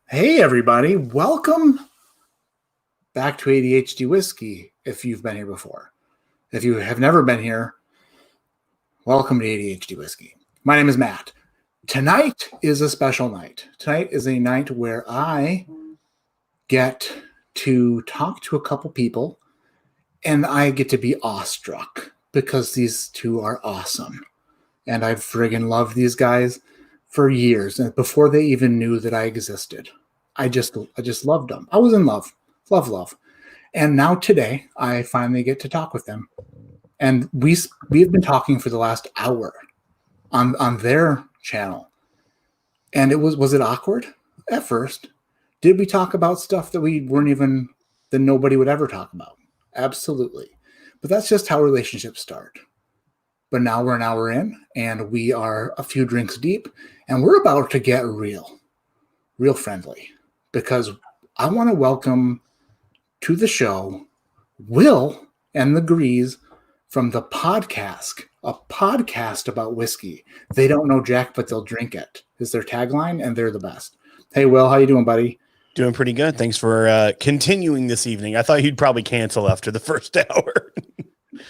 Hey, everybody. Welcome back to ADHD Whiskey if you've been here before. If you have never been here, welcome to ADHD Whiskey. My name is Matt. Tonight is a special night. Tonight is a night where I get to talk to a couple people and I get to be awestruck because these two are awesome. And I've friggin' loved these guys for years, and before they even knew that I existed. I just loved them. I was in love. Love. And now today I finally get to talk with them. And we've been talking for the last hour on their channel. And was it awkward at first? Did we talk about stuff that that nobody would ever talk about? Absolutely. But that's just how relationships start. But now we're an hour in, and we are a few drinks deep, and we're about to get real friendly, because I want to welcome to the show Will and the Grease from the Podcask, a podcast about whiskey. They don't know Jack, but they'll drink it is their tagline, and they're the best. Hey, Will, how you doing, buddy? Doing pretty good. Thanks for continuing this evening. I thought you'd probably cancel after the first hour.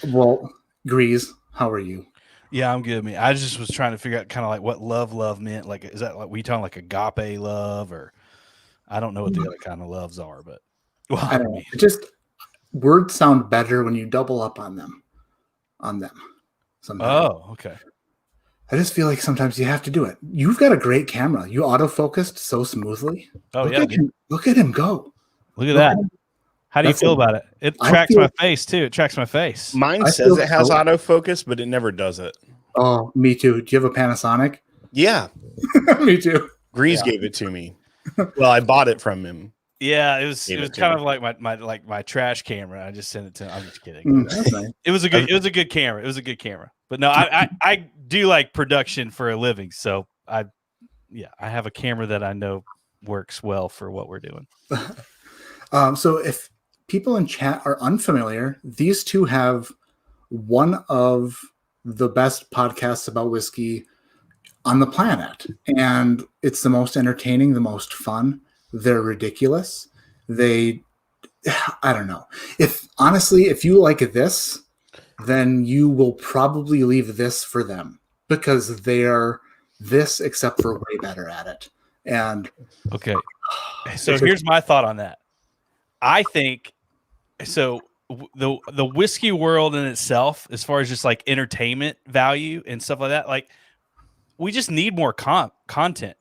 Well, Grease, how are you? Yeah, I'm good, man. I just was trying to figure out kind of like what love meant. Like, is that like we talking like agape love, or I don't know what the other kind of loves are, but well, I don't know. It just words sound better when you double up on them. Sometimes. Oh, okay. I just feel like sometimes you have to do it. You've got a great camera. You autofocused so smoothly. Oh, Look at him go. Look at that. How do you feel about it? It tracks my face too. It tracks my face. Mine says it has autofocus, but it never does it. Oh, me too. Do you have a Panasonic? Yeah. Me too. Grease gave it to me. Well, I bought it from him. Yeah, it was kind of like my trash camera. I just sent it to him. I'm just kidding. That's nice. It was a good camera. It was a good camera. But no, I do like production for a living. So I have a camera that I know works well for what we're doing. So if people in chat are unfamiliar, these two have one of the best podcasts about whiskey on the planet. And it's the most entertaining, the most fun. They're ridiculous. I don't know. If you like this, then you will probably leave this for them, because they're this except for way better at it. And okay. So here's my thought on that. I think so the whiskey world in itself, as far as just like entertainment value and stuff like that, like we just need more content.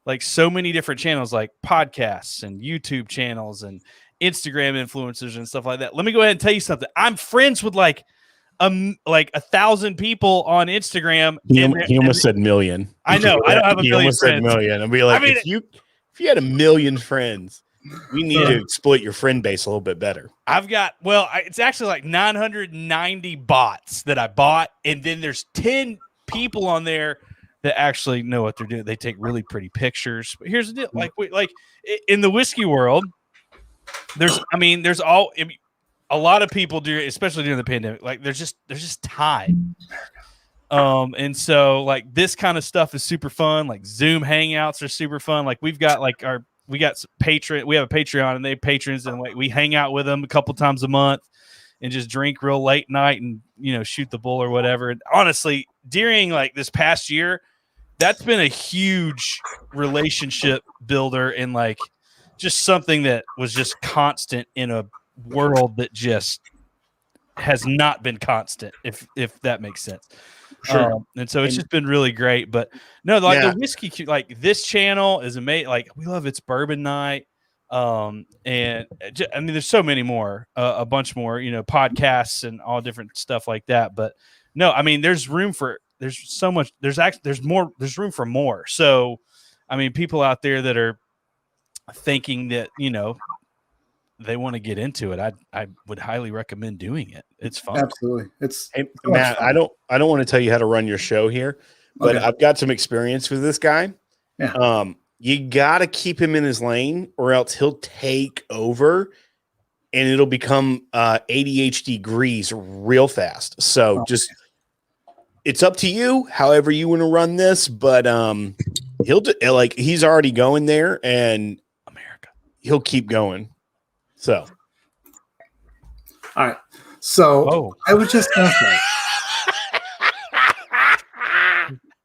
Like so many different channels, like podcasts and YouTube channels and Instagram influencers and stuff like that. Let me go ahead and tell you something. I'm friends with like 1,000 people on Instagram. He almost said million. I know. I don't have a million. He almost said million. And be like, if you had 1 million friends, we need to exploit your friend base a little bit better. It's actually like 990 bots that I bought, and then there's 10 people on there that actually know what they're doing. They take really pretty pictures. But here's the deal: like in the whiskey world, there's a lot of people do, especially during the pandemic. Like there's just time. And so like this kind of stuff is super fun. Like Zoom hangouts are super fun. Like we have a Patreon, and they have patrons, and like we hang out with them a couple times a month and just drink real late night and, shoot the bull or whatever. And honestly, during like this past year, that's been a huge relationship builder, and like just something that was just constant in a world that just has not been constant, if that makes sense. Sure. And so it's just been really great. But no, like the whiskey, like this channel is amazing. Like we love It's Bourbon Night. There's so many more, a bunch more, podcasts and all different stuff like that. But no, I mean, there's room for more. So, I mean, people out there that are thinking that, they want to get into it, I would highly recommend doing it. It's fun. Absolutely. Hey, Matt, I don't want to tell you how to run your show here, but okay. I've got some experience with this guy. Yeah. You got to keep him in his lane, or else he'll take over and it'll become ADHD Grease real fast. So it's up to you, however you want to run this. But He's already going there, and America. He'll keep going. So, all right. So I was just gonna say,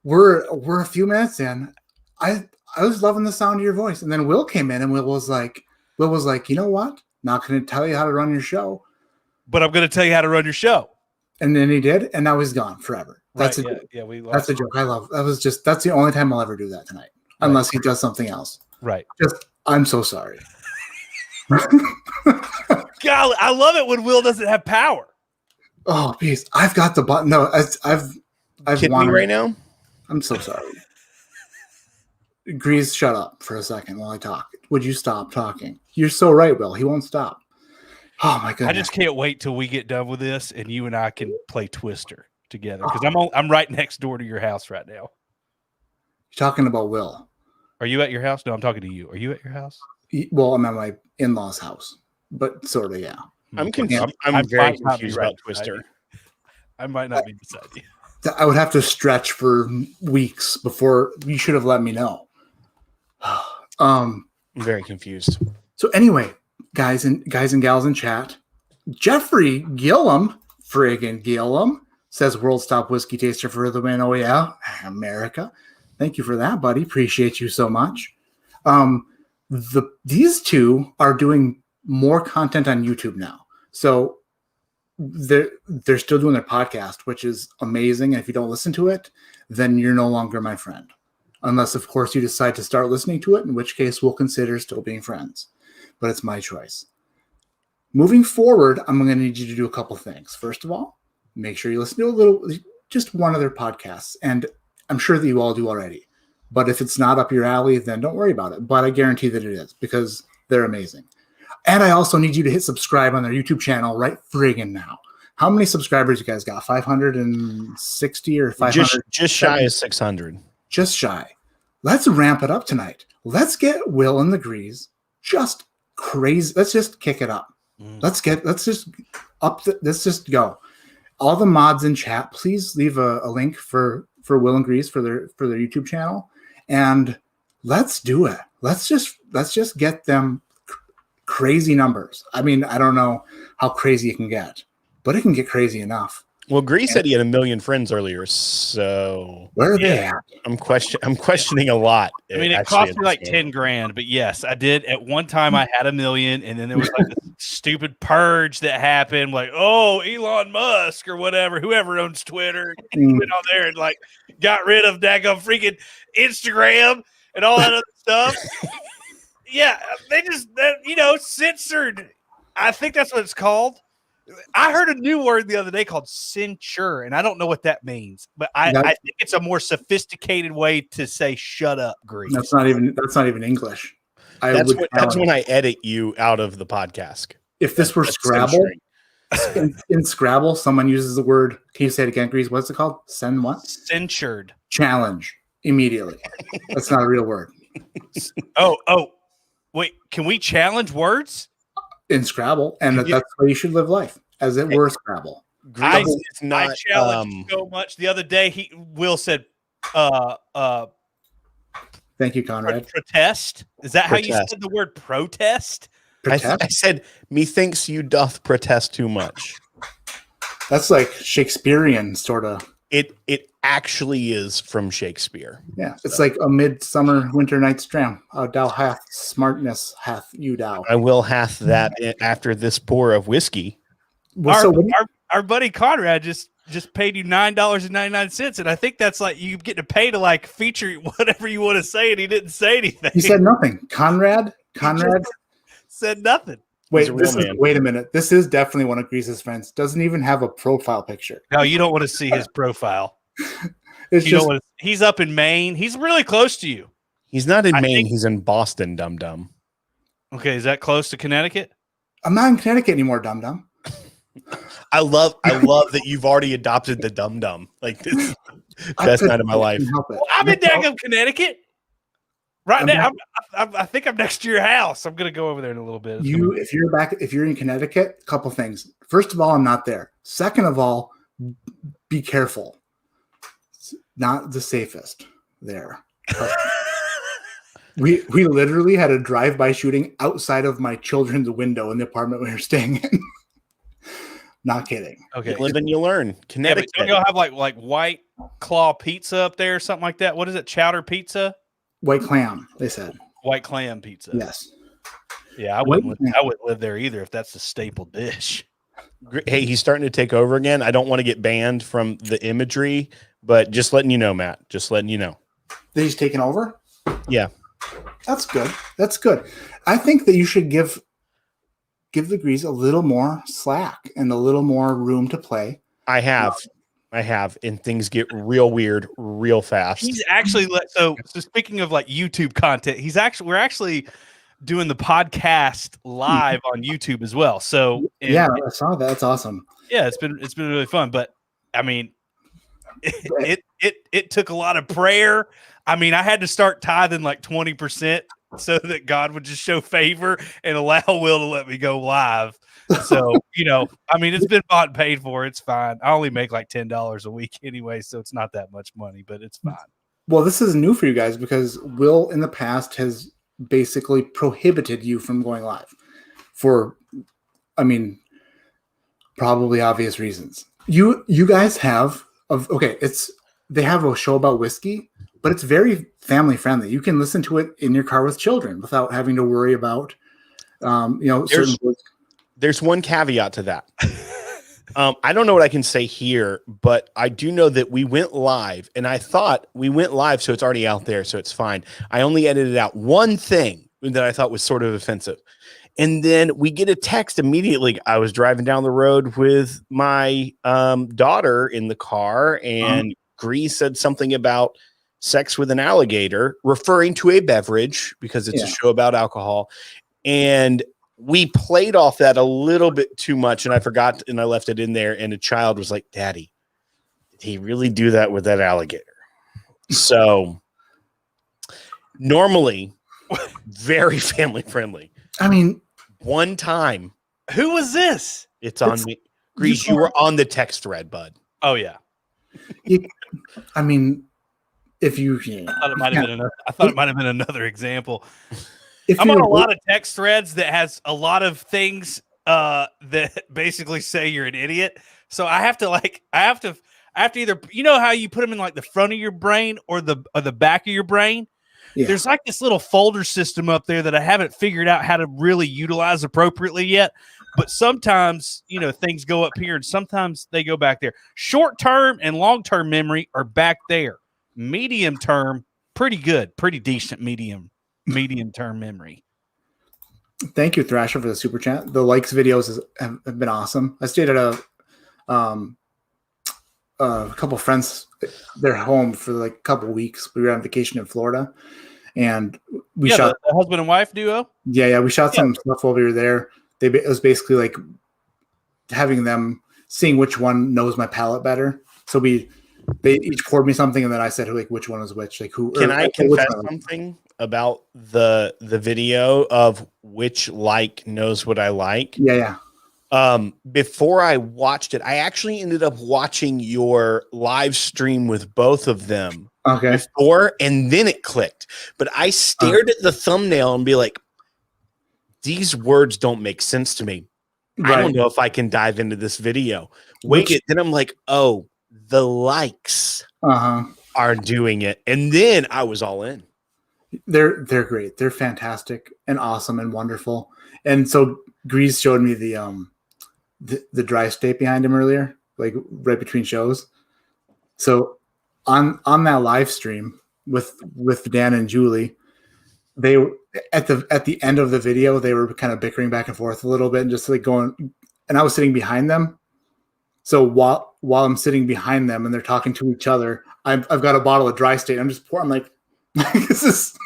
we're a few minutes in. I was loving the sound of your voice, and then Will came in, and Will was like, you know what? Not going to tell you how to run your show, but I'm going to tell you how to run your show. And then he did, and now he's gone forever. That's right, a joke. Yeah, that's a joke. I love. That's the only time I'll ever do that tonight, unless he does something else. Right. I'm so sorry. Golly, I love it when Will doesn't have power. Oh, please! I've got the button. No, I've kidding me right now. I'm so sorry. Grease, shut up for a second while I talk. Would you stop talking? You're so right, Will. He won't stop. Oh my goodness! I just can't wait till we get done with this and you and I can play Twister together because I'm right next door to your house right now. You're talking about Will. Are you at your house? No, I'm talking to you. Are you at your house? Well, I'm at my in-laws' house, but sort of, yeah. I'm confused. I'm very confused about Twister. I might not be beside you. I would have to stretch for weeks before you should have let me know. I'm very confused. So anyway, guys and gals in chat, Jeffrey Gillum, friggin' Gillum, says World Stop Whiskey Taster for the win. Oh yeah, America. Thank you for that, buddy. Appreciate you so much. These two are doing more content on YouTube now. So they're still doing their podcast, which is amazing. And if you don't listen to it, then you're no longer my friend. Unless, of course, you decide to start listening to it, in which case we'll consider still being friends. But it's my choice. Moving forward, I'm going to need you to do a couple things. First of all, make sure you listen to just one of their podcasts. And I'm sure that you all do already. But if it's not up your alley, then don't worry about it. But I guarantee that it is because they're amazing. And I also need you to hit subscribe on their YouTube channel right friggin' now. How many subscribers you guys got? 560 or 500? Just shy of 600. Just shy. Let's ramp it up tonight. Let's get Will and the Grease just crazy. Let's just kick it up. Let's just go. All the mods in chat, please leave a link for Will and Grease for their YouTube channel. And let's do it. Let's just get them crazy numbers. I mean, I don't know how crazy it can get, but it can get crazy enough. Well, Grease said he had 1 million friends earlier, so where are they at? I'm questioning a lot. I mean, it cost me like $10,000, but yes, I did. At one time, I had 1 million, and then there was like this stupid purge that happened. Like, oh, Elon Musk or whatever, whoever owns Twitter, went on there and like got rid of daggum freaking Instagram and all that other stuff. Yeah, they just censored. I think that's what it's called. I heard a new word the other day called censure, and I don't know what that means, but I think it's a more sophisticated way to say "shut up," Grease. That's not even English. That's when I edit you out of the podcast. If this were Scrabble, in Scrabble, someone uses the word. Can you say it again, Grease? What's it called? Send what? Censured. Challenge immediately. That's not a real word. Oh, wait. Can we challenge words? In Scrabble, and that's why you should live life as it were Scrabble. I challenged so much the other day. Will said, "Thank you, Conrad." Protest. Is that how you said the word protest? I said, "Methinks you doth protest too much." That's like Shakespearean sort of. It actually is from Shakespeare. Yeah, it's like a midsummer winter night's dram. Thou hath smartness hath you thou. I will hath that after this pour of whiskey. Well, our buddy Conrad just paid you $9.99, and I think that's like you get to pay to like feature whatever you want to say, and he didn't say anything. He said nothing. Conrad said nothing. Wait a minute. This is definitely one of Grease's friends. Doesn't even have a profile picture. No, you don't want to see his profile. He's up in Maine. He's really close to you. He's not in Maine. He's in Boston, dum-dum. Okay, is that close to Connecticut? I'm not in Connecticut anymore, dum-dum. I love that you've already adopted the dum-dum. Like, this is the best night of my life. Well, I'm in daggum Connecticut. Right now, I think I'm next to your house. I'm going to go over there in a little bit. If you're in Connecticut, a couple things. First of all, I'm not there. Second of all, be careful. It's not the safest there. We literally had a drive-by shooting outside of my children's window in the apartment we were staying in. Not kidding. Okay. You live and you learn. Yeah, but Connecticut. don't y'all have like White Claw pizza up there or something like that? What is it? Chowder pizza? White clam, they said. White clam pizza. Yes. Yeah, I wouldn't live there either if that's the staple dish. Hey, he's starting to take over again. I don't want to get banned from the imagery, but just letting you know, Matt. Just letting you know. That he's taken over? Yeah. That's good. That's good. I think that you should give the Grease a little more slack and a little more room to play. I have, and things get real weird real fast. He's actually so speaking of like YouTube content, we're actually doing the podcast live on YouTube as well. So I saw that. That's awesome. Yeah, it's been really fun. But I mean, it took a lot of prayer. I mean, I had to start tithing like 20% so that God would just show favor and allow Will to let me go live. So, I mean, it's been bought and paid for. It's fine. I only make like $10 a week anyway, so it's not that much money, but it's fine. Well, this is new for you guys because Will in the past has basically prohibited you from going live for, I mean, probably obvious reasons. You guys have they have a show about whiskey, but it's very family friendly. You can listen to it in your car with children without having to worry about, certain words. There's one caveat to that. I don't know what I can say here, but I do know that we went live, and I thought we went live, so it's already out there, so it's fine. I only edited out one thing that I thought was sort of offensive. And then we get a text immediately. I was driving down the road with my daughter in the car, and Grease said something about sex with an alligator, referring to a beverage because it's a show about alcohol. And we played off that a little bit too much, and I forgot, and I left it in there. And a child was like, "Daddy, did he really do that with that alligator?" So normally very family friendly. I mean, one time. Who was this? It's on me. Grease, you were on the text thread, bud. Oh, yeah. I mean, if you... I thought it might have been another example. I'm on a lot of text threads that has a lot of things that basically say you're an idiot. So I have to either, how you put them in like the front of your brain or the back of your brain. Yeah. There's like this little folder system up there that I haven't figured out how to really utilize appropriately yet. But sometimes, things go up here and sometimes they go back there. Short-term and long-term memory are back there. Medium-term, pretty good, pretty decent medium-term memory. Thank you, Thrasher, for the super chat. The likes videos have been awesome. I stayed at a couple friends, their home for like a couple weeks. We were on vacation in Florida, and we shot the husband and wife duo. Yeah, we shot some stuff while we were there. It was basically like having them seeing which one knows my palate better. So they each poured me something, and then I said like which one was which. Like who? Can I confess something about the video of which knows what I like? Yeah. Before I watched it, I actually ended up watching your live stream with both of them. Okay. Before, and then it clicked. But I stared at the thumbnail and be like, these words don't make sense to me. Right. I don't know if I can dive into this video. Then I'm like, oh, the likes are doing it. And then I was all in. They're great. They're fantastic and awesome and wonderful. And so Grease showed me the dry state behind him earlier, like right between shows. So on that live stream with Dan and Julie, they at the end of the video, they were kind of bickering back and forth a little bit and just like going, and I was sitting behind them. So while I'm sitting behind them and they're talking to each other, I've got a bottle of dry state. I'm just pouring. I'm like, this is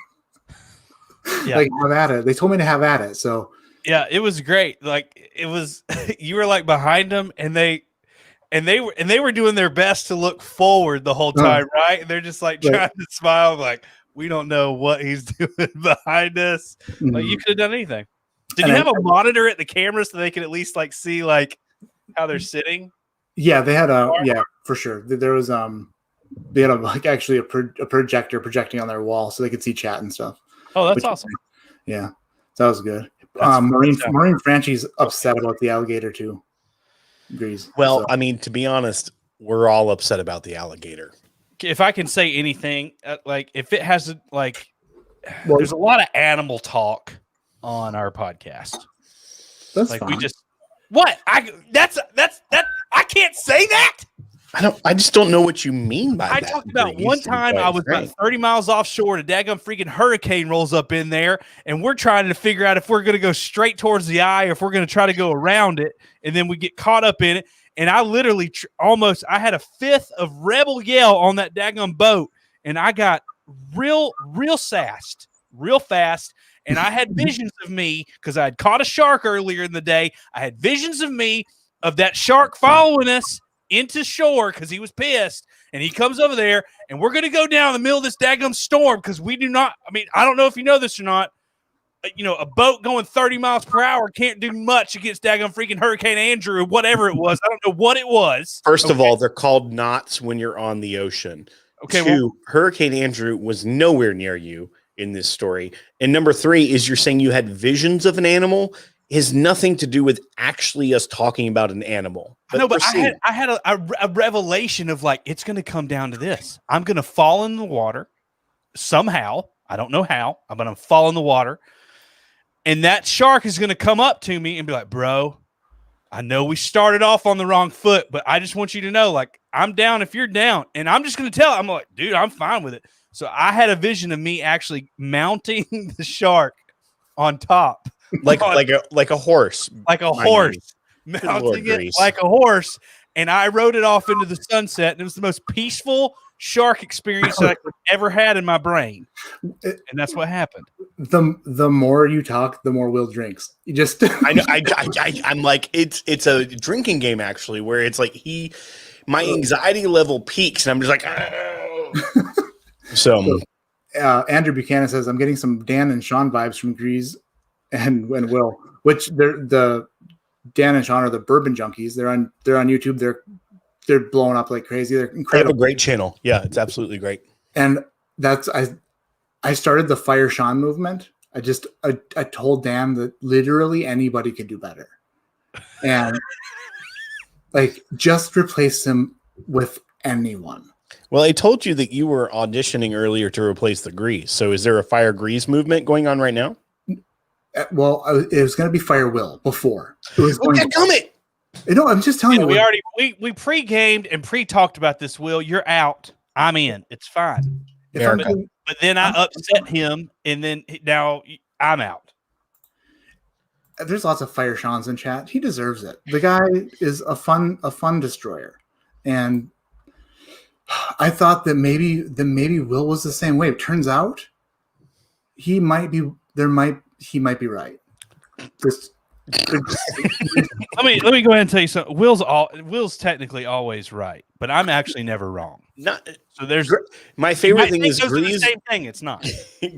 like, have at it. They told me to have at it. So yeah, it was great. Like it was, you were like behind them, and they were doing their best to look forward the whole time, right? And they're just like trying to smile, like we don't know what he's doing behind us. Mm-hmm. Like you could have done anything. Did you have a monitor at the camera so they could at least like see like how they're sitting? Yeah, they had for sure. There was they had actually a projector projecting on their wall so they could see chat and stuff. Oh, that's awesome. Yeah, that was good. That's Maureen Franchi's upset about the alligator too. Agrees. Well, So. I mean, to be honest, we're all upset about the alligator. If I can say anything, like if it has there's a lot of animal talk on our podcast. That's like fine. we just what I that's I can't say that. I just don't know what you mean by that. I talked about one time I was about 30 miles offshore and a daggum freaking hurricane rolls up in there, and we're trying to figure out if we're going to go straight towards the eye or if we're going to try to go around it, and then we get caught up in it. And I literally I had a fifth of rebel yell on that daggum boat, and I got real sassed real fast. And I had visions of me because I had caught a shark earlier in the day. I had visions of me of that shark following us into shore because he was pissed, and he comes over there, and we're going to go down in the middle of this daggum storm because we do not. I mean, I don't know if you know this or not. A boat going 30 miles per hour can't do much against daggum freaking Hurricane Andrew, whatever it was. I don't know what it was. First of all, they're called knots when you're on the ocean. Okay. Two, Hurricane Andrew was nowhere near you in this story. And number three is you're saying you had visions of an animal. Has nothing to do with actually us talking about an animal. No, but I had a revelation of like, it's going to come down to this. I'm going to fall in the water somehow. I don't know how, but I'm going to fall in the water. And that shark is going to come up to me and be like, bro, I know we started off on the wrong foot, but I just want you to know, like, I'm down if you're down. And I'm just going to tell I'm like, dude, I'm fine with it. So I had a vision of me actually mounting the shark on top. Like a horse. Like a horse. Mounting it like a horse. And I rode it off into the sunset. And it was the most peaceful shark experience that I could ever had in my brain. And that's what happened. The more you talk, the more Will drinks. You just I'm like, it's a drinking game actually, where it's like my anxiety level peaks and I'm just like, oh. So Andrew Buchanan says, I'm getting some Dan and Sean vibes from Grease and Will, which the Dan and Sean are the bourbon junkies. They're on YouTube. They're blowing up like crazy. They're incredible. They have a great channel. Yeah, it's absolutely great. And I started the Fire Sean movement. I told Dan that literally anybody could do better. And like just replace him with anyone. Well, I told you that you were auditioning earlier to replace the Grease. So is there a Fire Grease movement going on right now? Well, it was going to be Fire Will before. It was going it. No, I'm just telling you. We pre-gamed and pre-talked about this, Will. You're out. I'm in. It's fine. But then I upset him, and then now I'm out. There's lots of Fire Sean's in chat. He deserves it. The guy is a fun destroyer. And I thought that maybe Will was the same way. It turns out he might be right. Let me go ahead and tell you something. Will's technically always right, but I'm actually never wrong. So there's my favorite thing is Grease. The same thing. It's not.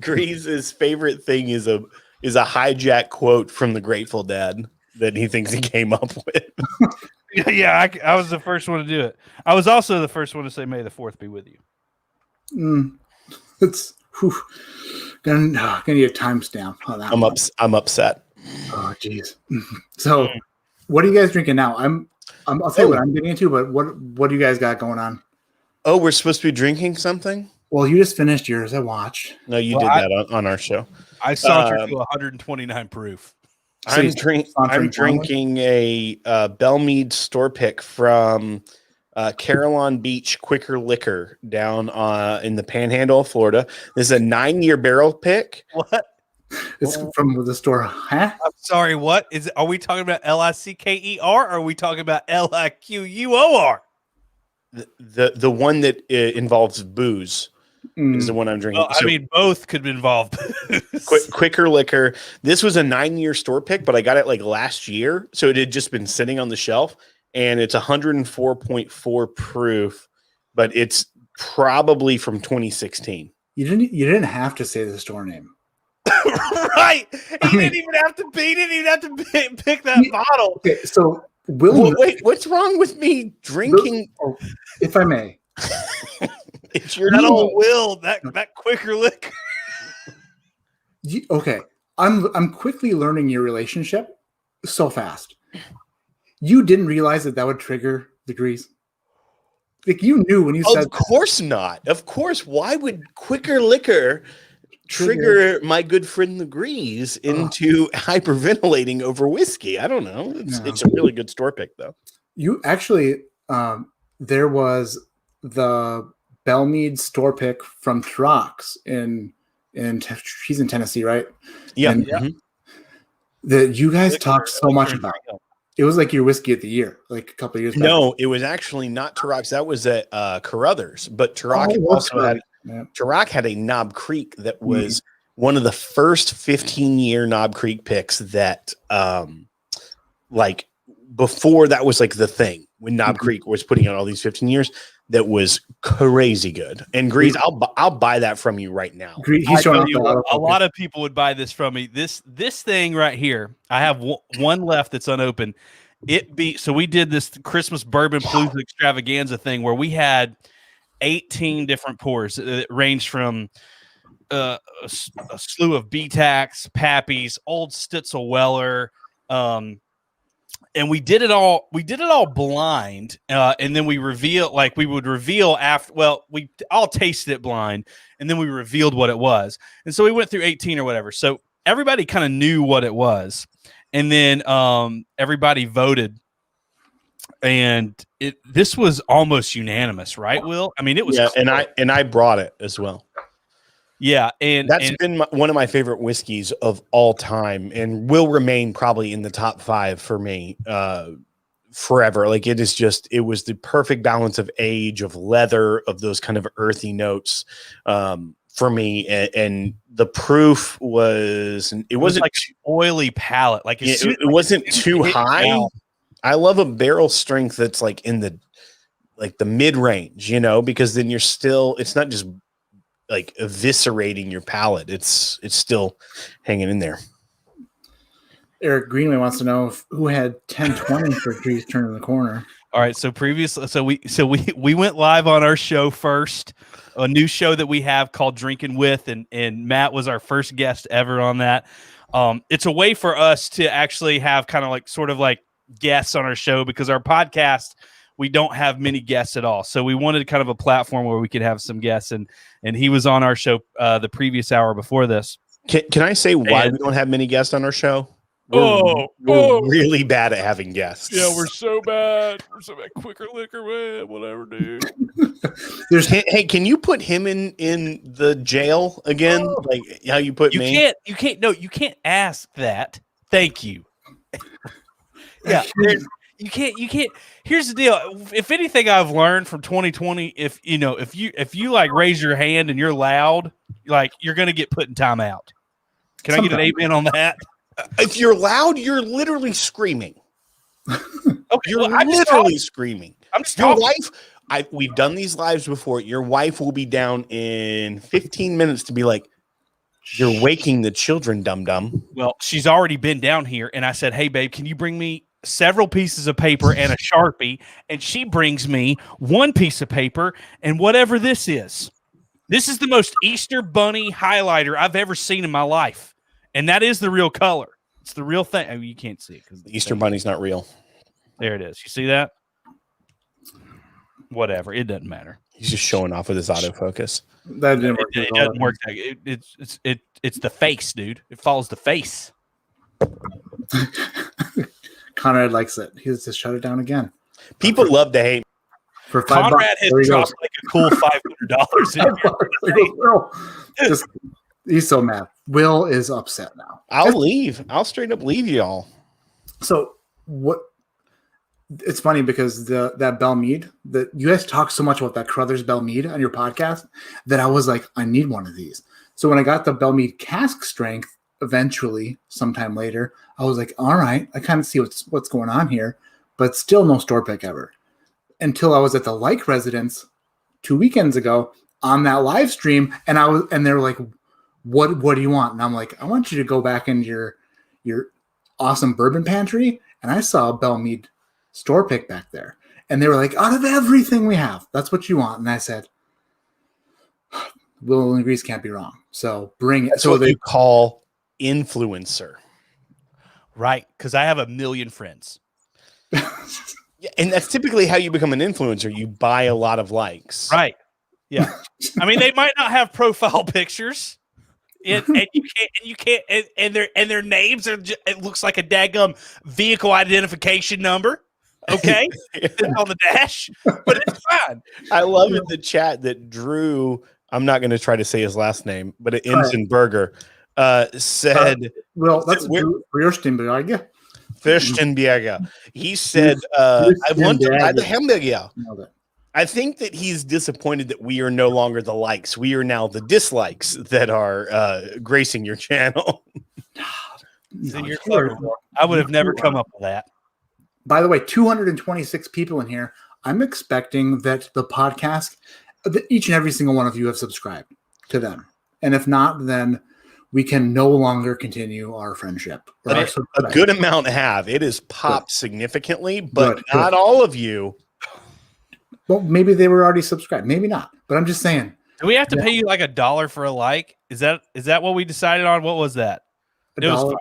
Grease's favorite thing is a hijack quote from the Grateful Dead that he thinks he came up with. Yeah, I was the first one to do it. I was also the first one to say, "May the 4th be with you." It's gonna need a timestamp on that. I'm upset. Oh, jeez. So, what are you guys drinking now? I'll tell you what I'm getting into, but what do you guys got going on? Oh, we're supposed to be drinking something? Well, you just finished yours. I watched. No, you did that on our show. I sauntered to 129 proof. I'm drinking a Bellmead store pick from Carillon Beach Quicker Liquor down in the Panhandle of Florida. This is a 9-year barrel pick. What? It's from the store. Huh? I'm sorry. What is it? Are we talking about LICKER? Or are we talking about LIQUOR? The one that involves booze is the one I'm drinking. Well, I mean, both could involve booze. Quicker Liquor. This was a 9-year store pick, but I got it like last year, so it had just been sitting on the shelf, and it's 104.4 proof, but it's probably from 2016. You didn't have to say the store name. Right. He didn't even have to pick that bottle. Okay, so wait, what's wrong with me drinking? If I may. It's your that old Will, that Quicker Liquor. Okay, I'm quickly learning your relationship so fast. You didn't realize that would trigger degrees. Like you knew when you said. Of course not. Of course. Why would quicker liquor trigger my good friend Degrees into hyperventilating over whiskey? I don't know. It's a really good store pick, though. You actually, there was the Bellmead store pick from Trox in she's in Tennessee, right? Yeah. And that you guys talked so much about. It was like your whiskey of the year, like a couple of years back. No, it was actually not Turok's. That was at Carruthers. But Turok had a Knob Creek that was one of the first 15-year Knob Creek picks that, like, before that was like the thing when Knob Creek was putting out all these 15 years. That was crazy good. And Grease, I'll buy that from you right now. He's showing a lot of people would buy this from me. This thing right here, I have one left that's unopened. So we did this Christmas Bourbon Palooza extravaganza thing where we had 18 different pours. It ranged from a slew of BTACs, Pappies, Old Stitzel Weller, and we did it all blind, and then we would reveal after. Well, we all tasted it blind, and then we revealed what it was. And so we went through 18 or whatever. So everybody kind of knew what it was, and then everybody voted, and this was almost unanimous, right, Will? I mean, it was. Yeah, and I brought it as well. Yeah, and that's been one of my favorite whiskeys of all time, and will remain probably in the top 5 for me forever. Like it was the perfect balance of age, of leather, of those kind of earthy notes for me, and the proof wasn't like an oily palate, like it wasn't too high. I love a barrel strength that's like in the mid range, because then it's not just like eviscerating your palate. It's still hanging in there. Eric Greenway wants to know who had 10-20 for Trees Turning the Corner. All right. So we went live on our show first, a new show that we have called Drinking With, and Matt was our first guest ever on that. It's a way for us to actually have kind of sort of like guests on our show, because our podcast, we don't have many guests at all. So we wanted kind of a platform where we could have some guests, and he was on our show the previous hour before this. Can I say why we don't have many guests on our show? We're really bad at having guests. Yeah, we're so bad. We're so bad. Quicker liquor, man. Whatever, dude. Hey, can you put him in the jail again? Like how you put me? You can't ask that. Thank you. Yeah. You can't. Here's the deal. If anything I've learned from 2020, if you like raise your hand and you're loud, like you're going to get put in timeout. Can I get an amen on that? If you're loud, you're literally screaming. Okay, you're literally screaming. I'm just your talking. wife. We've done these lives before. Your wife will be down in 15 minutes to be like, "You're waking the children, dum dum." Well, she's already been down here, and I said, "Hey, babe, can you bring me several pieces of paper and a Sharpie?" And she brings me one piece of paper and whatever this is. This is the most Easter Bunny highlighter I've ever seen in my life. And that is the real color. It's the real thing. I mean, you can't see it because the Easter Bunny's not real. There it is. You see that? Whatever. It doesn't matter. He's just showing off with his autofocus. That didn't work. It doesn't work. It's the face, dude. It follows the face. Conrad likes it. He just shut it down again. People love to hate. For $5, Conrad has dropped like a cool $500 He's so mad. Will is upset now. I'll leave. I'll straight up leave y'all. So what? It's funny because that Bell Mead, that you guys talk so much about that Carruthers Bell Mead on your podcast that I was like, I need one of these. So when I got the Bell Mead cask strength, eventually, sometime later, I was like, all right, I kind of see what's going on here, but still no store pick ever. Until I was at the Like residence 2 weekends ago on that live stream, and they were like, what do you want? And I'm like, I want you to go back into your awesome bourbon pantry, and I saw a Bell Mead store pick back there. And they were like, out of everything we have, that's what you want. And I said, Will and Grease can't be wrong. So bring it. That's So what they you call influencer. Right. Because I have a million friends. Yeah, and that's typically how you become an influencer. You buy a lot of likes. Right. Yeah. I mean, they might not have profile pictures. And you can't, and their names are. It looks like a daggum vehicle identification number. Okay, it's on the dash, but it's fine. I love in the chat that Drew. I'm not going to try to say his last name, but it ends in Burger. Said, well, that's Fürstenberger. Fürstenberger. He said, "I want to buy the hamburger." I think that he's disappointed that we are no longer the likes. We are now the dislikes that are gracing your channel. So you're clever. I would have never come up with that. By the way, 226 people in here. I'm expecting that the podcast, that each and every single one of you have subscribed to them. And if not, then we can no longer continue our friendship. A good amount have. It has popped significantly, but not all of you. Well, maybe they were already subscribed. Maybe not. But I'm just saying. Do we have to pay you like $1 for a like? Is that what we decided on? What was that? It was fun.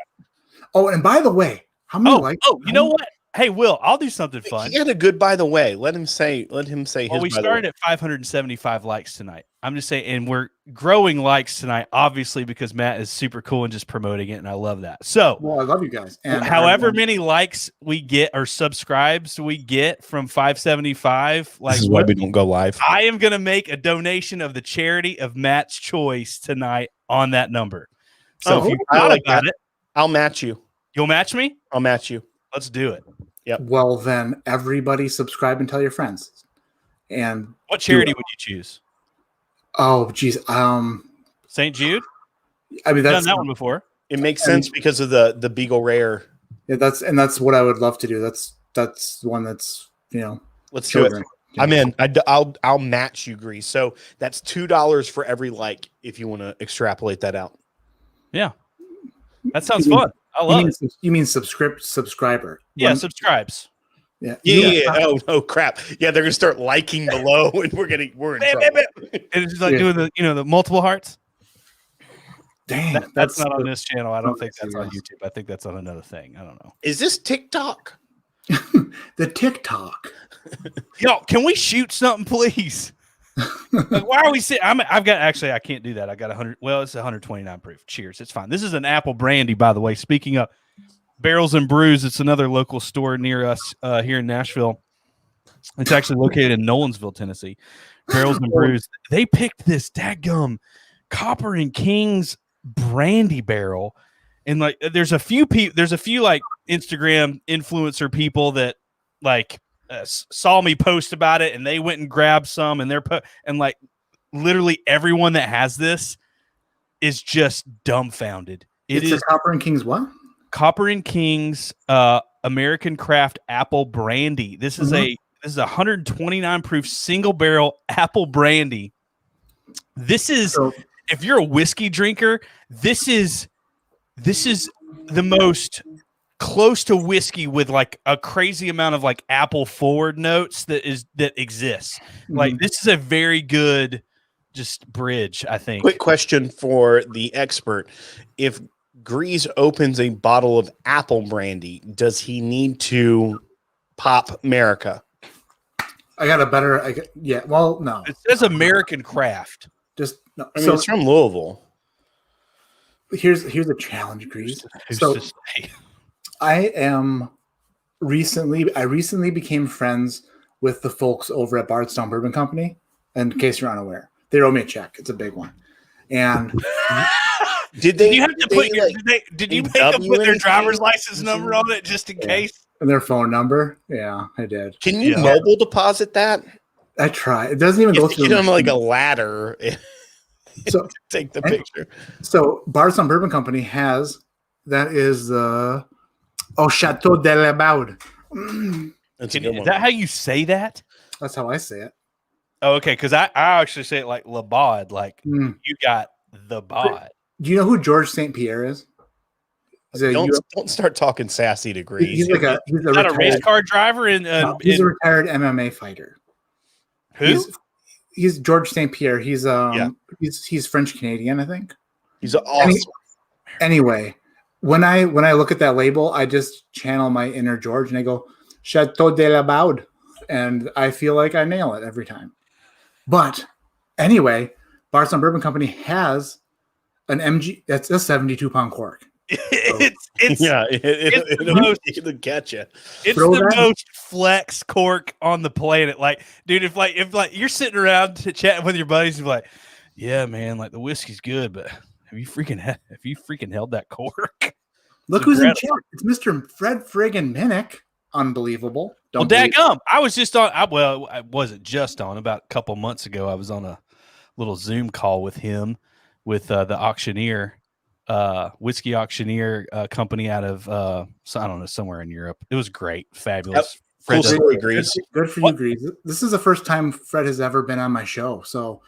Oh, and by the way, how many likes? Oh, you know what? Hey, Will, I'll do something fun. He had a good by the way. Let him say his. Well, we started at 575 likes tonight. I'm just saying, and we're growing likes tonight, obviously, because Matt is super cool and just promoting it, and I love that. So, well, I love you guys. And however many likes we get or subscribes we get from 575, like, this is why we don't go live. I am going to make a donation of the charity of Matt's choice tonight on that number. So if you thought about it, I'll match you. You'll match me? I'll match you. Let's do it. Yep. Well, then everybody subscribe and tell your friends. And what charity would you choose? Oh, geez. St. Jude? I mean, that's done that one before. It makes sense because of the Beagle Rare. Yeah, that's what I would love to do. That's one that's, let's children. do it. I'm in. I'll match you, Grease. So that's $2 for every like if you want to extrapolate that out. Yeah. That sounds fun. I love it. You mean subscriber? Yeah, subscribes. Yeah. Oh crap. Yeah, they're gonna start liking below, and we're in trouble. And it's just like doing the multiple hearts. Dang, that's not on this channel. I don't think that's on YouTube. I think that's on another thing. I don't know. Is this TikTok? The TikTok. Yo, can we shoot something, please? Like, why are we sitting? I can't do that. I got 100. Well, it's 129 proof. Cheers. It's fine. This is an apple brandy, by the way. Speaking of Barrels and Brews, it's another local store near us here in Nashville. It's actually located in Nolensville, Tennessee. Barrels and Brews. They picked this dadgum Copper and Kings brandy barrel, and like, there's a few like Instagram influencer people that like saw me post about it, and they went and grabbed some, and and like literally everyone that has this is just dumbfounded. It's a Copper and Kings what? Copper and Kings American Craft Apple Brandy. This is a 129 proof single barrel apple brandy. This is if you're a whiskey drinker, this is the most close to whiskey with like a crazy amount of like apple forward notes that exists. Like, this is a very good just bridge, I think. Quick question for the expert. If Grease opens a bottle of apple brandy, does he need to pop America? Well, no. It says American Craft. Just no. I mean, it's from Louisville. Here's a challenge, Grease. So I recently became friends with the folks over at Bardstown Bourbon Company. And in case you're unaware, they owe me a check. It's a big one. And did you make them put their driver's license number on it just in case? And their phone number? Yeah, I did. Can you mobile deposit that? I tried. It doesn't even go through. You know, like a ladder. So take the picture. So Bardstown Bourbon Company has the Chateau de la Baude. That's a good one. Is that how you say that? That's how I say it. Oh, okay, because I actually say it like La Baude, like you got the bod. Do you know who George St. Pierre is? Don't start talking sassy to Grease. He's a race car driver he's a retired MMA fighter. Who? He's George St. Pierre. He's French Canadian, I think. He's awesome. Anyway, when I look at that label, I just channel my inner George and I go, Chateau de la Baude. And I feel like I nail it every time. But anyway, Bardstown Bourbon Company has an MG, that's a 72-pound cork. It'll catch you. It's the most flex cork on the planet. Like, dude, if you're sitting around chatting with your buddies and be like, yeah, man, like the whiskey's good, but have you freaking held that cork? Look who's in chat. It's Mr. Fred friggin' Minnick. Unbelievable. Well, dadgum. I was just on. I wasn't just on. About a couple months ago, I was on a little Zoom call with him, with the auctioneer, whiskey auctioneer company out of I don't know, somewhere in Europe. It was great, fabulous. Cool story, Grease. Good for you, Grease. This is the first time Fred has ever been on my show, so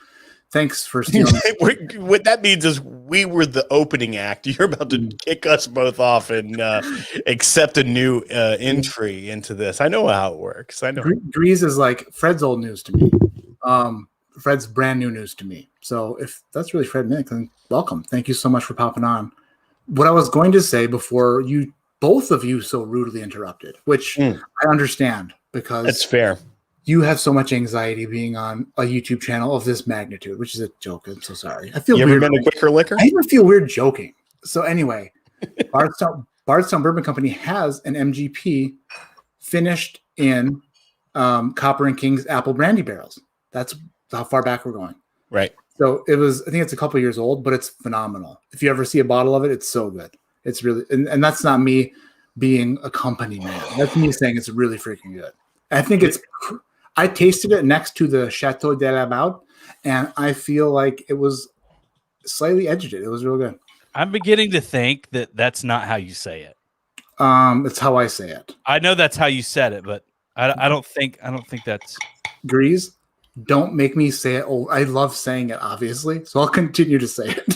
thanks for stealing. What that means is we were the opening act. You're about to kick us both off and accept a new entry into this. I know how it works. I know. Grease is like Fred's old news to me. Fred's brand new news to me. So if that's really Fred Minnick, then welcome. Thank you so much for popping on. What I was going to say before you, both of you, so rudely interrupted, which I understand because that's fair. You have so much anxiety being on a YouTube channel of this magnitude, which is a joke. I'm so sorry. I feel you weird. Ever been a quicker liquor? I even feel weird joking. So anyway, Bardstown Bourbon Company has an MGP finished in Copper and King's apple brandy barrels. That's how far back we're going. Right. So it was, I think it's a couple years old, but it's phenomenal. If you ever see a bottle of it, it's so good. It's really, and that's not me being a company man. That's me saying it's really freaking good. I think I tasted it next to the Chateau de la Baude, and I feel like it was slightly edged it. It was real good. I'm beginning to think that that's not how you say it. It's how I say it. I know that's how you said it, but I don't think that's. Grease, don't make me say it. Oh, I love saying it, obviously, so I'll continue to say it.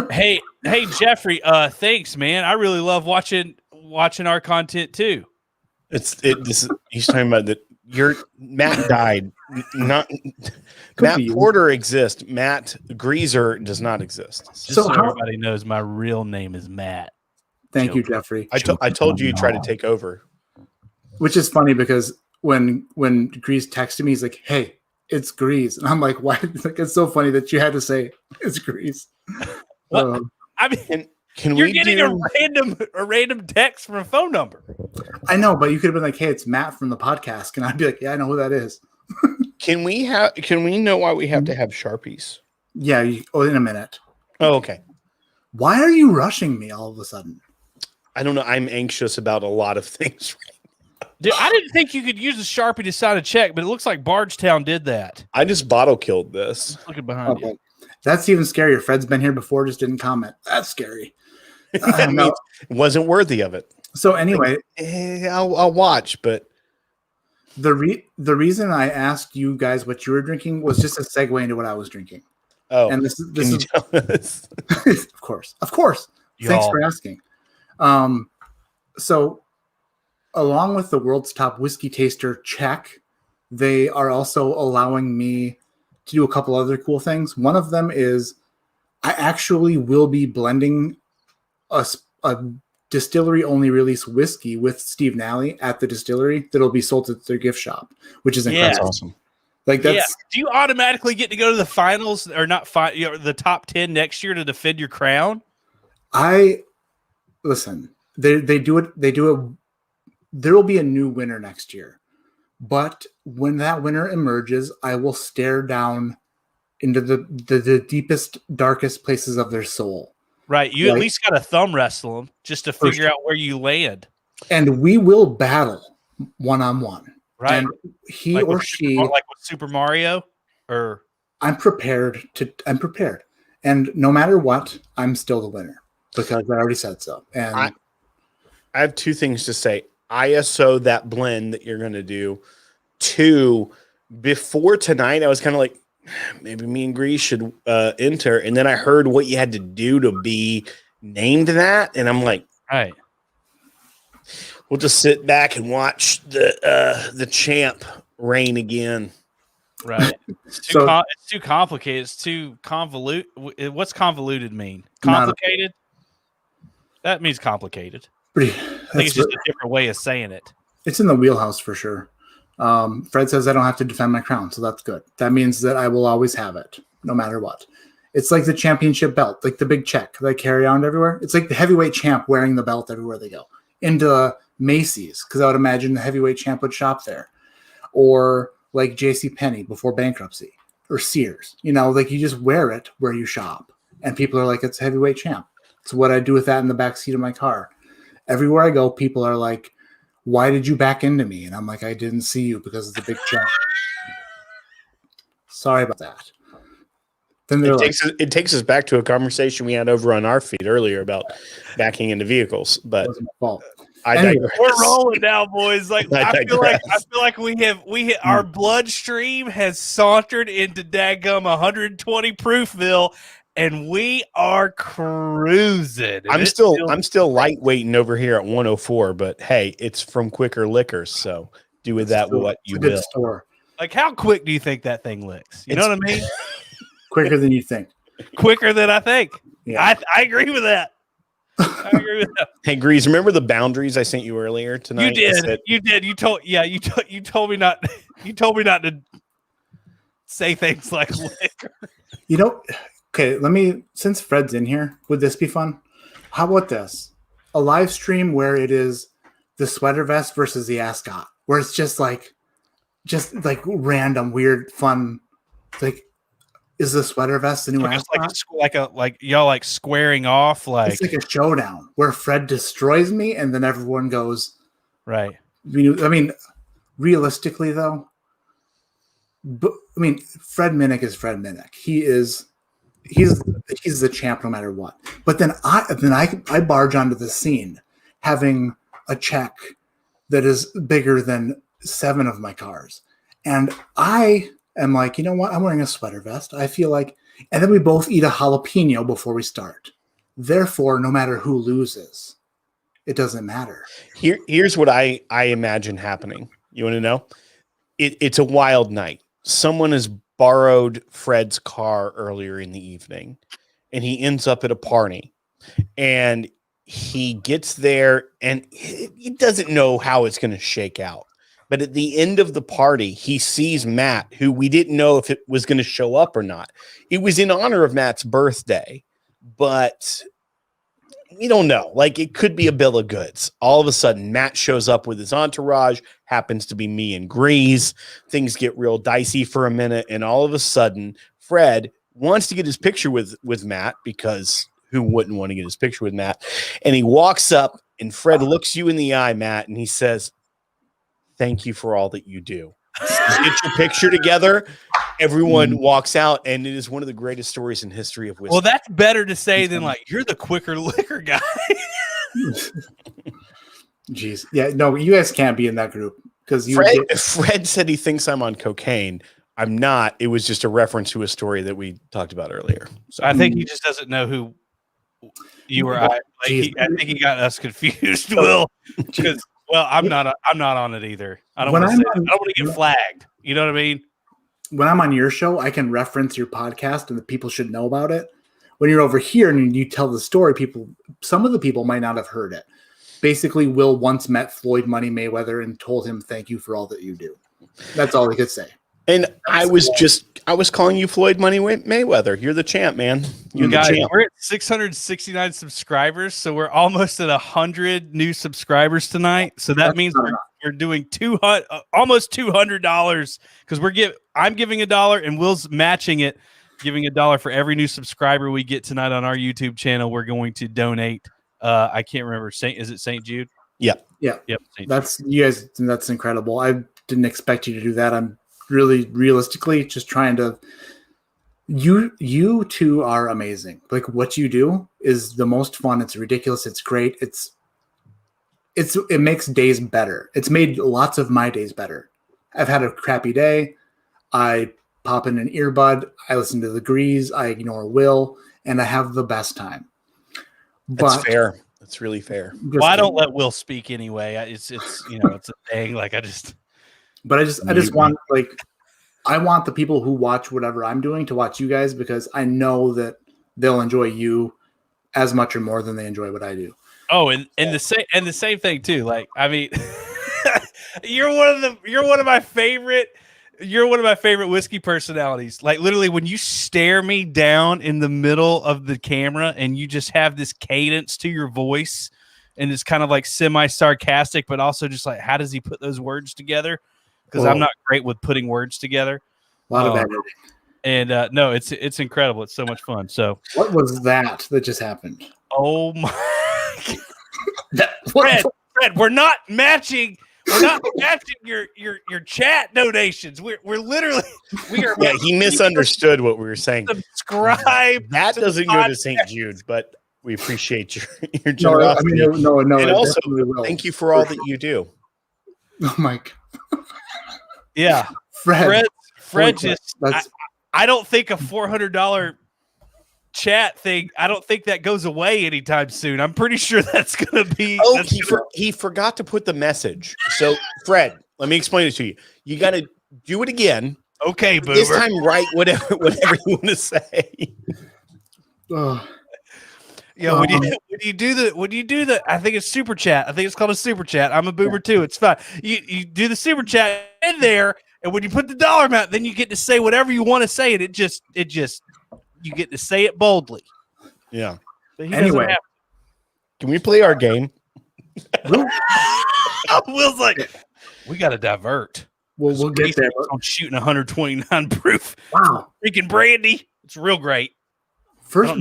Hey, Jeffrey. Thanks, man. I really love watching our content too. He's talking about that. Matt died. Matt Porter exists. Matt Greaser does not exist. Just so everybody knows, my real name is Matt. Thank you, Jeffrey. I told you try to take over. Which is funny because when Grease texted me, he's like, "Hey, it's Grease," and I'm like, "Why?" Like, it's so funny that you had to say it's Grease. I mean, you're getting a random text from a phone number. I know, but you could have been like, "Hey, it's Matt from the podcast," and I'd be like, "Yeah, I know who that is." Can we know why we have to have Sharpies? Yeah, in a minute. Oh, okay. Why are you rushing me all of a sudden? I don't know. I'm anxious about a lot of things. Dude, I didn't think you could use a Sharpie to sign a check, but it looks like Bardstown did that. I just bottle killed this. Looking behind you. That's even scarier. Fred's been here before, just didn't comment. That's scary. It wasn't worthy of it. So anyway, I'll watch, but the reason I asked you guys what you were drinking was just a segue into what I was drinking. Oh, and this can you tell us? Of course. Thanks for asking. So along with the world's top whiskey taster check, they are also allowing me to do a couple other cool things. One of them is I actually will be blending a distillery only release whiskey with Steve Nally at the distillery that'll be sold at their gift shop, which is incredible. That's awesome. Like that's. Yeah. Do you automatically get to go to the finals or not? The top 10 next year to defend your crown? Listen. They do it. There will be a new winner next year, but when that winner emerges, I will stare down into the deepest, darkest places of their soul. Right. You at least got to thumb wrestle them just to figure out where you land. And we will battle one-on-one. Right. And he or she, like with Super Mario, or I'm prepared. And no matter what, I'm still the winner because I already said so. And I have two things to say. ISO that blend that you're going to do. 2, before tonight, I was kind of like, maybe me and Grease should enter. And then I heard what you had to do to be named that. And I'm like, right. We'll just sit back and watch the champ reign again. Right. It's too complicated. It's too convoluted. What's convoluted mean? Complicated? That means complicated. I think it's just a different way of saying it. It's in the wheelhouse for sure. Fred says I don't have to defend my crown, so that's good. That means that I will always have it, no matter what. It's like the championship belt, like the big check that I carry around everywhere. It's like the heavyweight champ wearing the belt everywhere they go. Into Macy's, because I would imagine the heavyweight champ would shop there. Or like JCPenney before bankruptcy. Or Sears. You know, like you just wear it where you shop. And people are like, it's a heavyweight champ. It's what I do with that in the back seat of my car. Everywhere I go, people are like, why did you back into me? And I'm like, I didn't see you because of the big check. Sorry about that. Then it takes us back to a conversation we had over on our feed earlier about backing into vehicles. But we're rolling now, boys. Like I feel like we hit our bloodstream has sauntered into daggum 120 Proofville. And we are cruising. I'm still lightweighting over here at 104, but hey, it's from Quicker Liquors, so do with that what you will. Store. Like, how quick do you think that thing licks? You know what I mean? Quicker than you think. Quicker than I think. Yeah. I agree with that. I agree with that. Hey, Grease, remember the boundaries I sent you earlier tonight? You did. You told me not. You told me not to say things like liquor. You know. Okay, since Fred's in here, would this be fun? How about this? A live stream where it is the sweater vest versus the ascot, where it's just like random, weird, fun. Like, is the sweater vest the new ascot? Like y'all like squaring off? Like, it's like a showdown where Fred destroys me and then everyone goes. Right. I mean, realistically, though, Fred Minnick is Fred Minnick. He's the champ no matter what. But then I barge onto the scene having a check that is bigger than 7 of my cars. And I am like, you know what? I'm wearing a sweater vest. I feel like, and then we both eat a jalapeno before we start. Therefore, no matter who loses, it doesn't matter. Here's what I imagine happening. You want to know? It's a wild night. Someone has borrowed Fred's car earlier in the evening, and he ends up at a party, and he gets there and he doesn't know how it's going to shake out. But at the end of the party, he sees Matt, who we didn't know if it was going to show up or not. It was in honor of Matt's birthday, but we don't know. Like, it could be a bill of goods. All of a sudden, Matt shows up with his entourage, happens to be me and Grease. Things get real dicey for a minute, and all of a sudden, Fred wants to get his picture with Matt, because who wouldn't want to get his picture with Matt? And he walks up, and Fred looks you in the eye, Matt, and he says, "Thank you for all that you do." Get your picture together. Everyone walks out, and it is one of the greatest stories in history of whiskey. Well, that's better to say than like, you're the Quicker Liquor guy. Jeez. Yeah, no, you guys can't be in that group because Fred said he thinks I'm on cocaine. I'm not. It was just a reference to a story that we talked about earlier. So I think he just doesn't know who you or I. Like, I think he got us confused. Will, because I'm not on it either. I don't want to get flagged. You know what I mean? When I'm on your show, I can reference your podcast and the people should know about it. When you're over here and you tell the story, some of the people might not have heard it. Basically, Will once met Floyd Money Mayweather and told him, "Thank you for all that you do." That's all he could say. And I was calling you Floyd Money Mayweather. You're the champ, man. You're the champ. We're at 669 subscribers, so we're almost at 100 new subscribers tonight. So that means we're doing almost $200 because I'm giving $1 and Will's matching it, giving $1 for every new subscriber we get tonight on our YouTube channel. We're going to donate. I can't remember. Is it St. Jude? Yep. That's you guys. That's incredible. I didn't expect you to do that. I'm really realistically just trying to. You two are amazing. Like, what you do is the most fun. It's ridiculous. It's great. It makes days better. It's made lots of my days better. I've had a crappy day. I pop in an earbud. I listen to the Grease. I ignore Will, and I have the best time. That's fair. That's really fair. Well, I don't let Will speak anyway. It's it's a thing. Like, I just. But I just want, like, I want the people who watch whatever I'm doing to watch you guys because I know that they'll enjoy you as much or more than they enjoy what I do. Oh, and the same thing too. Like, I mean, you're one of my favorite whiskey personalities. Like, literally, when you stare me down in the middle of the camera and you just have this cadence to your voice and it's kind of like semi-sarcastic, but also just like, how does he put those words together? Because I'm not great with putting words together. A lot of editing. And no, it's incredible. It's so much fun. So what was that just happened? Oh my Fred, we're not matching your chat donations. We're literally we are. Yeah, he misunderstood what we were saying. Subscribe. That doesn't go to St. Jude, but we appreciate your generosity. No. And also, thank you for all that you do. Oh my God. Yeah, Fred just. I don't think a $400 chat thing. I don't think that goes away anytime soon. I'm pretty sure that's going to be. Oh, he forgot to put the message. So, Fred, let me explain it to you. You got to do it again. Okay, Boomer. This time, write whatever you want to say. Yeah, when you do the, I think it's super chat. I think it's called a super chat. I'm a boomer too. It's fine. You do the super chat in there, and when you put the dollar amount, then you get to say whatever you want to say, and it just you get to say it boldly. Yeah. Anyway, can we play our game? Will's like, we got to divert. We'll get there. I'm shooting 129 proof. Wow, freaking brandy! It's real great. First,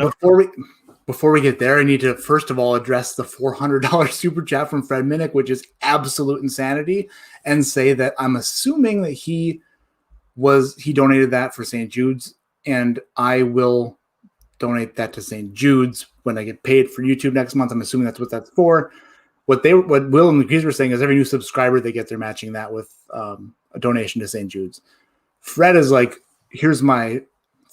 before we get there, I need to first of all address the $400 super chat from Fred Minnick, which is absolute insanity, and say that I'm assuming that he donated that for St. Jude's, and I will donate that to St. Jude's when I get paid for YouTube next month. I'm assuming that's what that's for. What Will and Lucas were saying is every new subscriber they get, they're matching that with a donation to St. Jude's. Fred is like, here's my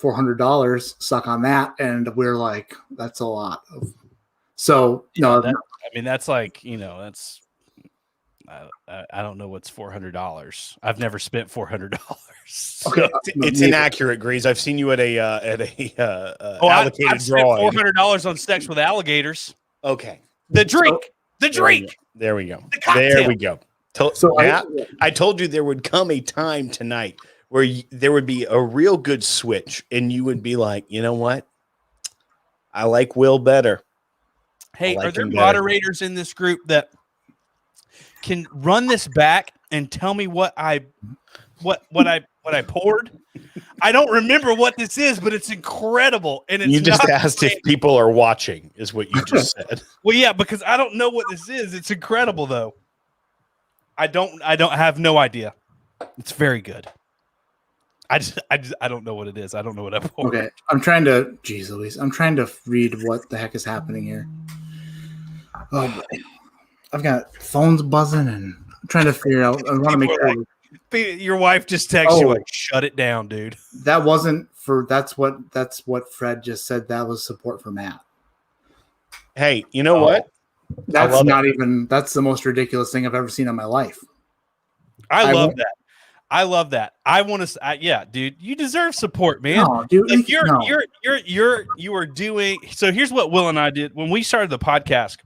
$400, suck on that, and we're like, that's a lot. So that's like, that's I don't know what's $400. I've never spent $400. Okay, it's inaccurate, Grease. I've seen you at a allocated I've spent $400 on sex with alligators. Okay, the drink. There we go. There we go. So Matt, I told you there would come a time tonight where there would be a real good switch, and you would be like, you know what? I like Will better. Hey, are there moderators in this group that can run this back and tell me what I poured? I don't remember what this is, but it's incredible. And it's you just asked if people are watching, is what you just said. Well, yeah, because I don't know what this is. It's incredible, though. I have no idea. It's very good. I don't know what it is. I don't know what I poured. Okay, I'm trying to. Jeez Louise, I'm trying to read what the heck is happening here. Oh boy. I've got phones buzzing and I'm trying to figure out. I want to make sure. Your wife just texted you like, shut it down, dude. That wasn't for. That's what Fred just said. That was support for Matt. Hey, you know what? That's not even. That's the most ridiculous thing I've ever seen in my life. I love that. I love that. I want to. Yeah, dude, you deserve support, man. No, dude, like you are doing. So here's what Will and I did when we started the podcast.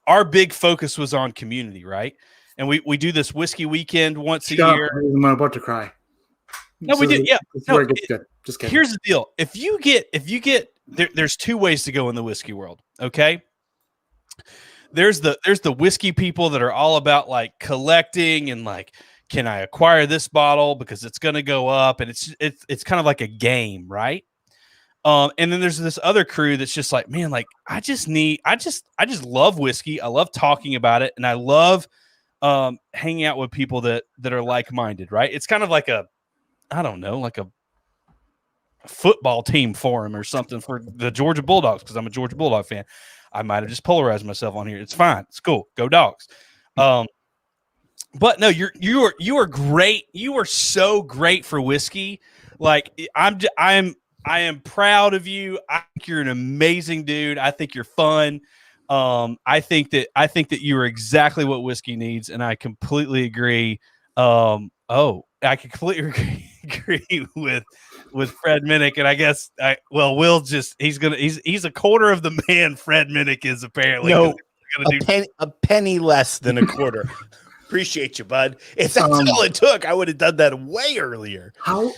Our big focus was on community, right? And we do this whiskey weekend once a year. I'm about to cry. No, we did. Yeah, no, it gets good. Just kidding. Here's the deal: if you get, there's two ways to go in the whiskey world. Okay. There's the whiskey people that are all about like collecting and like, can I acquire this bottle because it's going to go up, and it's kind of like a game, right? And then there's this other crew that's just like, man, like I just love whiskey. I love talking about it, and I love hanging out with people that are like-minded, right? It's kind of like like a football team forum or something for the Georgia Bulldogs, because I'm a Georgia Bulldog fan. I might have just polarized myself on here. It's fine. It's cool. Go Dogs. But no, you are great. You are so great for whiskey. Like I am proud of you. I think you're an amazing dude. I think you're fun. I think that you are exactly what whiskey needs, and I completely agree. And I completely agree with Fred Minnick, and I guess Will he's a quarter of the man Fred Minnick is apparently. No, a penny less than a quarter. Appreciate you, bud. If that's all it took, I would have done that way earlier. I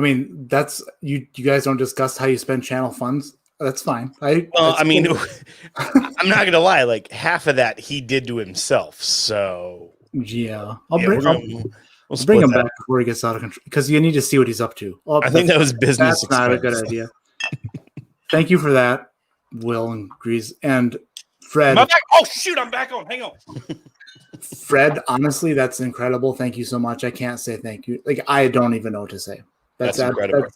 mean, that's you guys don't discuss how you spend channel funds. That's fine. I'm not gonna lie. Like half of that he did to himself. So yeah, we'll bring him back before he gets out of control because you need to see what he's up to. I think that was business. That's not a good idea. Thank you for that, Will and Grease and Fred. Oh shoot, I'm back on. Hang on. Fred, honestly, that's incredible. Thank you so much. I can't say thank you. Like I don't even know what to say. That's incredible.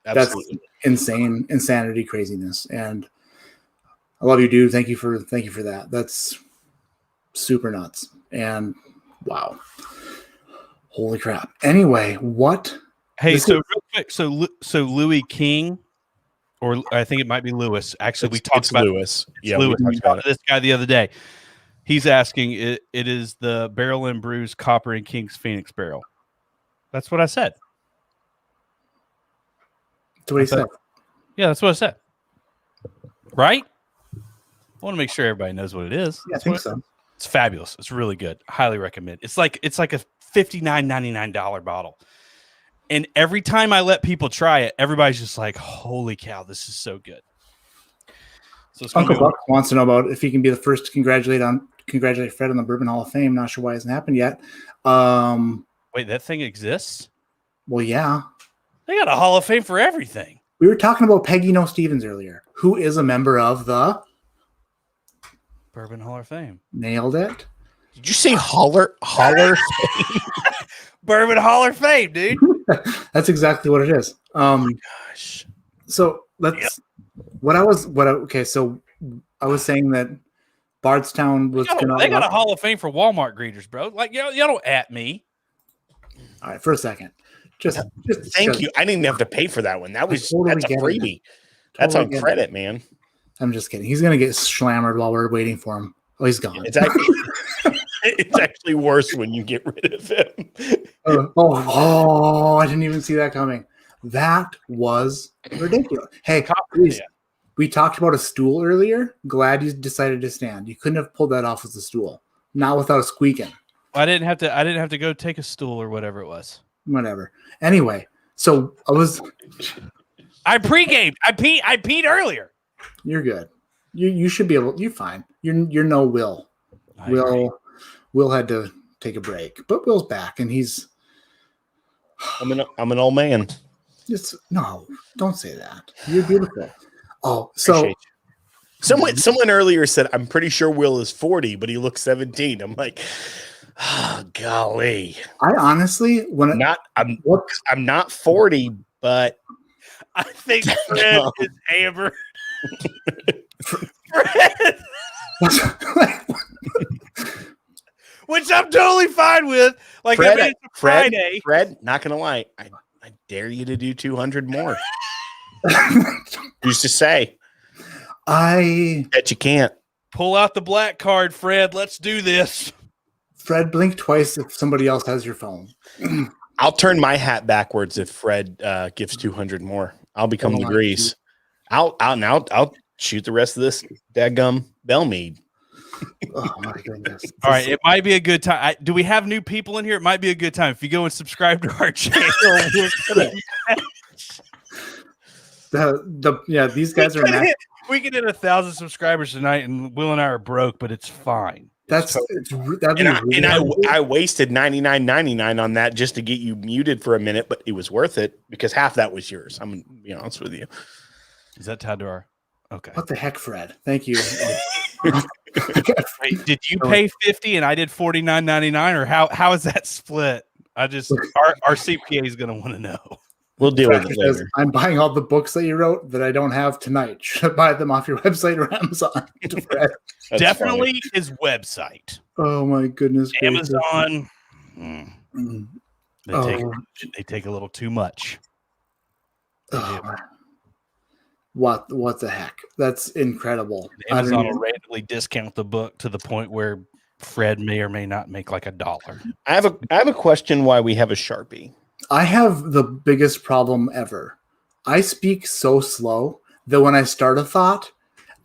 That's insane, insanity, craziness, and I love you, dude. Thank you for that. That's super nuts, and wow, holy crap. Anyway, what? Hey, real quick, so Louis King, or I think it might be Lewis. Actually, we talked about Lewis. Yeah, Lewis. We talked about this guy the other day. He's asking, it is the Barrel and Brews Copper and King's Phoenix Barrel. That's what I said. That's what he said. Yeah, that's what I said. Right? I want to make sure everybody knows what it is. Yeah, I think so. It's fabulous. It's really good. Highly recommend. It's like a $59.99 bottle. And every time I let people try it, everybody's just like, holy cow, this is so good. So Uncle Buck wants to know about if he can be the first to congratulate Fred on the Bourbon Hall of Fame. Not sure why it hasn't happened yet. Wait, that thing exists? Well, yeah. They got a Hall of Fame for everything. We were talking about Peggy No Stevens earlier, who is a member of the Bourbon Hall of Fame. Nailed it. Did you say holler? Bourbon Hall of Fame, dude. That's exactly what it is. Oh my gosh. So let's. Yep. So I was saying that Bardstown was. They got a Hall of Fame for Walmart greeters, bro. Like y'all don't at me. All right, for a second. Just thank you. I didn't have to pay for that one. That's a freebie. That's on credit, man. I'm just kidding. He's gonna get slammered while we're waiting for him. Oh, he's gone. It's actually worse when you get rid of him. I didn't even see that coming. That was ridiculous. Hey, we talked about a stool earlier. Glad you decided to stand. You couldn't have pulled that off with a stool. Not without squeaking. I didn't have to go take a stool or whatever it was. Whatever. Anyway, so I pre-gamed. I peed earlier. You're good. You should be able. You're fine. You're no Will. Will had to take a break, but Will's back, and he's. I'm an old man. No, don't say that. You're beautiful. Oh, so someone earlier said, "I'm pretty sure Will is 40, but he looks 17." I'm like, oh, golly. I honestly, I'm not 40, but I think Fred is Amber. Fred. Which I'm totally fine with. Like, Fred, it's a Friday. Fred, not gonna lie, I dare you to do 200 more. Used to say, I bet you can't. Pull out the black card, Fred. Let's do this. Fred, blink twice if somebody else has your phone. I'll turn my hat backwards if Fred gives 200 more. I'll become the Grease. I'll shoot the rest of this dadgum Bellmead. Oh my goodness! All right, it might be a good time. Do we have new people in here? It might be a good time if you go and subscribe to our channel. These guys are. We can hit 1,000 subscribers tonight, and Will and I are broke, but it's fine. I wasted $99.99 on that just to get you muted for a minute, but it was worth it because half that was yours. I'm gonna be honest with you. Is that tied to our? Okay. What the heck, Fred? Thank you. Wait, did you pay $50 and I did $49.99, or how is that split? Our CPA is going to want to know. We'll deal with it later. I'm buying all the books that you wrote that I don't have tonight. Should I buy them off your website or Amazon? Definitely funny. His website. Oh my goodness! Amazon. They take a little too much. What the heck? That's incredible. Amazon will randomly discount the book to the point where Fred may or may not make like $1. I have a question why we have a Sharpie. I have the biggest problem ever. I speak so slow that when I start a thought,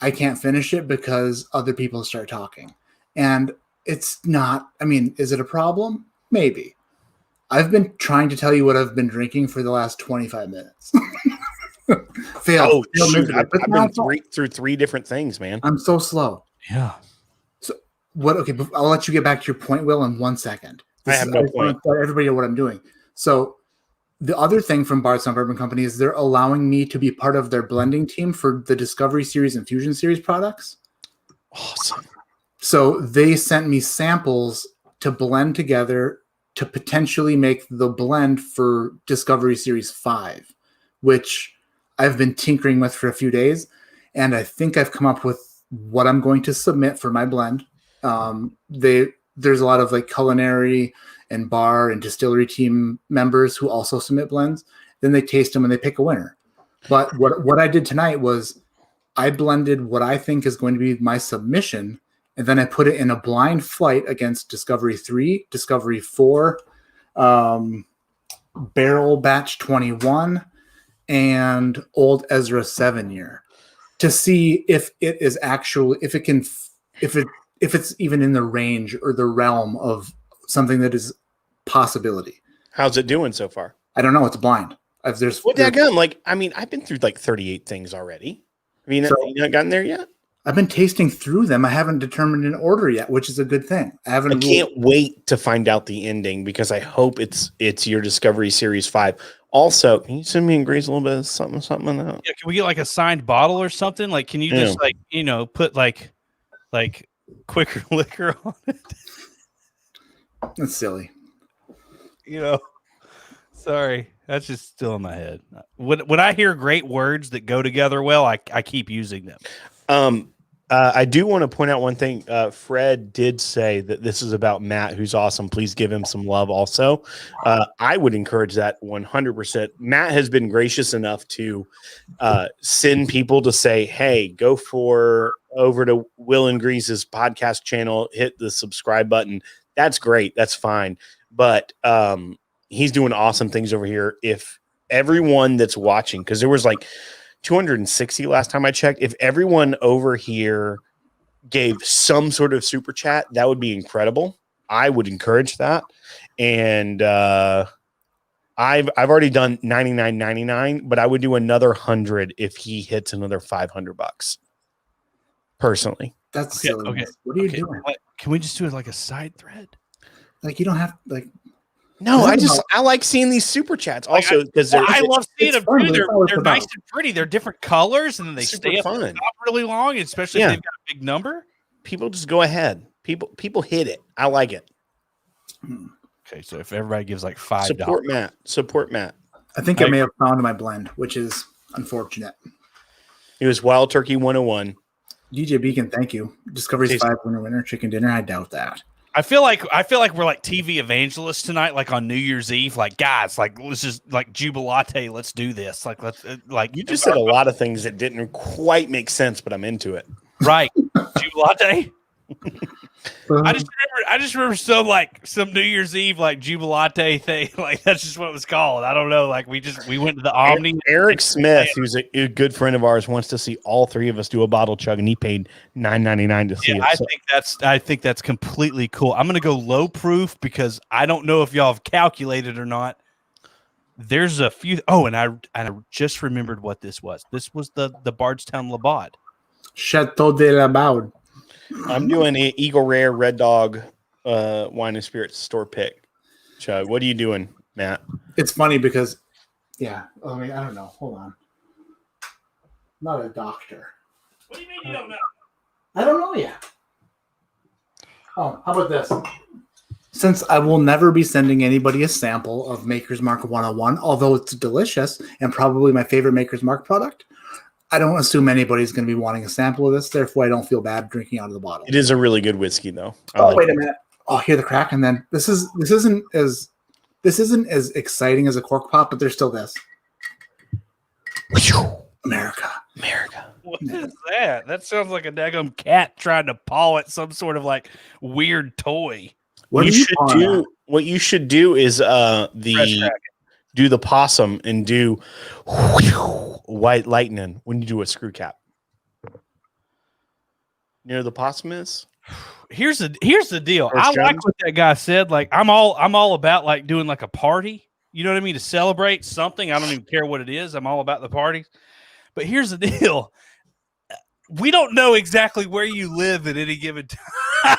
I can't finish it because other people start talking. And it's not, I mean, is it a problem? Maybe. I've been trying to tell you what I've been drinking for the last 25 minutes. Failed. Oh, shoot. I've been through 3 different things, man. I'm so slow. Yeah. So what? Okay, I'll let you get back to your point, Will, in 1 second. I have no point. Let everybody know what I'm doing. So the other thing from Bardstown Bourbon Company is they're allowing me to be part of their blending team for the Discovery Series and Fusion Series products. Awesome. So they sent me samples to blend together to potentially make the blend for Discovery Series 5, which I've been tinkering with for a few days. And I think I've come up with what I'm going to submit for my blend. There's a lot of like culinary and bar and distillery team members who also submit blends. Then they taste them and they pick a winner. But what I did tonight was I blended what I think is going to be my submission, and then I put it in a blind flight against Discovery 3, Discovery 4, Barrel Batch 21, and Old Ezra 7 year to see if it is actually, if it's even in the range or the realm of something that is possibility. How's it doing so far? I don't know. It's blind. I've been through like 38 things already. You not gotten there yet? I've been tasting through them. I haven't determined an order yet, which is a good thing. I can't wait to find out the ending because I hope it's your Discovery Series 5. Also, can you send me and Grace a little bit of something in that? Yeah, can we get like a signed bottle or something? Like, can you just put like Quicker Liquor on it? That's silly. Sorry, that's just still in my head. When I hear great words that go together well, I keep using them. I do want to point out one thing. Fred did say that this is about Matt, who's awesome. Please give him some love also. I would encourage that 100%. Matt has been gracious enough to send people to say, hey, go over to Will and Grease's podcast channel, hit the subscribe button. That's great. That's fine. But he's doing awesome things over here. If everyone that's watching, because there was like 260 last time I checked. If everyone over here gave some sort of super chat, that would be incredible. I would encourage that. And I've already done $99.99, but I would do another 100 if he hits another $500 personally. That's silly. Okay. What are you doing? Can we just do it like a side thread? Like you don't have like. No, I like seeing these super chats also because I love seeing them too. They're nice and pretty. They're different colors and then they stay up really long, especially if they've got a big number. People just go ahead. People hit it. I like it. Okay, so if everybody gives like $5, support Matt. I think I may have found my blend, which is unfortunate. It was Wild Turkey 101. DJ Beacon, thank you. Discovery's 5 winner chicken dinner. I doubt that. I feel like we're like TV evangelists tonight, like on New Year's Eve. Like, guys, like let's just like Jubilate, let's do this. Like, let's like you just said a lot of things that didn't quite make sense, but I'm into it. Right, Jubilate. I just remember some New Year's Eve like Jubilate thing. Like that's just what it was called. I don't know. Like we went to the Omni. Eric Smith, who's a good friend of ours, wants to see all 3 of us do a bottle chug, and he paid $9.99 to see it. I think that's completely cool. I'm gonna go low proof because I don't know if y'all have calculated or not. There's a few. Oh, and I just remembered what this was. This was the Bardstown Labaud. Chateau de Labaud. I'm doing an Eagle Rare Red Dog wine and spirits store pick. Chug, what are you doing, Matt? It's funny because, I don't know. Hold on. I'm not a doctor. What do you mean you don't know? I don't know yet. Oh, how about this? Since I will never be sending anybody a sample of Maker's Mark 101, although it's delicious and probably my favorite Maker's Mark product, I don't assume anybody's going to be wanting a sample of this. Therefore, I don't feel bad drinking out of the bottle. It is a really good whiskey, though. Wait a minute! I'll hear the crack, and then this isn't as exciting as a cork pop, but there's still this. America. What is that? That sounds like a daggum cat trying to paw at some sort of like weird toy. What you should do is do the possum and do white lightning when you do a screw cap. You know who the possum is? Here's the deal. First I John? like what that guy said. Like I'm all about like doing like a party. You know what I mean? To celebrate something. I don't even care what it is. I'm all about the parties. But here's the deal. We don't know exactly where you live at any given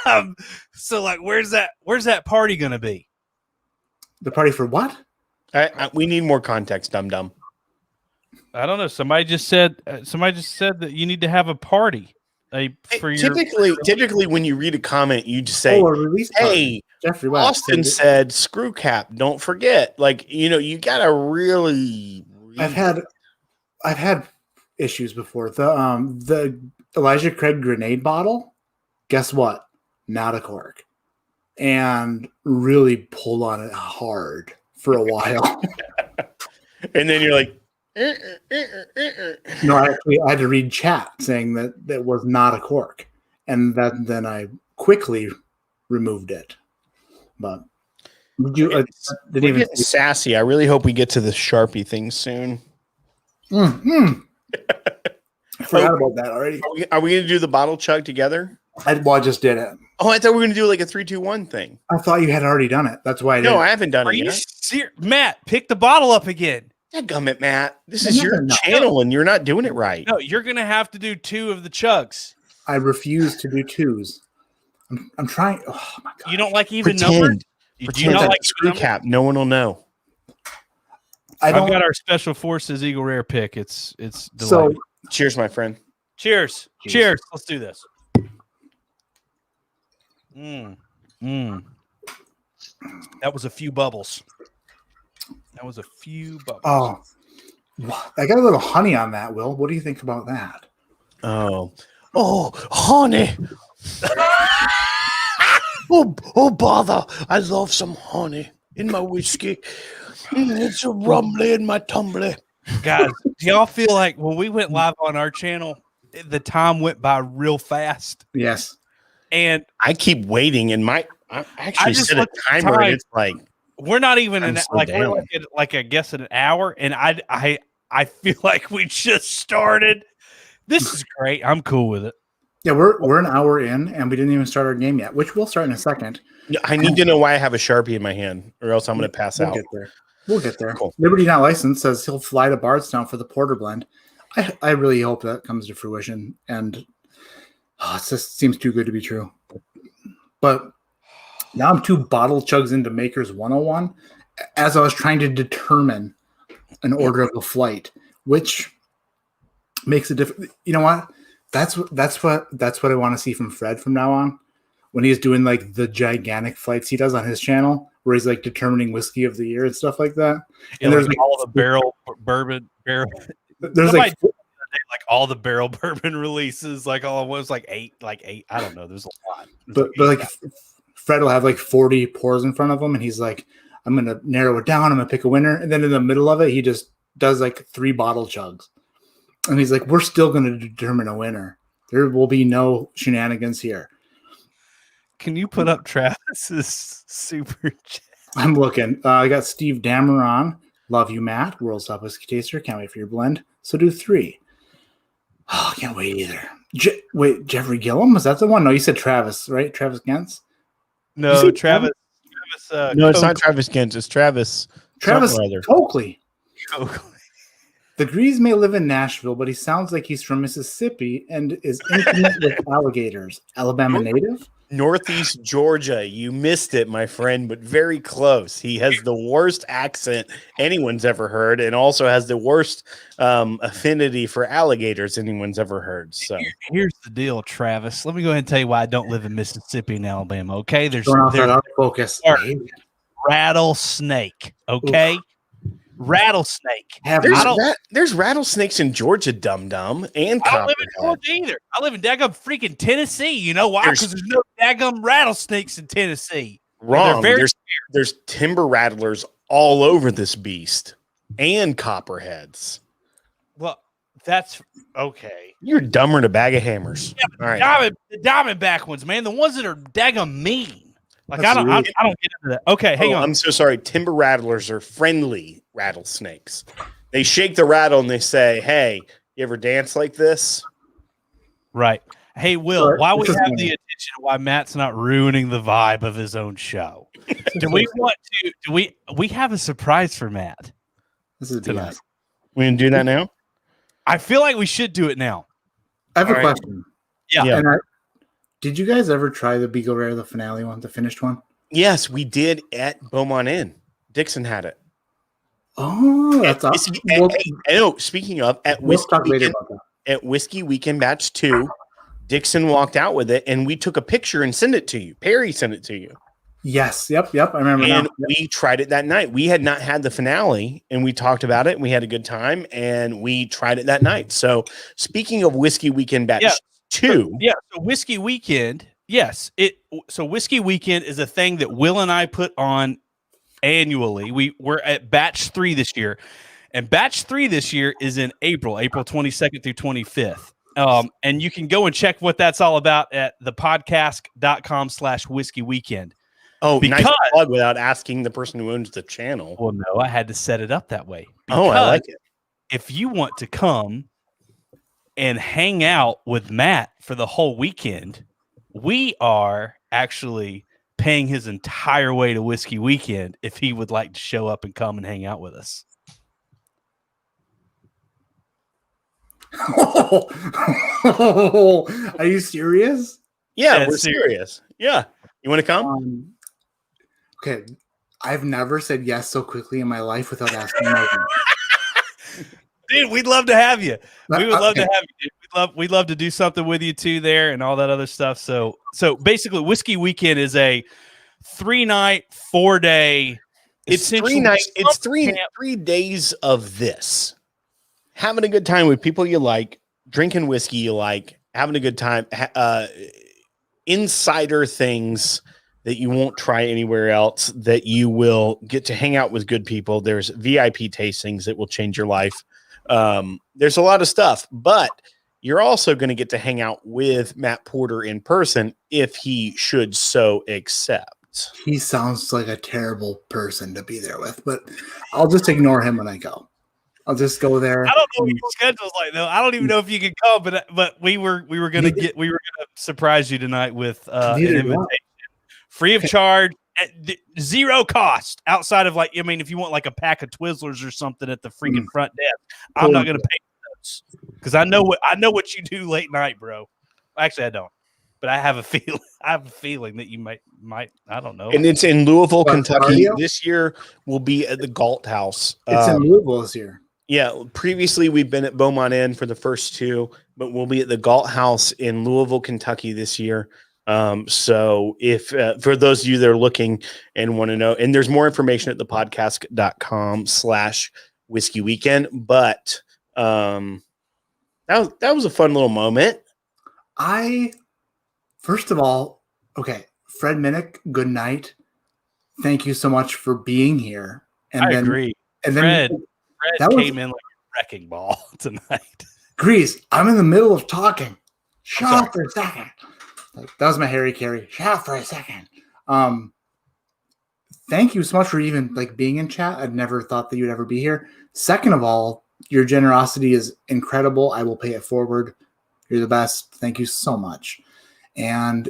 time. So like where's that party gonna be? The party for what? We need more context, dum dum. I don't know. Somebody just said that you need to have a party. Typically, when you read a comment, you just say, "Hey, Jeffrey Austin said screw cap. Don't forget." Like you gotta really. I've had issues before. The Elijah Craig grenade bottle. Guess what? Not a cork, and really pulled on it hard for a while. And then you're like, No, I had to read chat saying that was not a cork, and then I quickly removed it. But we're getting sassy. I really hope we get to the Sharpie thing soon. I forgot about that already. Are we going to do the bottle chug together? I just did it. Oh, I thought we were going to do like a 3-2-1 thing. I thought you had already done it. That's why I did. No, I haven't done it you yet. serious? Matt, pick the bottle up again. Dadgummit, Matt. This is your channel, and you're not doing it right. No, you're gonna have to do 2 of the chugs. I refuse to do 2s. I'm trying. Oh my god! You don't like even numbers? Do you not like screw cap? No one will know. I've got our Special Forces Eagle Rare pick. It's delightful. So cheers, my friend. Cheers. Let's do this. That was a few bubbles. Oh, I got a little honey on that, Will. What do you think about that? Oh, honey. oh, bother. I love some honey in my whiskey. It's a rumbly in my tumbly. Guys, do y'all feel like when we went live on our channel, the time went by real fast? Yes. And I keep waiting, and I actually set a timer, and it's like, we're not even we're like I guess an hour, and I feel like we just started. This is great. I'm cool with it. Yeah, we're an hour in, and we didn't even start our game yet, which we'll start in a second. I need to know why I have a Sharpie in my hand, or else I'm going to pass out. We'll get there. Cool. Liberty Not Licensed says he'll fly to Bardstown for the Porter Blend. I really hope that comes to fruition, and it just seems too good to be true. But now I'm 2 bottle chugs into Makers 101 as I was trying to determine an order of a flight, which makes a difference. You know what? That's what I want to see from Fred from now on, when he's doing like the gigantic flights he does on his channel, where he's like determining whiskey of the year and stuff like that. And there's like all the bourbon. There's like all the barrel bourbon releases, like all it was like eight. I don't know. There's a lot. But Fred will have like 40 pours in front of him, and he's like, I'm going to narrow it down. I'm going to pick a winner. And then in the middle of it, he just does like 3 bottle chugs. And he's like, we're still going to determine a winner. There will be no shenanigans here. Can you put up Travis's super chat? I'm looking. I got Steve Dameron. Love you, Matt. World's Top Whiskey Taster. Can't wait for your blend. So do 3. Oh, can't wait either. Wait, Jeffrey Gillum? Was that the one? No, you said Travis, right? Travis Gentz? No, Travis. No, it's not Travis Gentz. It's Travis Oakley. The Grease may live in Nashville, but he sounds like he's from Mississippi and is intimate with alligators. Alabama native? Northeast Georgia. You missed it, my friend, but very close. He has the worst accent anyone's ever heard, and also has the worst affinity for alligators anyone's ever heard. So here's the deal, Travis. Let me go ahead and tell you why I don't live in Mississippi and Alabama. Okay, there's focus. Rattlesnake. Okay. Oof. Rattlesnake. There's rattlesnakes in Georgia, dum-dum, and I don't live in Georgia either. I live in daggum freaking Tennessee. You know why? Because there's no daggum rattlesnakes in Tennessee. Wrong. There's timber rattlers all over this beast, and copperheads. Well, That's okay. You're dumber than a bag of hammers. All right. The Diamondback ones, man. The ones that are daggum mean. Like That's I don't get into that. Okay, hang on. I'm so sorry. Timber rattlers are friendly rattlesnakes. They shake the rattle and they say, "Hey, you ever dance like this?" Right. Hey, Will, Sorry, while we this is have me. the attention, why Matt's not ruining the vibe of his own show? Do we have a surprise for Matt? This is tonight? BS. We can do that now. I feel like we should do it now. I have All a right. question. Yeah. And did you guys ever try the Beagle Rare, the finale one, the finished one? Yes, we did at Beaumont Inn. Dixon had it. Oh, that's awesome. Speaking of, at We'll Whiskey talk later Weekend, about that. at Whiskey Weekend Batch 2, Dixon walked out with it, and we took a picture and sent it to you. Perry sent it to you. Yes. Yep. I remember And now. Yep. we tried it that night. We had not had the finale, and we talked about it, and we had a good time, and we tried it that night. So, speaking of Whiskey Weekend Batch 2. Yeah. So Whiskey Weekend. Yes. So Whiskey Weekend is a thing that Will and I put on annually. We're at batch 3 this year. And batch 3 this year is in April 22nd through 25th. And you can go and check what that's all about at thepodcast.com/whiskey weekend. Oh, Because- nice plug without asking the person who owns the channel. Well, no, I had to set it up that way. Oh, I like it. If you want to come and hang out with Matt for the whole weekend, we are actually paying his entire way to Whiskey Weekend if he would like to show up and come and hang out with us. Are you serious? Yeah, That's we're serious. Yeah. You want to come? Okay. I've never said yes so quickly in my life without asking. Dude, we'd love to have you. We would love to Okay. have you. Dude. We'd love to do something with you too there and all that other stuff. So basically, Whiskey Weekend is a 3-night, 4-day. It's 3 nights. It's 3 days of this. Having a good time with people you like, drinking whiskey you like, having a good time, insider things that you won't try anywhere else, that you will get to hang out with good people. There's VIP tastings that will change your life. There's a lot of stuff, but you're also going to get to hang out with Matt Porter in person if he should so accept. He sounds like a terrible person to be there with, but I'll just ignore him when I go. I'll just go there. I don't know what your schedule's like though. I don't even know if you can come, but we were gonna surprise you tonight with an invitation, free of charge, at zero cost outside of if you want like a pack of Twizzlers or something at the freaking front desk, I'm not gonna pay for those because I know what you do late night, bro. Actually, I don't, but I have a feeling that you might I don't know. And it's in Louisville, Kentucky. Cardio? This year we'll be at the Galt House. It's in Louisville this year. Yeah, previously we've been at Beaumont Inn for the first 2, but we'll be at the Galt House in Louisville, Kentucky this year. So if for those of you that are looking and want to know, and there's more information at thepodcast.com/whiskey weekend, but that was a fun little moment. First of all, okay, Fred Minnick, good night. Thank you so much for being here. And I agree. And Fred that came in like a wrecking ball tonight. Grease, I'm in the middle of talking. Shut up for a second. That was my Harry Carey. Shut up for a second. Thank you so much for even being in chat. I'd never thought that you'd ever be here. Second of all, your generosity is incredible. I will pay it forward. You're the best. Thank you so much. And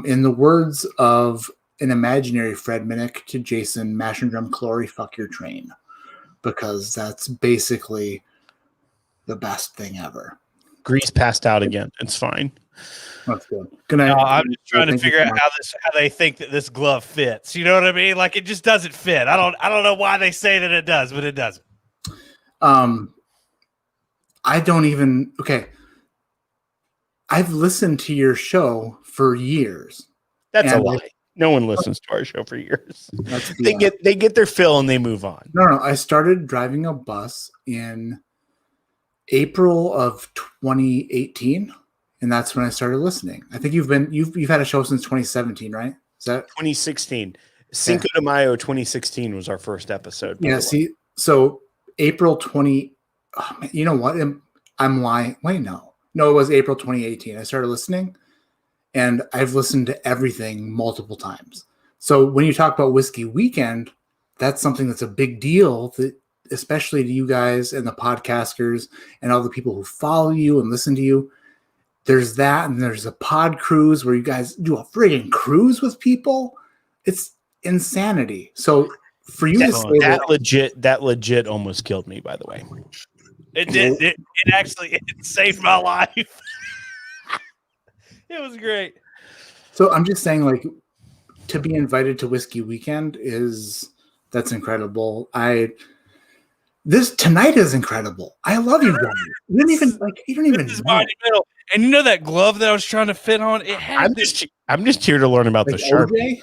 in the words of an imaginary Fred Minnick to Jason Mashindrum Clory, fuck your train. Because that's basically the best thing ever. Grease passed out again. It's fine. That's good. Good night. I'm just trying to figure out how they think that this glove fits. You know what I mean? Like it just doesn't fit. I don't know why they say that it does, but it doesn't. I don't even. Okay. I've listened to your show for years. That's a lie. No one listens to our show for years. They get their fill and they move on. No. I started driving a bus in April of 2018, and that's when I started listening. I think you've had a show since 2017, right? Is that 2016? Cinco de Mayo 2016 was our first episode. Yeah. See, so April 20. Oh, man, you know what? I'm lying. Wait, no, it was April 2018. I started listening, and I've listened to everything multiple times. So when you talk about Whiskey Weekend, that's something that's a big deal, especially to you guys and the podcasters and all the people who follow you and listen to you. There's that, and there's a pod cruise where you guys do a friggin' cruise with people. It's insanity. So for you to say that legit almost killed me, by the way. It did. It actually saved my life. It was great. So I'm just saying, like, to be invited to Whiskey Weekend that's incredible. Tonight is incredible. I love you guys. You don't even This is monumental. And you know that glove that I was trying to fit on? I'm just here to learn about the Sharpie.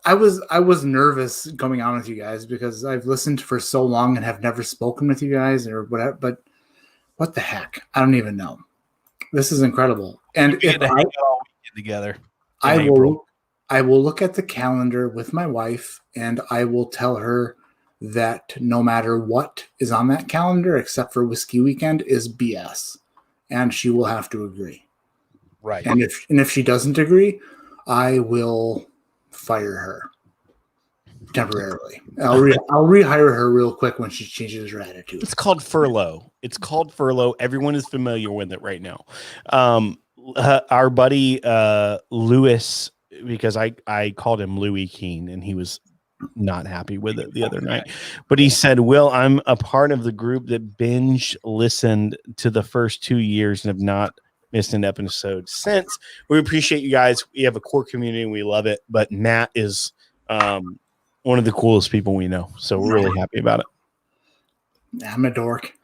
I was nervous coming on with you guys because I've listened for so long and have never spoken with you guys or whatever. But what the heck? I don't even know. This is incredible. And if together, I will look at the calendar with my wife and I will tell her that no matter what is on that calendar, except for Whiskey Weekend, is BS, and she will have to agree. Right. And if she doesn't agree, I will fire her temporarily. I'll rehire her real quick when she changes her attitude. It's called furlough. Everyone is familiar with it right now. Our buddy Lewis, because I called him Louis Keene, and he was not happy with it the other night, but he said, Will, I'm a part of the group that binge listened to the first 2 years and have not missed an episode since. We appreciate you guys. We have a core community and we love it, but Matt is one of the coolest people we know, so we're really happy about it. I'm a dork.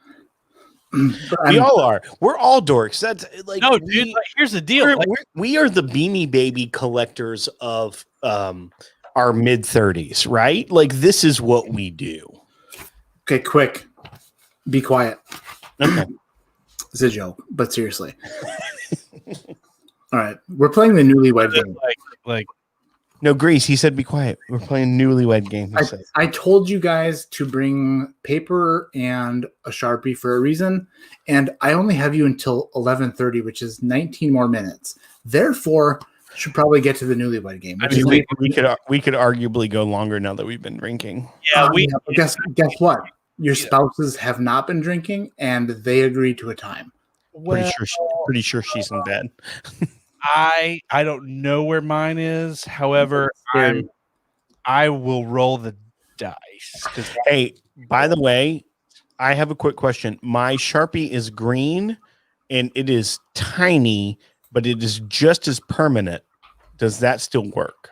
We all are. We're all dorks. That's like, no, dude. Here's the deal. We are the Beanie Baby collectors of our mid-30s, right? Like, this is what we do. Okay, quick. Be quiet. Okay. It's a joke, but seriously. All right. We're playing the Newlywed game. No, Grease, he said be quiet. We're playing Newlywed game. I told you guys to bring paper and a Sharpie for a reason, and I only have you until 11:30, which is 19 more minutes. Therefore, should probably get to the Newlywed game. I mean, we could arguably go longer now that we've been drinking. Yeah, guess what? Your spouses have not been drinking, and they agreed to a time. Pretty sure she's in bed. I don't know where mine is. However, I will roll the dice. Hey, by the way, I have a quick question. My Sharpie is green, and it is tiny, but it is just as permanent. Does that still work?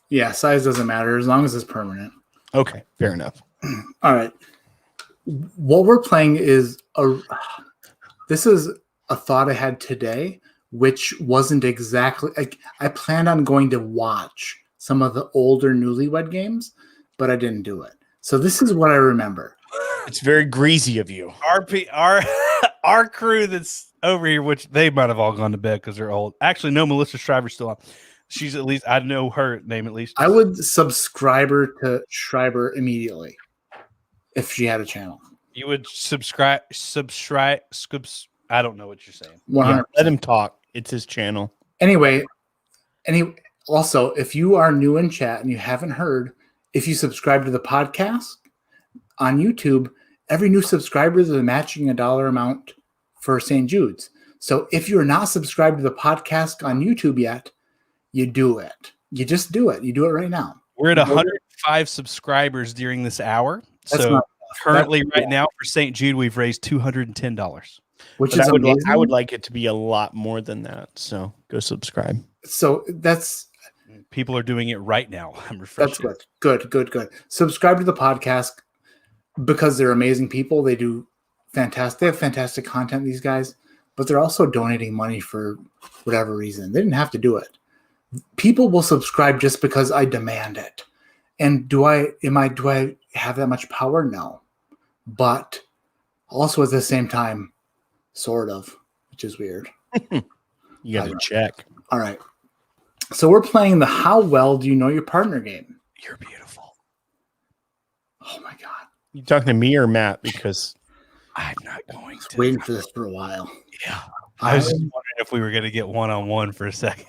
Yeah, size doesn't matter as long as it's permanent. Okay, fair enough. All right. What we're playing is this is a thought I had today, which wasn't exactly I planned on going to watch some of the older Newlywed games, but I didn't do it. So this is what I remember. It's very greasy of you. Our crew that's over here, which they might have all gone to bed because they're old. Actually, no, Melissa Shriver's still on. She's at least, I know her name at least. I would subscribe her to Shriver immediately if she had a channel. You would subscribe. I don't know what you're saying. Yeah, let him talk. It's his channel. Anyway, also, if you are new in chat and you haven't heard, if you subscribe to the podcast on YouTube, every new subscriber is matching a dollar amount for St. Jude's. So if you're not subscribed to the podcast on YouTube yet, you do it. You just do it. You do it right now. We're at 105 subscribers during this hour. So currently right now for St. Jude, we've raised $210. Which is amazing. I would like it to be a lot more than that. So go subscribe. So that's people are doing it right now. I'm refreshing. That's good. Subscribe to the podcast because they're amazing people. They do fantastic. They have fantastic content, these guys, but they're also donating money for whatever reason. They didn't have to do it. People will subscribe just because I demand it. And do I have that much power? No. But also at the same time, sort of, which is weird. You got to check. All right. So we're playing the How Well Do You Know Your Partner game. You're beautiful. Oh my God. You talking to me or Matt? Because I'm not going to. Waiting for this for a while. Yeah. I was just wondering if we were going to get one-on-one for a second.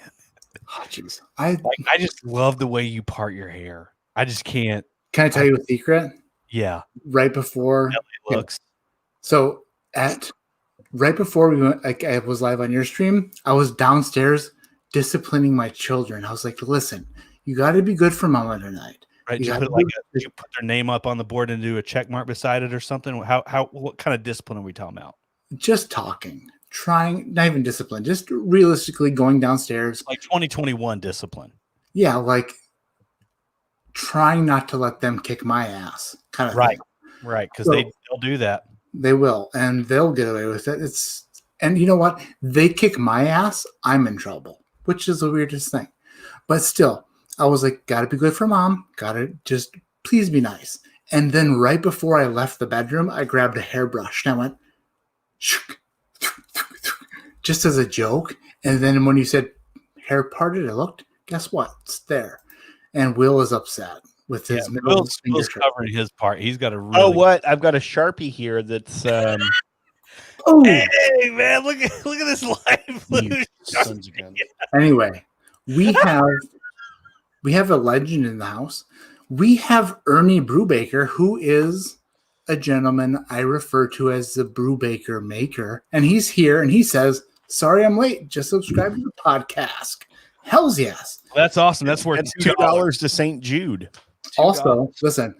Oh, jeez. I just love the way you part your hair. I just can't. Can I tell you a secret? Yeah. Right before Looks. So right before we went, like I was live on your stream, I was downstairs disciplining my children. I was like, listen, you got to be good for mama tonight. Right? Did you put their name up on the board and do a check mark beside it or something? What kind of discipline are we talking about? Just talking, trying, not even discipline, just realistically going downstairs. Like 2021 discipline. Yeah, like trying not to let them kick my ass, kind of right, thing. Right, because they'll do that. They will, and they'll get away with it. And you know what? They kick my ass, I'm in trouble, which is the weirdest thing. But still, I was like, gotta be good for mom. Gotta just please be nice. And then right before I left the bedroom, I grabbed a hairbrush and I went, just as a joke. And then when you said hair parted, I looked, guess what? It's there. And Will is upset with his middle finger. Will's covering his part. He's got a really... Oh, what? I've got a Sharpie here that's... Oh, hey, man, look at this live. Sons again. Anyway, we have a legend in the house. We have Ernie Brubacher, who is a gentleman I refer to as the Brubacher maker. And he's here and he says, sorry I'm late. Just subscribe to the podcast. Hells yes. That's awesome. That's worth $2 to St. Jude. Also, listen,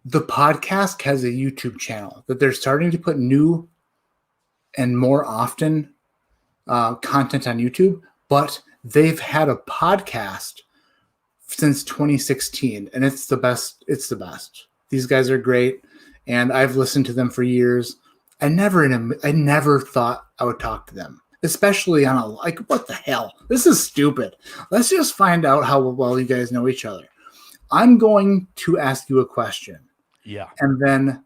the podcast has a YouTube channel that they're starting to put new and more often content on YouTube, but they've had a podcast since 2016, and it's the best. It's the best. These guys are great, and I've listened to them for years. I never thought I would talk to them, especially on what the hell? This is stupid. Let's just find out how well you guys know each other. I'm going to ask you a question. Yeah. And then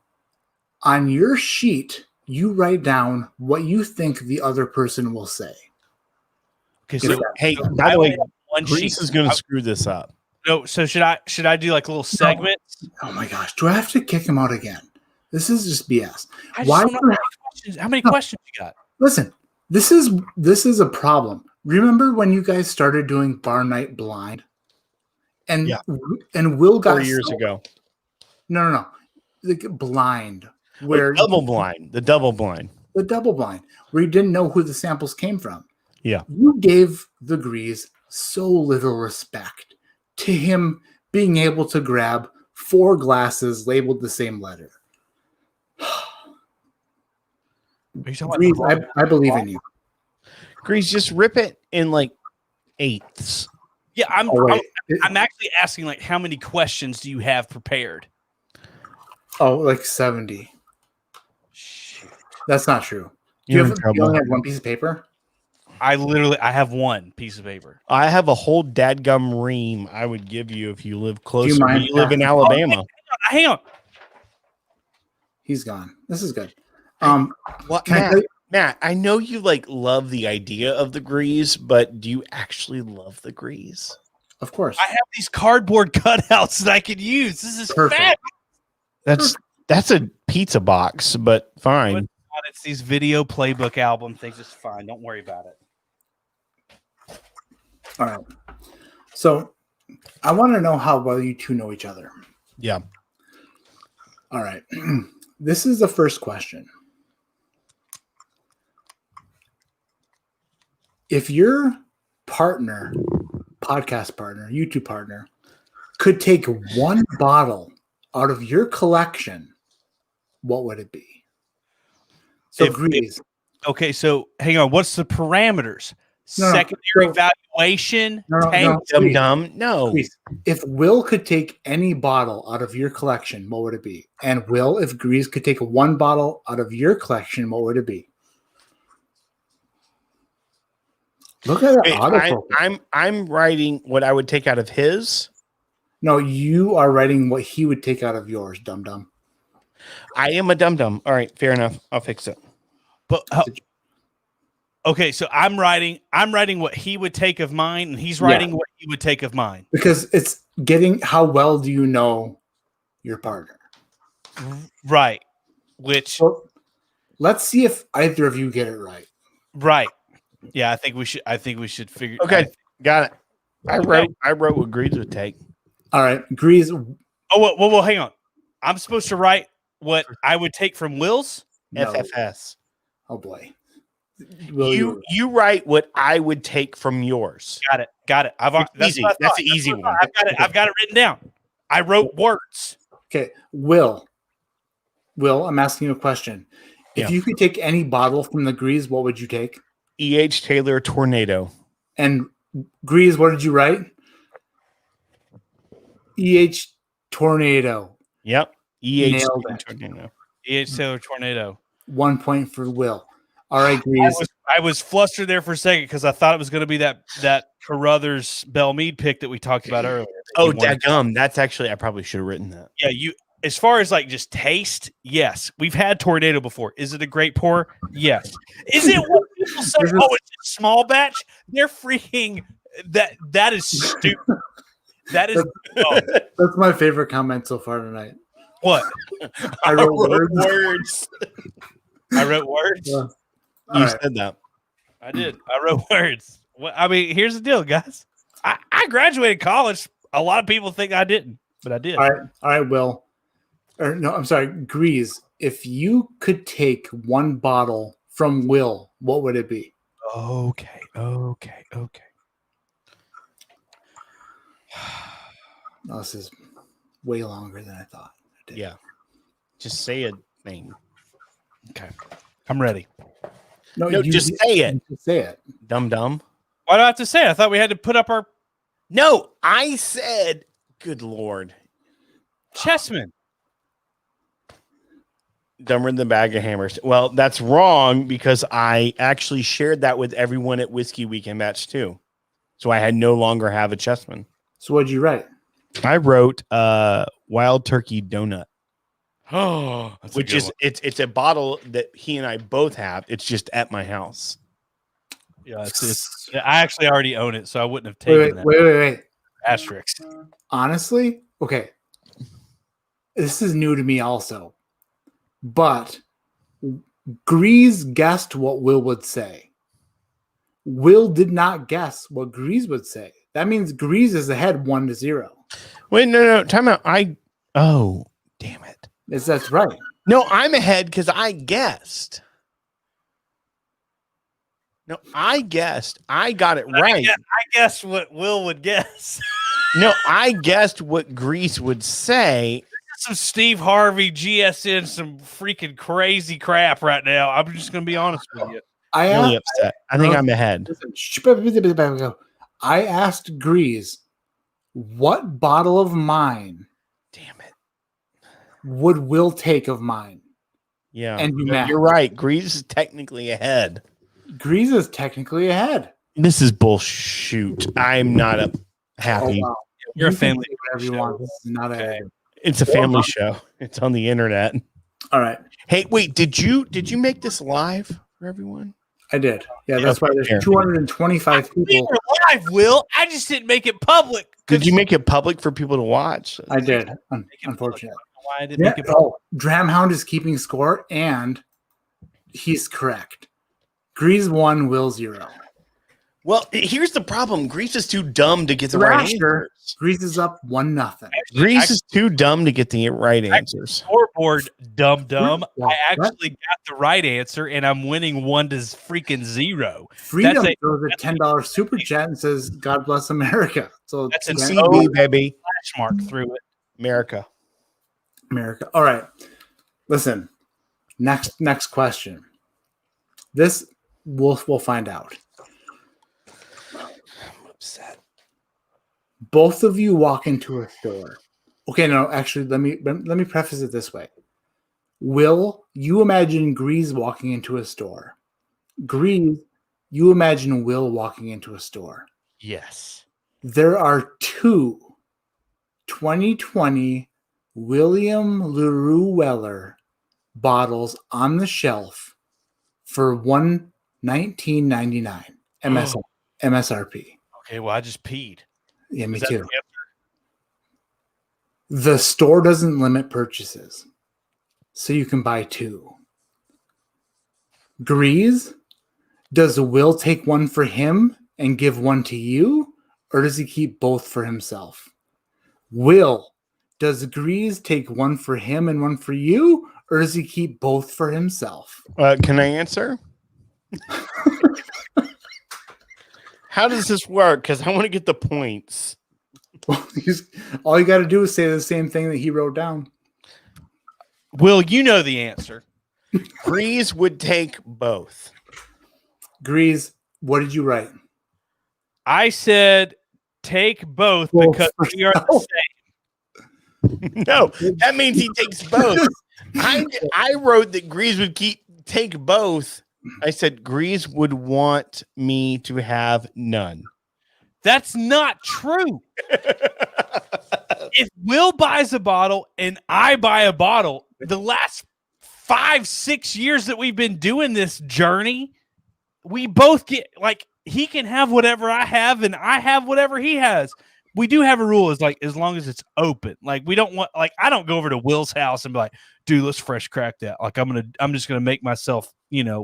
on your sheet, you write down what you think the other person will say. Okay, so hey, by the way, Grease is going to screw this up. No, so should I do like little segments? Oh my gosh, do I have to kick him out again? This is just BS. How many questions you got? Listen, this is a problem. Remember when you guys started doing Bar Night Blind? And Will got 4 years ago. No. Like blind. Where double blind. The double blind, where you didn't know who the samples came from. Yeah. You gave the Grease so little respect to him being able to grab 4 glasses labeled the same letter. Grease, I believe in you. Grease, just rip it in like eighths. Yeah, I'm actually asking, like, how many questions do you have prepared? Oh, like 70. Shoot. That's not true. Do you only have one piece of paper? I have one piece of paper. I have a whole dadgum ream I would give you if you live closer. You live in Alabama. Hang on. He's gone. This is good. What, Matt, I know you love the idea of the Grease, but do you actually love the Grease? Of course. I have these cardboard cutouts that I could use. This is perfect. That's a pizza box, but fine. It's these video playbook album things. It's fine. Don't worry about it. All right. So I want to know how well you two know each other. Yeah. All right. This is the first question. If your partner, podcast partner, YouTube partner, could take one bottle out of your collection, what would it be? So okay, so hang on. What's the parameters? Secondary valuation? No. If Will could take any bottle out of your collection, what would it be? And Will, if Grease could take one bottle out of your collection, what would it be? Look at that. I'm writing what I would take out of his. No, you are writing what he would take out of yours, dum-dum. I am a dum-dum. All right, fair enough. I'll fix it. But okay, so I'm writing what he would take of mine, and he's writing what he would take of mine. Because it's getting how well do you know your partner? Right. which Well, let's see if either of you get it right. right. Yeah, I think we should figure. Okay, got it. I wrote what Grease would take. All right, Grease. Oh, well, hang on. I'm supposed to write what I would take from Will's. No. FFS. Oh boy. You write what I would take from yours. Got it. That's easy. what I That's thought. the easy one. I've got it written down. I wrote words. Okay, Will, I'm asking you a question. If you could take any bottle from the Grease, what would you take? E.H. Taylor Tornado. And Grease, what did you write? E.H. Tornado. Yep. E.H. Nailed it. Tornado. E.H. Taylor Tornado. 1 point for Will. All right, Grease. I was flustered there for a second because I thought it was going to be that Carruthers Bell Mead pick that we talked about earlier. Oh, dadgum. That's actually, I probably should have written that. Yeah, as far as like just taste, yes. We've had Tornado before. Is it a great pour? Yes. Is it what people say? Oh, it's a small batch? They're freaking that is stupid. That is That's my favorite comment so far tonight. What? I wrote words. I wrote words. Yeah. You said that. I did. I wrote words. Well, I mean, here's the deal, guys. I graduated college. A lot of people think I didn't, but I did. All right, Will. Or no, I'm sorry, Grease. If you could take one bottle from Will, what would it be? Okay. Oh, this is way longer than I thought. Yeah. Just say a thing. Okay. I'm ready. No, just say it. Just say it. Dum. Why do I have to say it? I thought we had to put up our No, I said, good Lord. Chessman. Dumber than the bag of hammers. Well, that's wrong because I actually shared that with everyone at Whiskey Weekend Match too. So I had no longer have a chessman. So what'd you write? I wrote Wild Turkey Donut. Oh, which is it's a bottle that he and I both have. It's just at my house. Yeah, I actually already own it, so I wouldn't have taken that. Wait. Asterisk. Honestly, okay. This is new to me also. But Grease guessed what Will would say. Will did not guess what Grease would say. That means Grease is ahead 1-0. Wait, no. Time out. Oh, damn it. That's right. No, I'm ahead because I guessed. No, I guessed. I got it right. I guessed what Will would guess. No, I guessed what Grease would say. Some Steve Harvey, GSN, some freaking crazy crap right now. I'm just going to be honest with you. I'm really upset. I think I'm ahead. I asked Grease, what bottle of mine damn it would Will take of mine? Yeah, and you're right. Grease is technically ahead. Grease is technically ahead. This is bullshit. I'm not happy. Oh, wow. You're a family. Whatever you want. This is not ahead. It's a family show. It's on the internet. All right. Hey, wait, did you make this live for everyone? I did. Yeah, that's why there's 225 people. You're live, Will. I just didn't make it public. Did you make it public for people to watch? I did. Unfortunately. Why I didn't make it public. Dramhound is keeping score, and he's correct. Grease 1, Will 0. Well, here's the problem. Grease is too dumb to get the right answers. Grease is up 1-0. Grease is too dumb to get the right answers. Scoreboard, dumb. Yeah, I actually got the right answer, and I'm winning 1-0. Freedom throws a $10 super chat and says, "God bless America." So that's an CB, baby. Flash mark through it. America. All right. Listen. Next question. This we'll find out. Upset. Both of you walk into a store. Okay, no, actually, let me preface it this way. Will, you imagine Grease walking into a store. Grease, you imagine Will walking into a store. Yes. There are two 2020 William LaRue Weller bottles on the shelf for $19.99 MSRP. Okay, well, I just peed. Yeah, me too. The store doesn't limit purchases. so you can buy 2. Grease, does Will take one for him and give one to you, or does he keep both for himself? Will, does Grease take one for him and one for you, or does he keep both for himself? Can I answer? How does this work? Because I want to get the points. Well, all you got to do is say the same thing that he wrote down. Will, you know the answer. Grease would take both. Grease, what did you write? I said take both because we are the same. No, that means he takes both. I wrote that Grease would take both. I said Grease would want me to have none. That's not true. If Will buys a bottle and I buy a bottle, the last 5-6 years that we've been doing this journey, we both get like he can have whatever I have and I have whatever he has. We do have a rule is like as long as it's open. Like we don't want like I don't go over to Will's house and be like, dude, let's fresh crack that. Like I'm just gonna make myself, Wait,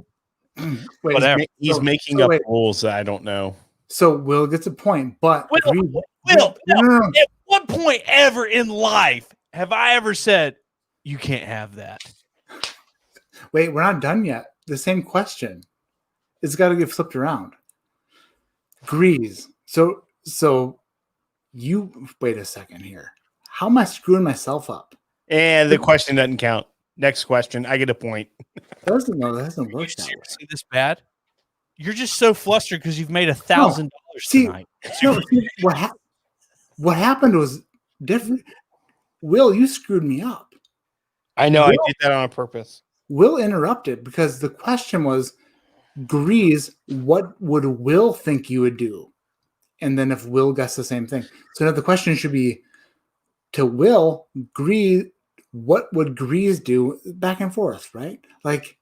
whatever. He's making up rules that I don't know. So Will gets a point, but Will, no. at what point ever in life have I ever said you can't have that? Wait, we're not done yet. The same question. It's got to get flipped around. Grease. So you wait a second here. How am I screwing myself up? And the question doesn't count. Next question. I get a point. That doesn't work You that way. seriously this bad? You're just so flustered because you've made $1,000 tonight. No, what happened was different. Will, you screwed me up. I know. I did that on purpose. Will interrupted because the question was, Grease, what would Will think you would do? And then if Will guessed the same thing. So now the question should be to Will, Grease, what would Grease do? Back and forth, right? Like,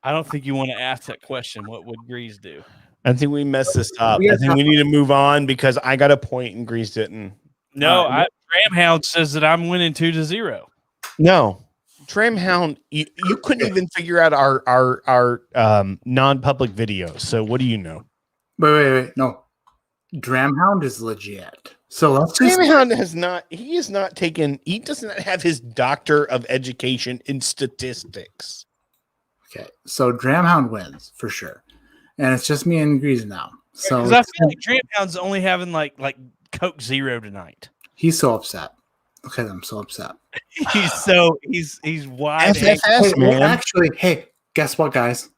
I don't think you want to ask that question. What would Grease do? I think we messed this up. I think we need to move on because I got a point and Grease didn't. No, Tramhound says that I'm winning 2-0. No. Tramhound, you couldn't even figure out our non-public videos. So what do you know? Wait. No. Dramhound is legit. So let's just Tramhound he does not have his doctor of education in statistics. okay. So Dramhound wins for sure. And it's just me and Grease now. So Because I feel like Tramhound's only having like Coke Zero tonight. he's so upset. Okay, I'm so upset. he's wide. FFS, man. Actually, hey, guess what, guys?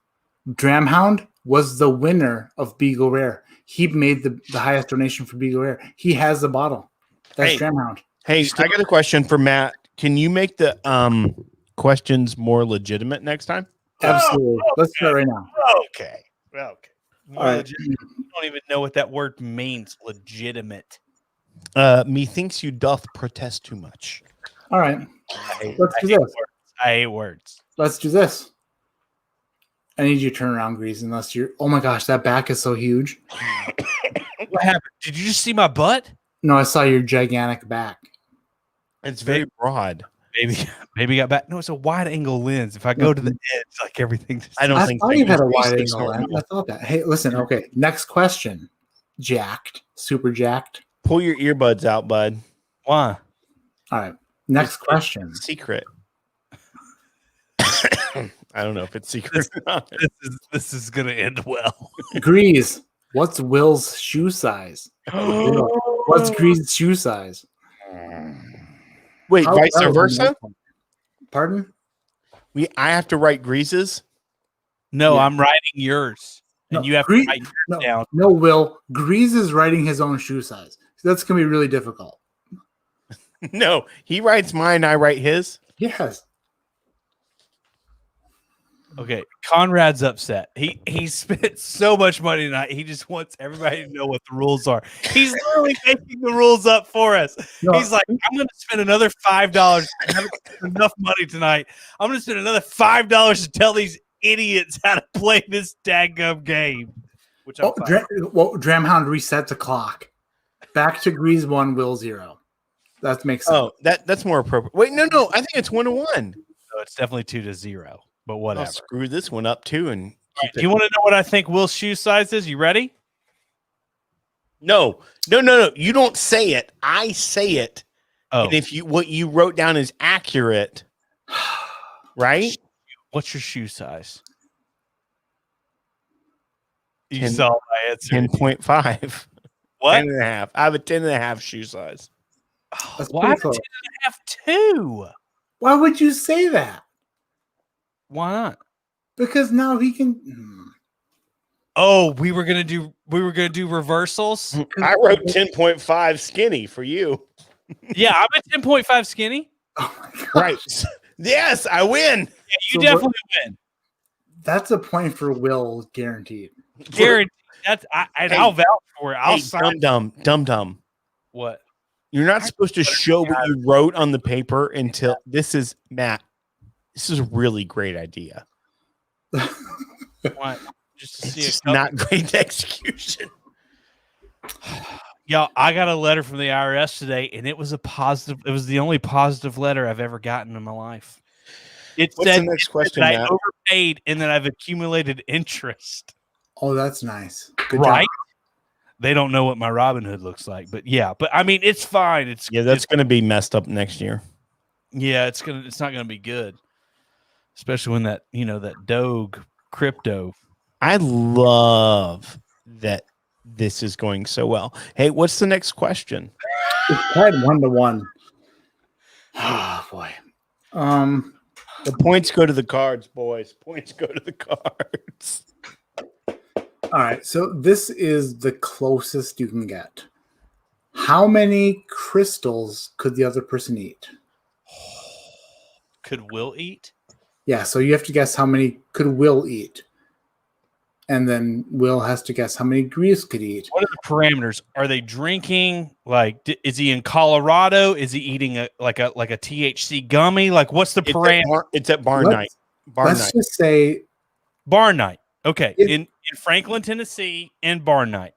Dramhound was the winner of Beagle Rare. He made the highest donation for Beagle Rare. He has the bottle. That's Dramhound. Hey, I got a question for Matt. Can you make the questions more legitimate next time? Absolutely. Let's start right now. Okay. All right. You don't even know what that word means. Legitimate. Methinks you doth protest too much. All right. Let's do this. I hate words. Let's do this. I need you to turn around, Grease, unless you're. Oh my gosh, that back is so huge. What happened? Did you just see my butt? No, I saw your gigantic back. It's very broad. Maybe got back. No, it's a wide angle lens. If I go to the edge, like everything. I don't I think thought you had a wide Grease angle looks lens. I thought that. Hey, listen. Okay, next question. Jacked, super jacked. Pull your earbuds out, bud. Why? All right. Next question. Secret. I don't know if it's secret or not. This is gonna end well. Grease, what's Will's shoe size? What's Grease's shoe size? Wait, How- vice versa? Pardon? I have to write Grease's? No, Yeah. I'm writing yours, and No, you have Grease- to write yours down. No, Will. Grease is writing his own shoe size. That's going to be really difficult. No, he writes mine, I write his. Yes. Okay, Conrad's upset. He spent so much money tonight. He just wants everybody to know what the rules are. He's literally making the rules up for us. No. He's like, I'm going to spend another $5. I haven't spent enough money tonight. I'm going to spend another $5 to tell these idiots how to play this daggum game. Which I'm fine. Dramhound resets the clock. Back to Grease 1, Will 0. That makes sense. Oh, that's more appropriate. Wait, no. I think it's 1-1. So it's definitely 2-0. But I'll whatever. screw this one up too. And Do you want to know what I think Will's shoe size is? You ready? No. You don't say it. I say it. Oh, And if what you wrote down is accurate, right? what's your shoe size? You 10 saw my answer. 10.5. What? 10.5. I have a 10.5 shoe size. That's Why pretty close. 10.5 too? Why would you say that? Why not? Because now he can. Oh, we were gonna do reversals. I wrote 10.5 skinny for you. Yeah, I'm at 10.5 skinny. Oh my god! Right. Yes, I win. Yeah, you So definitely win. That's a point for Will, guaranteed. Guaranteed. I'll vouch for it. I'll Hey, sign. Dum. What? You're not supposed to show what you wrote on the paper until this is Matt. This is a really great idea. What? Just to It's see just a couple. not great execution. Y'all, I got a letter from the IRS today, and it was a positive. It was the only positive letter I've ever gotten in my life. It What's said the next question, that I Matt? overpaid and that I've accumulated interest. Oh, that's nice. Good Right? job. They don't know what my Robinhood looks like, but yeah. But I mean, it's fine. It's That's going to be messed up next year. yeah. It's not gonna be good, especially when that Doge crypto. I love that this is going so well. Hey, what's the next question? It's tied 1-1. Oh boy. The points go to the cards, boys. Points go to the cards. All right. So this is the closest you can get. How many crystals could the other person eat? Could Will eat? Yeah. So you have to guess how many could Will eat. And then Will has to guess how many Grease could eat. What are the parameters? Are they drinking? Like, is he in Colorado? Is he eating a THC gummy? Like, what's the parameter? It's at Bar Let's- Night. Bar Let's Night. just say, Bar night. Okay, If- in Franklin, Tennessee, and bar night.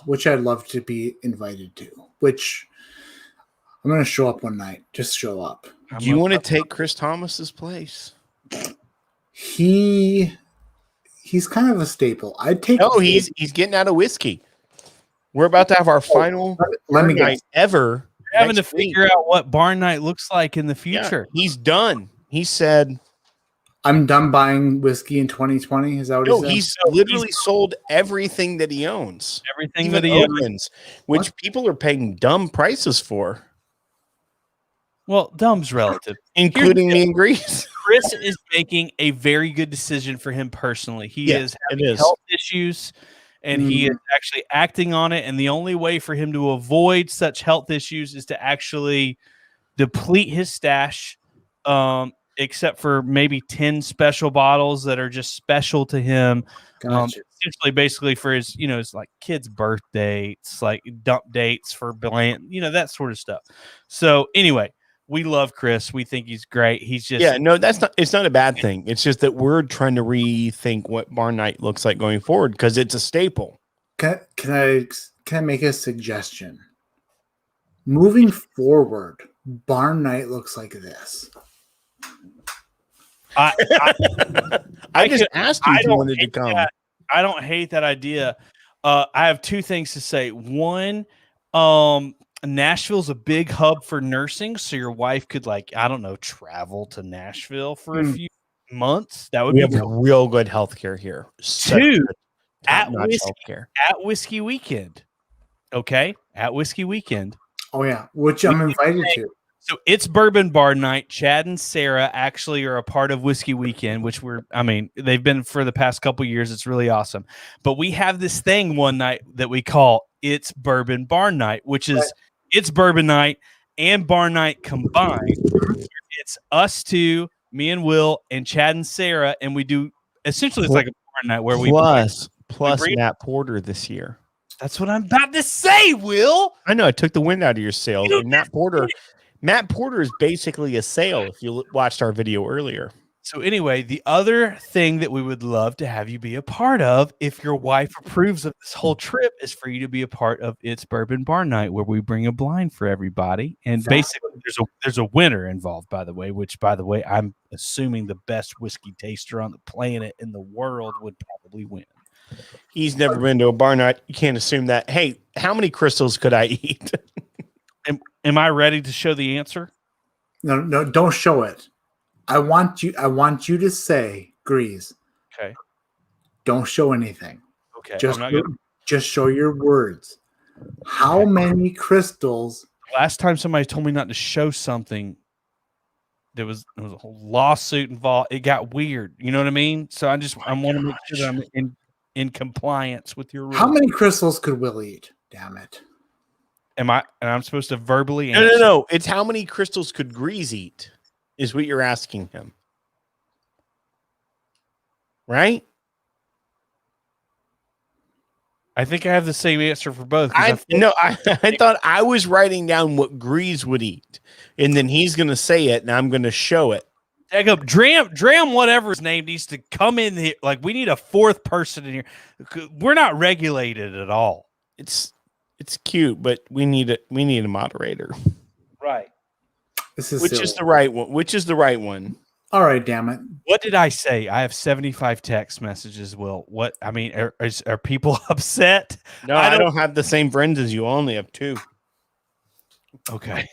which I'd love to be invited to, which I'm going to show up one night. Just show up. Do you want to take Chris Thomas's place? He's kind of a staple. I'd take. No, he's getting out of whiskey. We're about to have our final Let me night guess. ever. We're having to next week. figure out what bar night looks like in the Yeah, future. he's done. He said, I'm done buying whiskey in 2020. Is that what no, he said? he's literally sold everything that he owns. Everything Even that he opens, which people are paying dumb prices for, well, dumb's relative. including me and Grease. Chris is making a very good decision for him personally. He Yeah, is it having is. health issues, and he is actually acting on it. And the only way for him to avoid such health issues is to actually deplete his stash, except for maybe 10 special bottles that are just special to him. Gotcha. Essentially, basically for his, it's like kids' birthdays, like dump dates for bland, that sort of stuff. So anyway, we love Chris. We think he's great. He's just Yeah, no, it's not a bad thing. It's just that we're trying to rethink what Bar Night looks like going forward because it's a staple. Can I make a suggestion? Moving forward, bar night looks like this. I just asked you I if you don't wanted to hate come. that. I don't hate that idea. I have two things to say. One, Nashville's a big hub for nursing, so your wife could travel to Nashville for a few months. That would We be have cool. real good healthcare here. Such Two, good, at top-notch whiskey. healthcare. At Whiskey Weekend. Okay? At Whiskey Weekend. Oh yeah, which I'm invited to. So it's Bourbon Bar Night. Chad and Sarah actually are a part of Whiskey Weekend, which they've been for the past couple years. It's really awesome. But we have this thing one night that we call It's Bourbon Bar Night, which is it's Bourbon Night and Bar Night combined. It's us two, me and Will, and Chad and Sarah, and we do essentially it's like a bar night where plus bring- Matt Porter this year. That's what I'm about to say, Will. I know I took the wind out of your sails. And Matt Porter is basically a sale. If you watched our video earlier, So anyway, the other thing that we would love to have you be a part of, if your wife approves of this whole trip, is for you to be a part of It's Bourbon Bar Night, where we bring a blind for everybody. And basically, there's a winner involved, by the way, which, by the way, I'm assuming the best whiskey taster on the planet in the world would probably win. He's never been to a bar night. You can't assume that. Hey, how many crystals could I eat? Am I ready to show the answer? No, don't show it. I want you to say, Grease. Okay. Don't show anything. Okay. Just show your words. How many crystals? Last time somebody told me not to show something, there was a whole lawsuit involved. It got weird. You know what I mean? So I want to make sure that I'm in compliance with your rules. How many crystals could Will eat? Damn it. I'm supposed to verbally answer? No. It's how many crystals could Grease eat is what you're asking him. Right? I think I have the same answer for both. I thought I was writing down what Grease would eat, and then he's going to say it, and I'm going to show it. Tag up Dram, whatever his name, needs to come in here. Like, we need a fourth person in here. We're not regulated at all. It's cute, but we need a moderator. Right. Which is the right one? Which is the right one? All right, damn it. What did I say? I have 75 text messages. Will, what? I mean, are people upset? No, I don't have the same friends as you. I only have 2. Okay.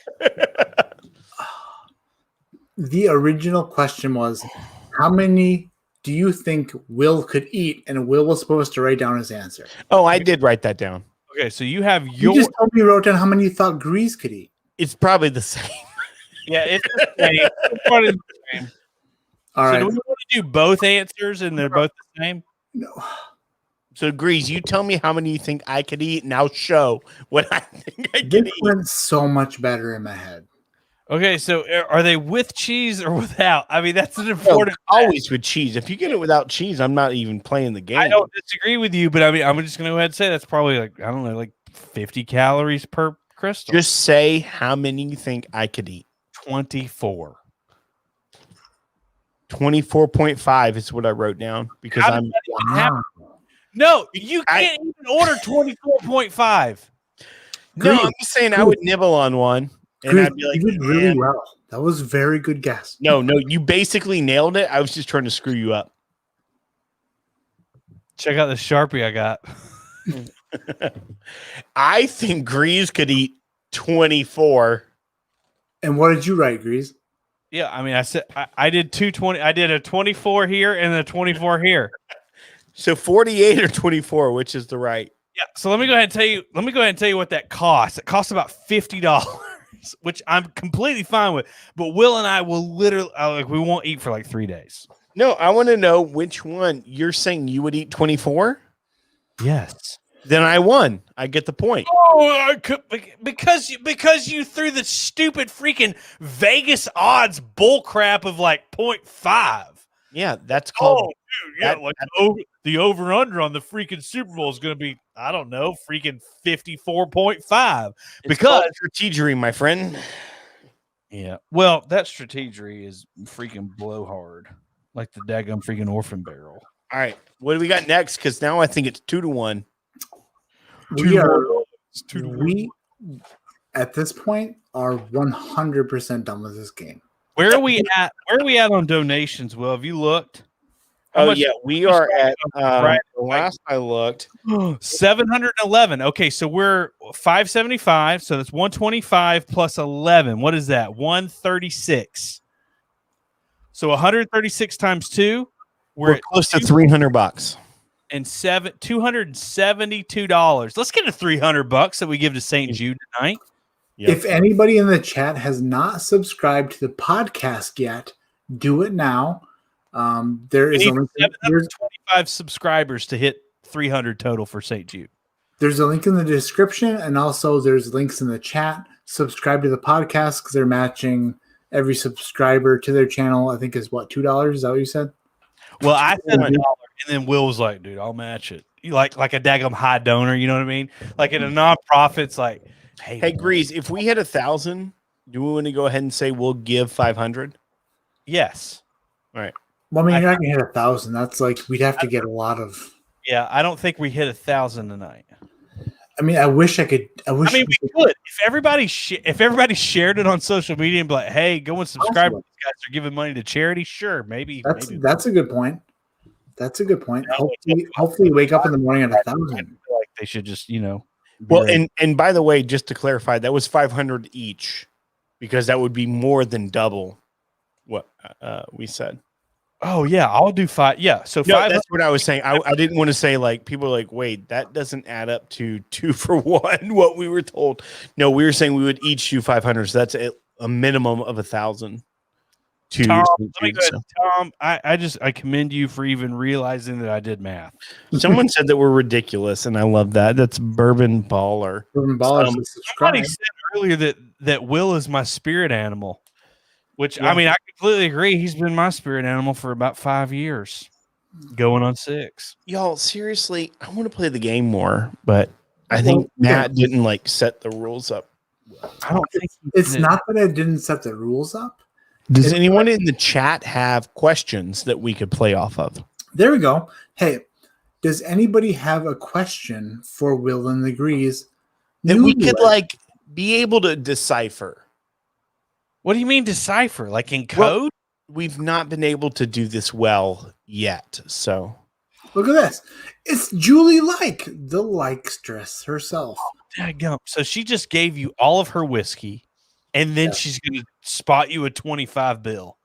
The original question was, how many do you think Will could eat? And Will was supposed to write down his answer. Oh, I did write that down. Okay, so you have You just told me you wrote down how many you thought Grease could eat. It's probably the same. Yeah, it's the same. It's part of the same. All right. Do we want to do both answers and they're both the same? No. So, Grease, you tell me how many you think I could eat, and I'll show what I think I This can eat. went so much better in my head. Okay, so are they with cheese or without? I mean, that's an important. Always with cheese. If you get it without cheese, I'm not even playing the game. I don't disagree with you, but I mean, I'm just going to go ahead and say that's probably like 50 calories per crystal. Just say how many you think I could eat. 24. 24.5 is what I wrote down because No, you can't even order 24.5. No, I'm just saying I would nibble on one and I'd be like, you did really well. That was a very good guess. No, you basically nailed it. I was just trying to screw you up. Check out the Sharpie I got. I think Grease could eat 24. And what did you write, Grease? Yeah, I mean, I said I did 220. I did a 24 here and a 24 here. So 48 or 24, which is the right? Yeah. So let me go ahead and tell you. Let me go ahead and tell you what that costs. It costs about $50, which I'm completely fine with. But Will and I will literally we won't eat for like 3 days. No, I want to know which one. You're saying you would eat 24? Yes. Then I won. I get the point. Oh, because you threw the stupid freaking Vegas odds bullcrap of like 0.5. Yeah, that's called. Oh, dude, the over under on the freaking Super Bowl is going to be, I don't know, freaking 54.5. Because strategery, my friend. Yeah. Well, that strategery is freaking blowhard, like the daggum freaking orphan barrel. All right, what do we got next? Because now I think it's 2-1. We at this point are 100% done with this game. Where are we at? Where are we at on donations? Will, have you looked? We are at last I looked 711. Okay, so we're 575. So that's 125 plus 11. What is that? 136. So 136 times 2. We're close to $300 and $272. Let's get a $300 that we give to St. Jude tonight. Yep. If anybody in the chat has not subscribed to the podcast yet, do it now. There is only 725 subscribers to hit 300 total for St. Jude. There's a link in the description, and also there's links in the chat. Subscribe to the podcast because they're matching every subscriber to their channel. I think is what, $2? Is that what you said? Well, I said $1, and then Will was like, "Dude, I'll match it." You like a daggum high donor, you know what I mean? Like in a nonprofit, it's like, hey, Grease, if we hit 1,000, do we want to go ahead and say we'll give 500? Yes. All right. Well, I mean, you're not gonna hit 1,000. That's like we'd have to get a lot of. Yeah, I don't think we hit 1,000 tonight. I mean, I wish I could. I wish. I mean, we could. If everybody shared it on social media and be like, "Hey, go and subscribe to these guys. They're giving money to charity." Sure, maybe. That's a good point. That's a good point. Hopefully, wake up in the morning at 1,000. I feel like they should just, Well, and by the way, just to clarify, that was 500 each, because that would be more than double what we said. Oh yeah, I'll do 5. Yeah, so No, 5. that's what I was saying. I didn't want to say like people are like, wait, that doesn't add up to 2 for 1. What we were told. No, we were saying we would each do 500. So that's a minimum of 1,000. Tom, Tom, I commend you for even realizing that I did math. Someone said that we're ridiculous, and I love that. That's Bourbon Baller. Bourbon Baller. Somebody said earlier that Will is my spirit animal, which I mean I completely agree. He's been my spirit animal for about 5 years, going on 6. Y'all, seriously, I want to play the game more, but I think Matt didn't like set the rules up. I don't think it's not that I didn't set the rules up. Does anyone in the chat have questions that we could play off of? There we go. Hey, does anybody have a question for Will and the Grease that we could like be able to decipher? What do you mean decipher? Like in code? Well, we've not been able to do this well yet. So look at this. It's Julie the Likestress herself. Daggum. So she just gave you all of her whiskey, and then she's going to spot you a 25 bill.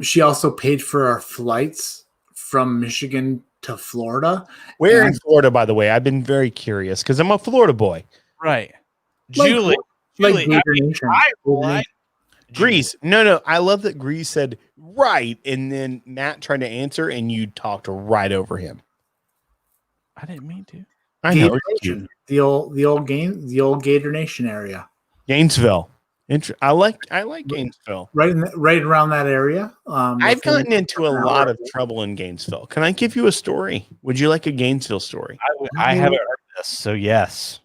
She also paid for our flights from Michigan to Florida. Where in Florida, by the way? I've been very curious because I'm a Florida boy. Right. Julie. Grease. No. I love that Grease said right, and then Matt tried to answer, and you talked right over him. I didn't mean to. I know. The old Gator Nation area. Gainesville. I like Gainesville. Right around that area. I've gotten into a lot of trouble in Gainesville. Can I give you a story? Would you like a Gainesville story? I haven't heard this, so yes.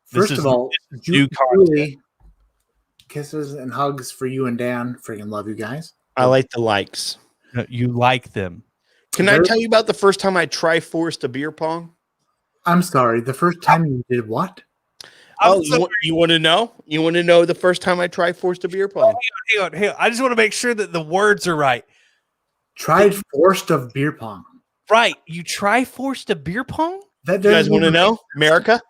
First of all, Julie, kisses and hugs for you and Dan. Freaking love you guys. I like the likes. No, you like them. Can I tell you about the first time I triforced a beer pong? I'm sorry. The first time you did what? Oh, you want to know? You want to know the first time I triforced a beer pong? Hang on. I just want to make sure that the words are right. Triforced of beer pong. Right. You triforced a beer pong? You guys want to know? America?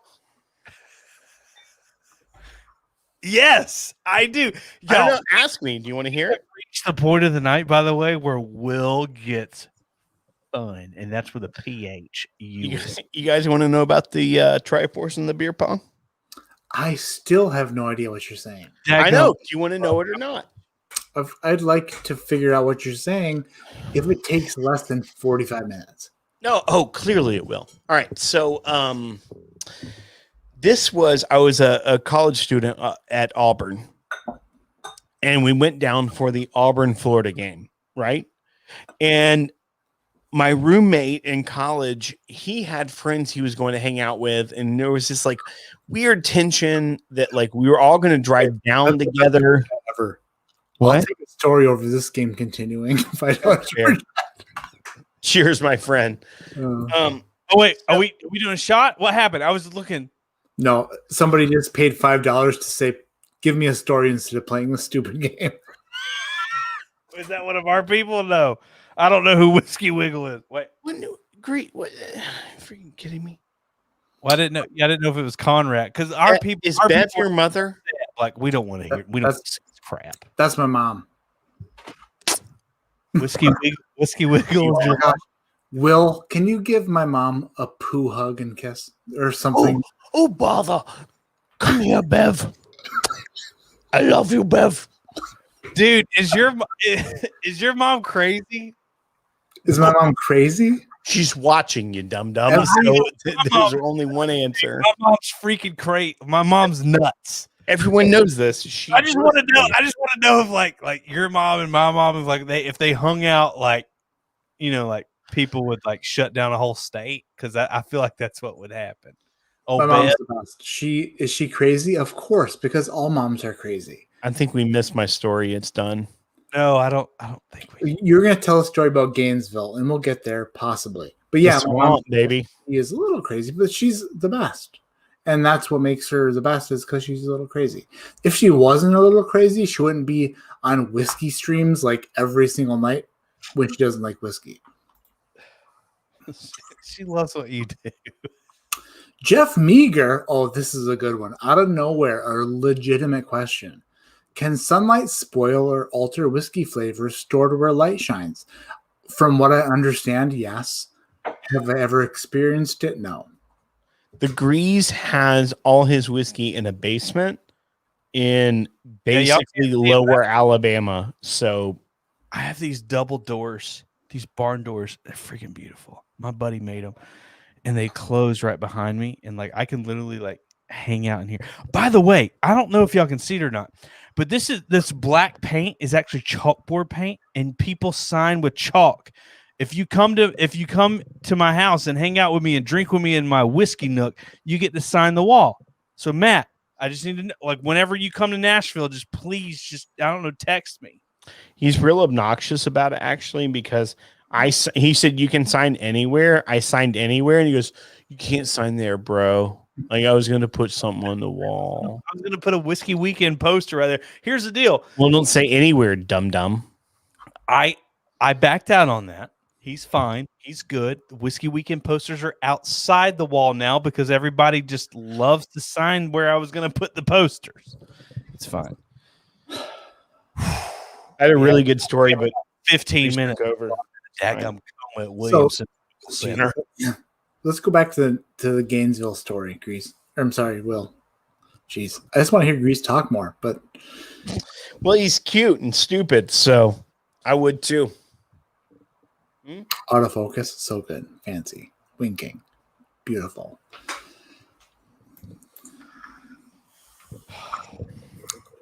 Yes, I do. I don't know. Ask me. Do you want to hear it? Reach the point of the night, by the way, where Will gets fun, and that's with a PH. You guys want to know about the Triforce and the beer pong? I still have no idea what you're saying. I know. Do you want to know it or not? I'd like to figure out what you're saying if it takes less than 45 minutes. No. Oh, clearly it will. All right. So, I was a college student at Auburn, and we went down for the Auburn, Florida game, right? And my roommate in college, he had friends he was going to hang out with, and there was this like weird tension that like we were all going to drive down together. What? I'll take a story over this game continuing. If I don't. Cheers, my friend. Oh wait, are we doing a shot? What happened? I was looking. No, somebody just paid $5 to say, "Give me a story instead of playing this stupid game." Is that one of our people? No. I don't know who Whiskey Wiggle is. Wait, great. What? Freaking kidding me? Well, I didn't know. I didn't know if it was Conrad because our people. Is Bev your mother? Like we don't want to hear. We don't want to see this crap. That's my mom. Whiskey Wiggle. Will, can you give my mom a poo hug and kiss or something? Oh bother! Come here, Bev. I love you, Bev. Dude, is your mom crazy? Is my mom crazy? She's watching you, dum-dum. So there's only one answer. My mom's freaking crazy. My mom's nuts. Everyone knows this. I just want to know. I just want to know if like your mom and my mom, if they hung out like people would like shut down a whole state, because I feel like that's what would happen. Oh, my mom's the best. Is she crazy? Of course, because all moms are crazy. I think we missed my story. It's done. No, I don't think we. You're going to tell a story about Gainesville, and we'll get there possibly. But yeah, The my mom, swamp, baby. she is a little crazy, but she's the best. And that's what makes her the best, is because she's a little crazy. If she wasn't a little crazy, she wouldn't be on whiskey streams like every single night when she doesn't like whiskey. She loves what you do. Jeff Meager, oh, this is a good one. Out of nowhere, a legitimate question. Can sunlight spoil or alter whiskey flavors stored where light shines? From what I understand, yes. Have I ever experienced it? No. The Grease has all his whiskey in a basement in basically lower Alabama. So I have these double doors, these barn doors. They're freaking beautiful. My buddy made them, and they close right behind me. And like I can literally like hang out in here. By the way, I don't know if y'all can see it or not, but this black paint is actually chalkboard paint, and people sign with chalk. If you come to my house and hang out with me and drink with me in my whiskey nook, you get to sign the wall. So Matt, I just need to know, like, whenever you come to Nashville, please I don't know, text me. He's real obnoxious about it, actually, because he said you can sign anywhere. I signed anywhere, and he goes, "You can't sign there, bro." Like I was going to put something on the wall. I was going to put a Whiskey Weekend poster right there. Here's the deal. Well, don't say anywhere, dum dum. I backed out on that. He's fine. He's good. The Whiskey Weekend posters are outside the wall now because everybody just loves to sign where I was going to put the posters. It's fine. I had a really good story, but 15 minutes over. I'm at Williamson Center. Let's go back to the Gainesville story, Grease. I'm sorry, Will. Jeez, I just want to hear Grease talk more. But well, he's cute and stupid, so I would too. Autofocus, so good, fancy, winking, beautiful.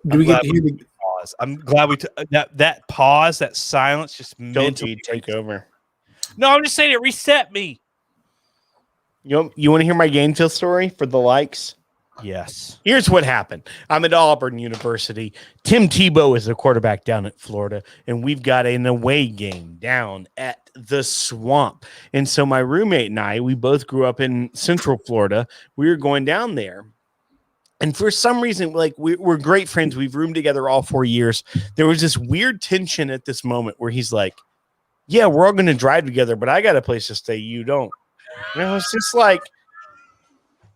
Do we get to hear the pause? I'm glad we took that pause, that silence, just mentally take over. No, I'm just saying it reset me. You want to hear my Gainesville story for the likes? Yes. Here's what happened. I'm at Auburn University. Tim Tebow is the quarterback down at Florida, and we've got an away game down at the Swamp. And so my roommate and I, we both grew up in Central Florida. We were going down there. And for some reason, like we're great friends. We've roomed together all 4 years. There was this weird tension at this moment where he's like, yeah, we're all going to drive together, but I got a place to stay. You don't. And I was just like,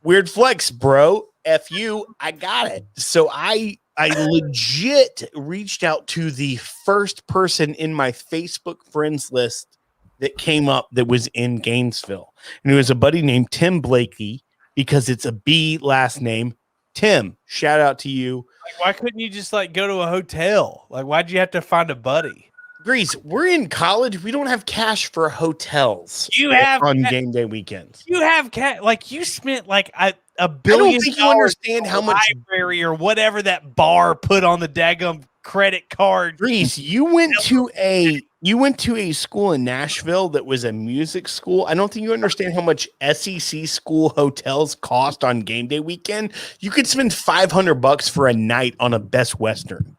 weird flex, bro. F you, I got it. So I legit reached out to the first person in my Facebook friends list that came up that was in Gainesville. And it was a buddy named Tim Blakey, because it's a B last name. Tim, shout out to you. Like, why couldn't you just like go to a hotel? Like, why'd you have to find a buddy? Grease, we're in college. We don't have cash for hotels. You have on game day weekends. You have cash. Like you spent like a billion. I don't think you understand how much library or whatever that bar put on the daggum credit card. Grease, you went to a school in Nashville that was a music school. I don't think you understand how much SEC school hotels cost on game day weekend. You could spend $500 for a night on a Best Western.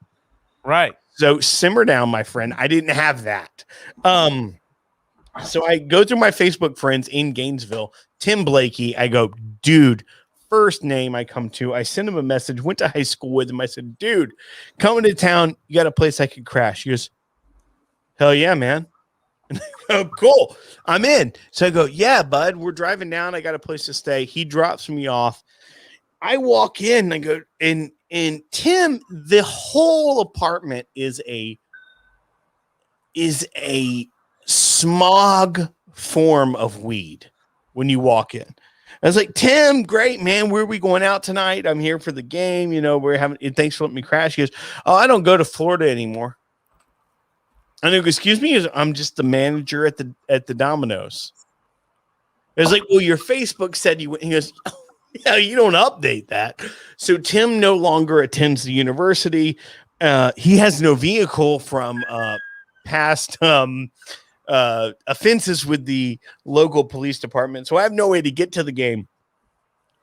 Right. So simmer down, my friend. I didn't have that. So I go through my Facebook friends in Gainesville. Tim Blakey. I go, dude, first name I come to. I send him a message. Went to high school with him. I said, dude, coming to town. You got a place I could crash? He goes, hell yeah, man. Oh, cool. I'm in. So I go, yeah, bud. We're driving down. I got a place to stay. He drops me off. I walk in. I go, and Tim, the whole apartment is a smog form of weed when you walk in. I was like, Tim, great, man. Where are we going out tonight? I'm here for the game. You know, we're having, thanks for letting me crash. He goes, oh, I don't go to Florida anymore. And I go, excuse me? I'm just the manager at the Domino's. I was like, well, your Facebook said you went. He goes, oh, yeah, you don't update that. So Tim no longer attends the university. He has no vehicle from past offenses with the local police department. So I have no way to get to the game.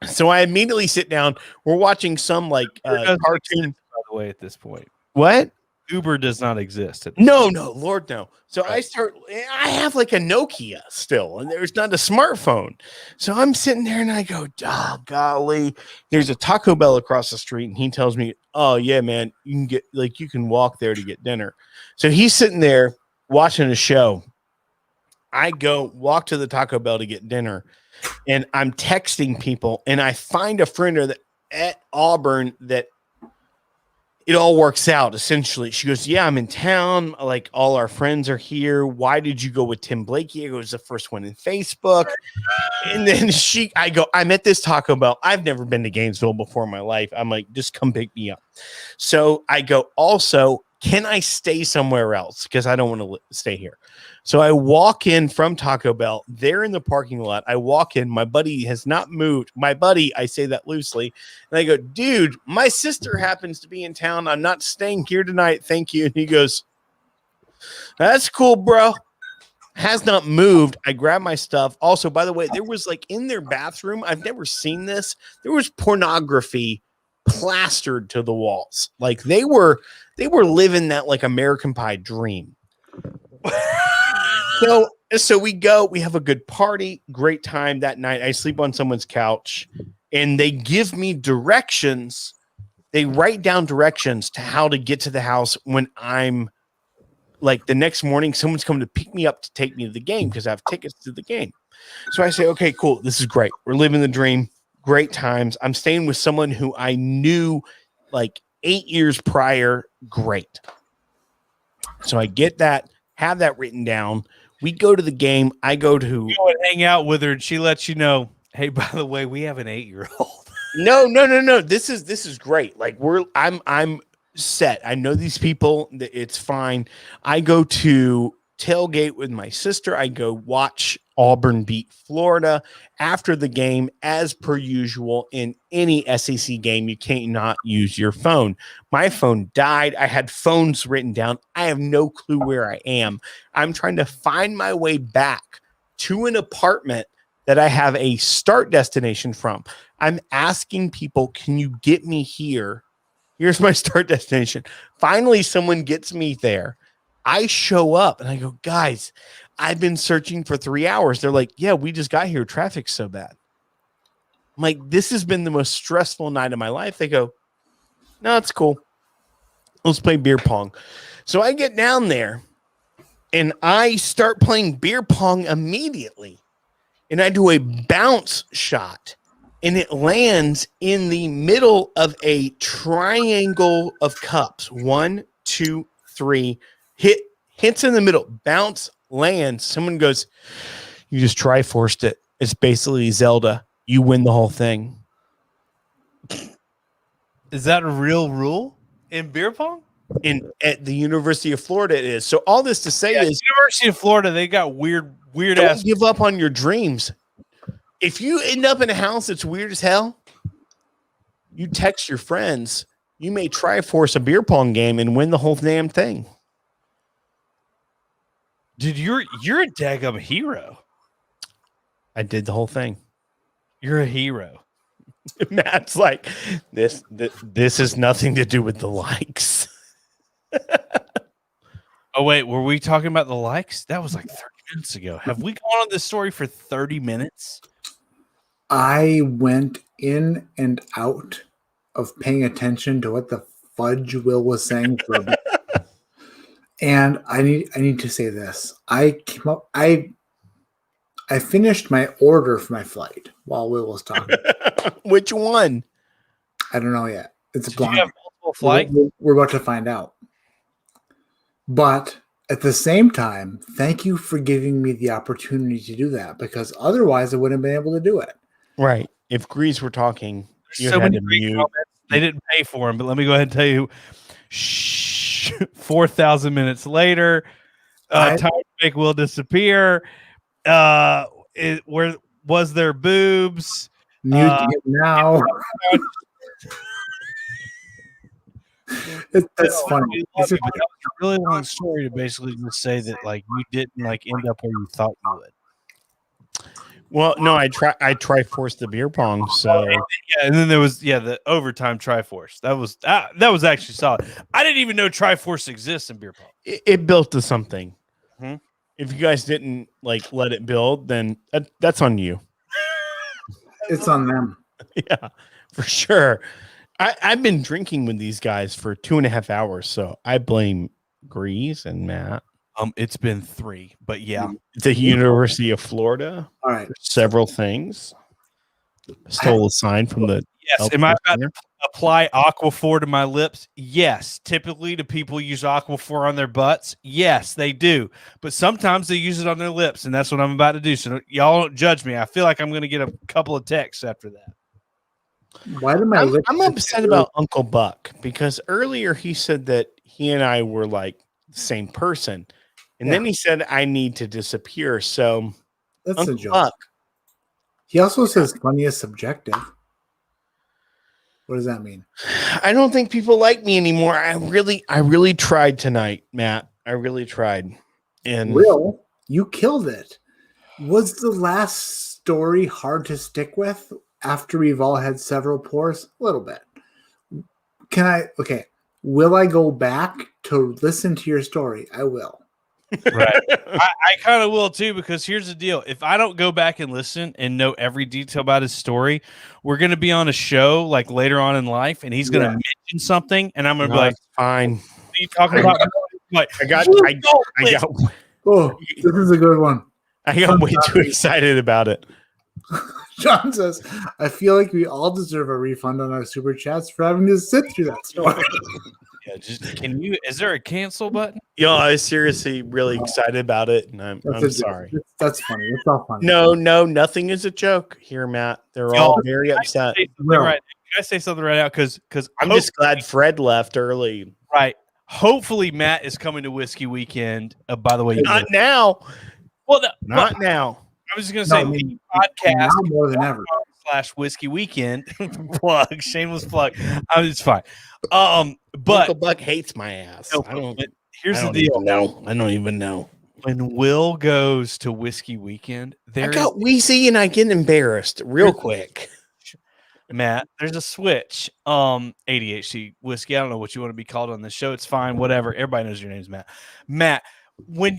So I immediately sit down. We're watching some like cartoon. By the way, at this point, what? Uber does not exist. No, Lord, no. So I have like a Nokia still, and there's not a smartphone. So I'm sitting there and I go, oh, golly, there's a Taco Bell across the street. And he tells me, oh, yeah, man, you can walk there to get dinner. So he's sitting there watching a show. I go walk to the Taco Bell to get dinner, and I'm texting people, and I find a friend at Auburn that it all works out. Essentially, she goes, yeah, I'm in town. Like, all our friends are here. Why did you go with Tim Blakey? I go, it was the first one in Facebook. And then I go, I'm at this Taco Bell. I've never been to Gainesville before in my life. I'm like, just come pick me up. So I go, also, can I stay somewhere else? Because I don't want to stay here. So I walk in from Taco Bell. They're in the parking lot. I walk in. My buddy has not moved. My buddy, I say that loosely. And I go, dude, my sister happens to be in town. I'm not staying here tonight. Thank you. And he goes, that's cool, bro. Has not moved. I grab my stuff. Also, by the way, there was like in their bathroom, I've never seen this. There was pornography plastered to the walls. Like they were living that like American Pie dream. So we go, we have a good party, great time that night. I sleep on someone's couch and they give me directions. They write down directions to how to get to the house when I'm like the next morning, someone's coming to pick me up to take me to the game because I have tickets to the game. So I say, okay, cool. This is great. We're living the dream. Great times. I'm staying with someone who I knew like 8 years prior. Great. So I get that, have that written down. We go to the game. I go to you and hang out with her, and she lets you know, hey, by the way, we have an 8-year-old. No. This is great. Like I'm set. I know these people. It's fine. I go to tailgate with my sister. I go watch Auburn beat Florida after the game, as per usual. In any SEC game, you can't not use your phone. My phone died. I had phones written down. I have no clue where I am. I'm trying to find my way back to an apartment that I have a start destination from. I'm asking people, can you get me here? Here's my start destination. Finally, someone gets me there. I show up and I go, guys, I've been searching for 3 hours. They're like, yeah, we just got here. Traffic's so bad. I'm like, this has been the most stressful night of my life. They go, no, it's cool. Let's play beer pong. So I get down there and I start playing beer pong immediately. And I do a bounce shot. And it lands in the middle of a triangle of cups. 1, 2, 3. Hits in the middle. Bounce, lands. Someone goes, you just Triforced it. It's basically Zelda. You win the whole thing. Is that a real rule in beer pong? At the University of Florida, it is. So all this to say is, University of Florida, they got weird don't ass. give up on your dreams. If you end up in a house that's weird as hell, you text your friends. You may Triforce a beer pong game and win the whole damn thing. Dude, you're a daggum hero. I did the whole thing. You're a hero. Matt's like, this has nothing to do with the likes. Oh, wait, were we talking about the likes? That was like 30 minutes ago. Have we gone on this story for 30 minutes? I went in and out of paying attention to what the fudge Will was saying for a bit. And I need to say this. I finished my order for my flight while Will was talking. Which one? I don't know yet. It's a Did you blind. have multiple flights? We're about to find out. But at the same time, thank you for giving me the opportunity to do that, because otherwise I wouldn't have been able to do it. Right. If Grease were talking, you so had many to great mute. comments. They didn't pay for them, but let me go ahead and tell you. 4,000 minutes later, time to make Will disappear. Where was there boobs? Mute it now. That's funny. That was a really long story to basically just say that like you didn't like end up where you thought you would. Well, no, I Triforce the beer pong. So and then there was the overtime Triforce. That was actually solid. I didn't even know Triforce exists in beer pong. it built to something. Hmm? If you guys didn't like let it build, then that's on you. It's on them. Yeah, for sure. I've been drinking with these guys for 2.5 hours, so I blame Grease and Matt. It's been 3, but yeah. The University of Florida. All right. Several things. Stole a sign from the. Yes. Am I about to apply Aquaphor to my lips? Yes. Typically, do people use Aquaphor on their butts? Yes, they do. But sometimes they use it on their lips, and that's what I'm about to do. So y'all don't judge me. I feel like I'm going to get a couple of texts after that. Why did my lips? I'm upset about Uncle Buck because earlier he said that he and I were like the same person. And then he said, I need to disappear. So That's Uncle a joke. Buck. He also says funny is subjective. What does that mean? I don't think people like me anymore. I really tried tonight, Matt. I really tried. And Will, you killed it. Was the last story hard to stick with after we've all had several pours? A little bit. Will I go back to listen to your story? I will. Right. I kind of will too, because here's the deal. If I don't go back and listen and know every detail about his story, we're going to be on a show like later on in life, and he's going to mention something, and I'm going to be like, fine. What are you talking about? Like, I got Oh, this is a good one. I got way too excited about it. John says, I feel like we all deserve a refund on our super chats for having to sit through that story. Yeah, is there a cancel button? Yo, I was seriously really excited about it, and I'm sorry. That's funny. It's all funny. No, nothing is a joke here, Matt. They're all very upset. Can I say something right now? Because I'm just glad Fred left early. Right. Hopefully, Matt is coming to Whiskey Weekend. By the way, not now. Well, not now. I was just going to say the podcast now more than ever. /Whiskey Weekend plug, shameless plug. It's fine. But Uncle Buck hates my ass. Here's the deal. No, I don't even know. When Will goes to Whiskey Weekend, I got wheezy and I get embarrassed real quick. Matt, there's a switch. ADHD whiskey. I don't know what you want to be called on this show. It's fine. Whatever. Everybody knows your name's Matt. Matt. When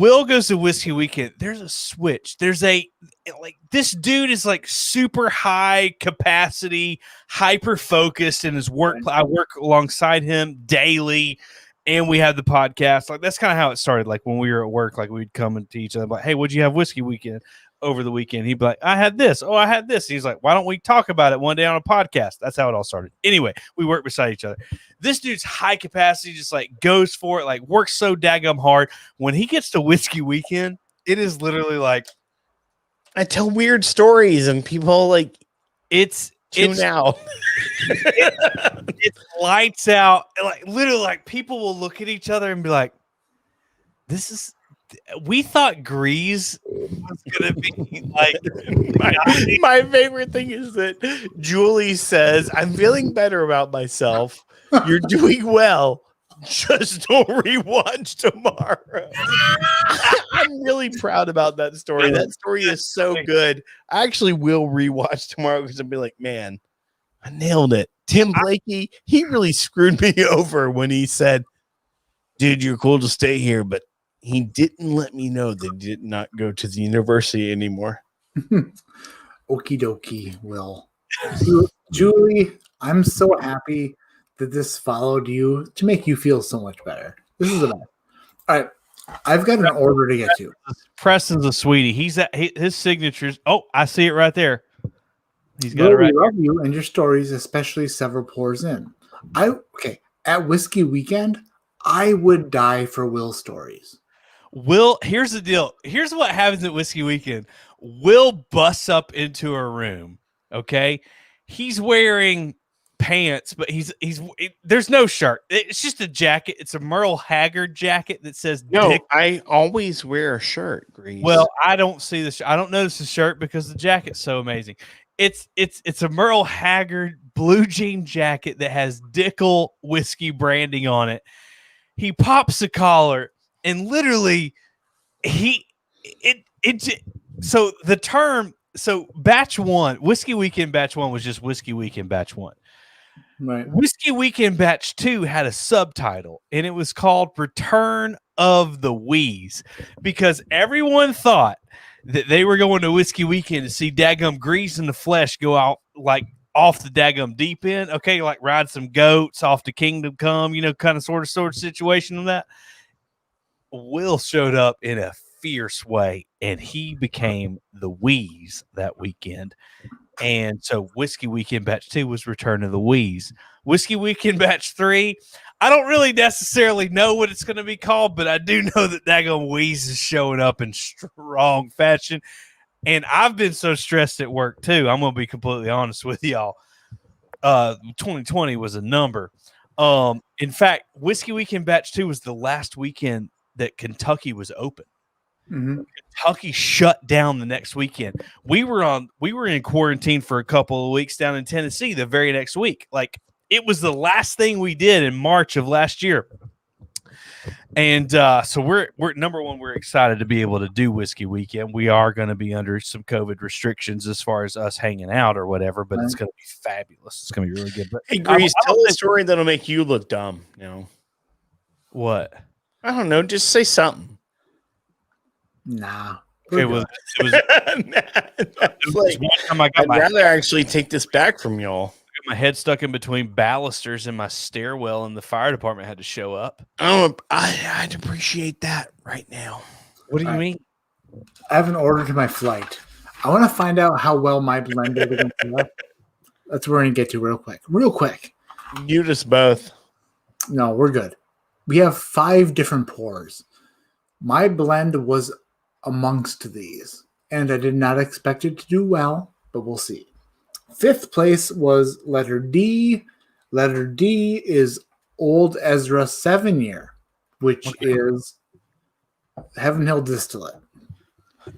Will goes to Whiskey Weekend, there's a switch. There's this dude is like super high capacity, hyper focused in his work. I work alongside him daily, and we have the podcast. Like that's kind of how it started. Like when we were at work, like we'd come and to each other, like, "Hey, what'd you have Whiskey Weekend over the weekend?" He'd be like, "I had this. Oh, I had this." He's like, "Why don't we talk about it one day on a podcast?" That's how it all started. Anyway, we work beside each other. This dude's high capacity, just like goes for it, like works so daggum hard. When he gets to Whiskey Weekend, it is literally like I tell weird stories and people like tune out. It's lights out. Like literally, like people will look at each other and be like, "This is." We thought Grease was gonna be like my favorite thing is that Julie says, "I'm feeling better about myself. You're doing well. Just don't rewatch tomorrow." I'm really proud about that story. That story is so good. I actually will rewatch tomorrow because I'll be like, man, I nailed it. Tim Blakey, he really screwed me over when he said, "Dude, you're cool to stay here, but." He didn't let me know they did not go to the university anymore. Okie dokie, Will. Julie, I'm so happy that this followed you to make you feel so much better. This is the best. All right. I've got an order to get to. Preston's a sweetie. He's at his signatures. Oh, I see it right there. He's got Will, it right. We love you and your stories, especially several pours in. At Whiskey Weekend, I would die for Will's stories. Will, here's the deal. Here's what happens at Whiskey Weekend. Will busts up into a room. Okay, he's wearing pants, but there's no shirt. It's just a jacket. It's a Merle Haggard jacket that says no. Dick. I always wear a shirt. Grease. Well, I don't see the. I don't notice the shirt because the jacket's so amazing. It's a Merle Haggard blue jean jacket that has Dickel whiskey branding on it. He pops the collar. And literally, So the term, batch one, Whiskey Weekend batch one was just Whiskey Weekend batch one. Right. Whiskey Weekend batch two had a subtitle, and it was called Return of the Wheeze, because everyone thought that they were going to Whiskey Weekend to see daggum Grease in the Flesh go out like off the daggum deep end. Okay, like ride some goats off to Kingdom Come, kind of sort of situation of that. Will showed up in a fierce way, and he became the Wheeze that weekend. And so Whiskey Weekend batch 2 was Return of the Wheeze. Whiskey Weekend batch 3, I don't really necessarily know what it's going to be called, but I do know that daggone Wheeze is showing up in strong fashion. And I've been so stressed at work too. I'm going to be completely honest with y'all. 2020 was a number. In fact, Whiskey Weekend batch 2 was the last weekend that Kentucky was open. Mm-hmm. Kentucky shut down the next weekend. We were in quarantine for a couple of weeks down in Tennessee the very next week. Like, it was the last thing we did in March of last year. And so we're number one, we're excited to be able to do Whiskey Weekend. We are going to be under some COVID restrictions as far as us hanging out or whatever, but it's going to be fabulous. It's going to be really good. But Hey, Grease, tell a story that'll make you look dumb. What? I don't know. Just say something. Nah. Okay, well, it was like, one time I got I'd rather actually take this back from y'all. my head stuck in between balusters in my stairwell, and the fire department had to show up. Oh, I'd appreciate that right now. What do you mean? I have an order to my flight. I want to find out how well my blend is going to work. That's what we're going to get to real quick. Real quick. Mute us both. No, we're good. We have 5 different pours. My blend was amongst these, and I did not expect it to do well, but we'll see. 5th place was letter D. Letter D is Old Ezra 7-year, which is Heaven Hill Distillate.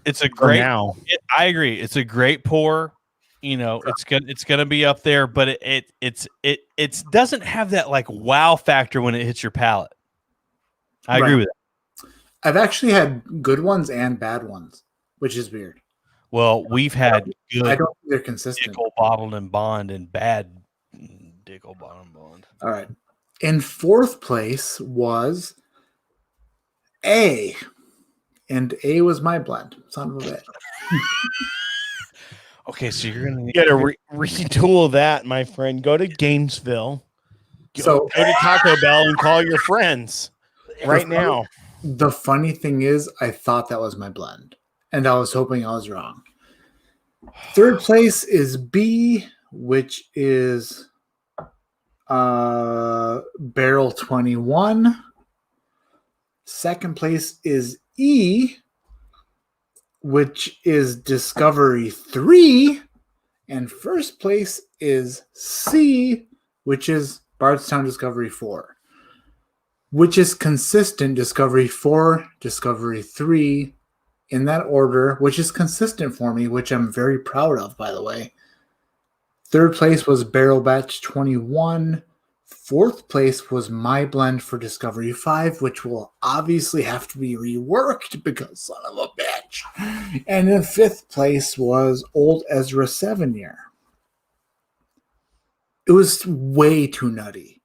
It's a great. Now. I agree. It's a great pour. It's gonna be up there, but it doesn't have that like wow factor when it hits your palate. I agree with that. I've actually had good ones and bad ones, which is weird. Well, we've had good. I don't think they're consistent. Dickel, bottled and bond, and bad Dickel, bottled and bond. All right. In 4th place was A. And A was my blend. Son of a bitch. Okay, so you're gonna You got to retool that, my friend. Go to Gainesville. Go to Taco Bell and call your friends right now. The funny thing is, I thought that was my blend, and I was hoping I was wrong. 3rd place is B, which is Barrel 21. 2nd place is E, which is Discovery 3. And 1st place is C, which is Bardstown Discovery 4. Which is consistent, Discovery 4, Discovery 3, in that order, which is consistent for me, which I'm very proud of, by the way. 3rd place was Barrel Batch 21. 4th place was my blend for Discovery 5, which will obviously have to be reworked because son of a bitch. And in 5th place was Old Ezra 7-year. It was way too nutty.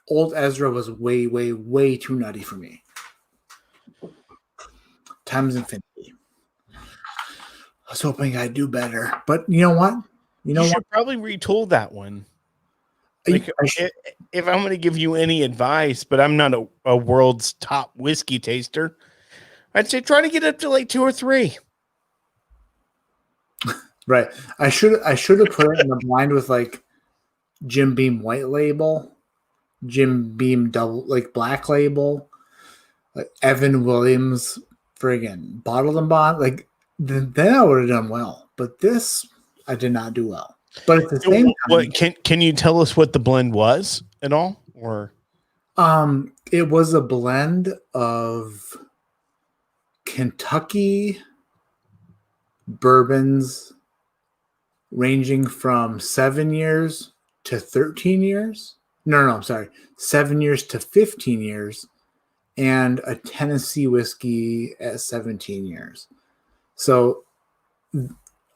Old Ezra was way, way, way too nutty for me. Times infinity. I was hoping I'd do better, but you know what? You should probably retool that one. Like, if I'm going to give you any advice, but I'm not a world's top whiskey taster, I'd say try to get up to like 2 or 3. Right. I should have put it in the blind with like Jim Beam White Label, Jim Beam Double like Black Label, like Evan Williams friggin' Bottled and Bond. Like then I would have done well. But this I did not do well. But at the same time, can you tell us what the blend was at all? Or it was a blend of Kentucky bourbons ranging from 7 years to 13 years. No, I'm sorry. 7 years to 15 years, and a Tennessee whiskey at 17 years. So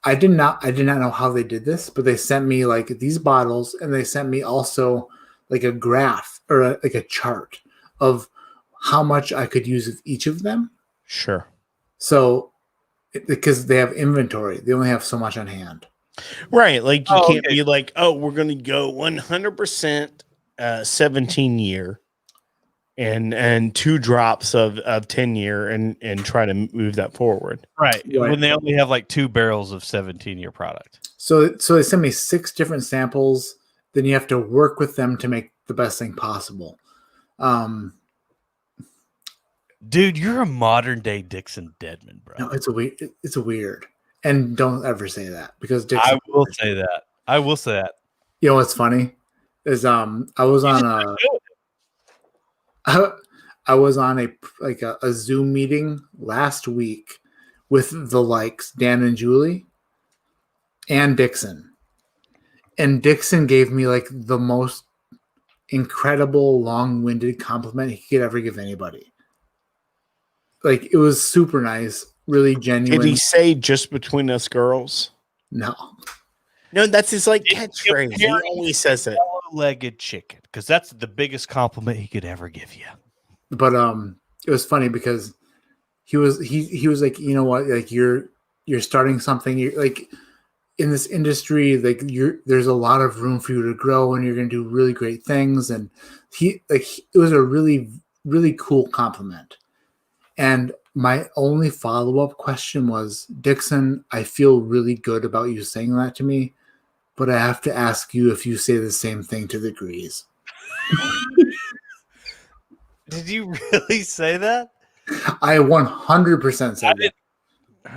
I did not know how they did this, but they sent me like these bottles, and they sent me also like a graph or like a chart of how much I could use of each of them. Sure. So because they have inventory, they only have so much on hand. Right. Like you can't be like, oh, we're going to go 100% 17 year and 2 drops of 10 year and try to move that forward. Right. When they only have like 2 barrels of 17-year product. So they send me 6 different samples. Then you have to work with them to make the best thing possible. Dude, you're a modern day Dixon Deadman, bro. No, it's a weird. And don't ever say that, because Dixon. I will say that. You know what's funny is I was on a Zoom meeting last week with the likes Dan and Julie and Dixon. And Dixon gave me like the most incredible long-winded compliment he could ever give anybody. Like, it was super nice, really genuine. Did he say just between us girls? No, that's his like catchphrase. He always says it. Legged chicken, because that's the biggest compliment he could ever give you. But it was funny because he was like, you know what, like you're starting something. You're like, in this industry, like there's a lot of room for you to grow, and you're going to do really great things. And it was a really, really cool compliment. And my only follow-up question was, Dixon, I feel really good about you saying that to me, but I have to ask you if you say the same thing to the Grease. Did you really say that? I 100% said that.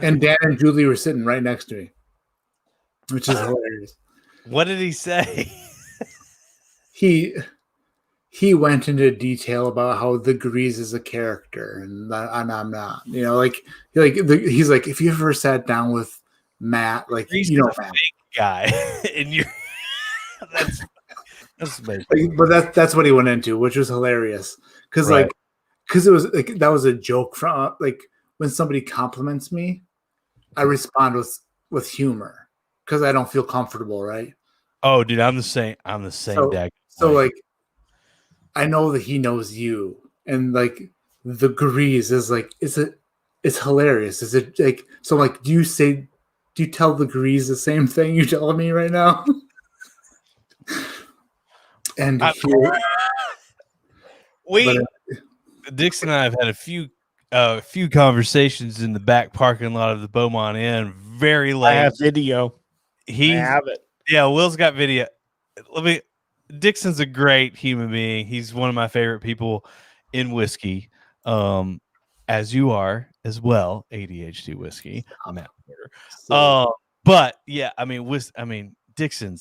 And Dan and Julie were sitting right next to me, which is hilarious. What did he say? He went into detail about how the Grease is a character, and I'm not. You know, he's like, if you ever sat down with Matt, like, Grease you know, is a Matt. fake guy, and you're that's amazing. But that's what he went into, which was hilarious, because it was like, that was a joke from like, when somebody compliments me, I respond with humor because I don't feel comfortable, right? Oh, dude, I'm the same dad. So like, I know that he knows you, and like the Grease is like, it's hilarious. Is it like, so like, do you tell the Grease the same thing you're telling me right now? And Dixon and I have had a few conversations in the back parking lot of the Beaumont Inn. Very late. I have video. I have it. Yeah, Will's got video. Dixon's a great human being. He's one of my favorite people in whiskey, as you are as well. ADHD whiskey. I'm Matt Porter. But yeah, Dixon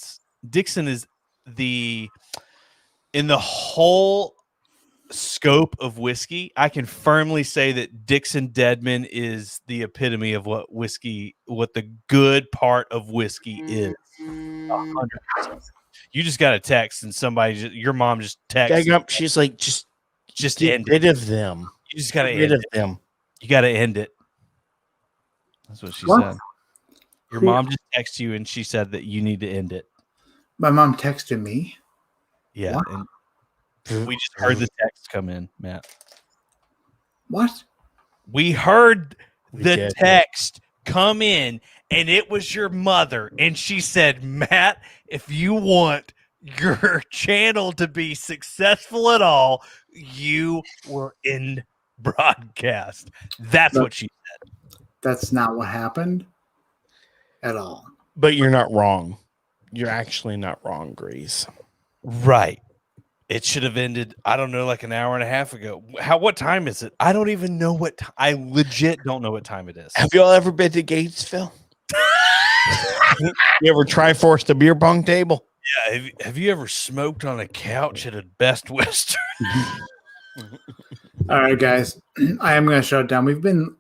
is in the whole scope of whiskey. I can firmly say that Dixon Deadman is the epitome of what the good part of whiskey is. 100%. You just got a text, and your mom just texted. She's like, just get rid of them. You just got to get rid of them. You got to end it. That's what she said. Your mom just texted you, and she said that you need to end it. My mom texted me. Yeah, what? And we just heard the text come in, Matt. What? We heard the text come in, and it was your mother, and she said, Matt, if you want your channel to be successful at all, you were in broadcast. That's what she said. That's not what happened at all. But you're not wrong. You're actually not wrong, Grease. Right. It should have ended, I don't know, like an hour and a half ago. What time is it? I don't even know I legit don't know what time it is. Have y'all ever been to Gatesville? You ever Triforce a beer pong table? Yeah. Have you ever smoked on a couch at a Best Western? All right, guys. I am going to shut it down.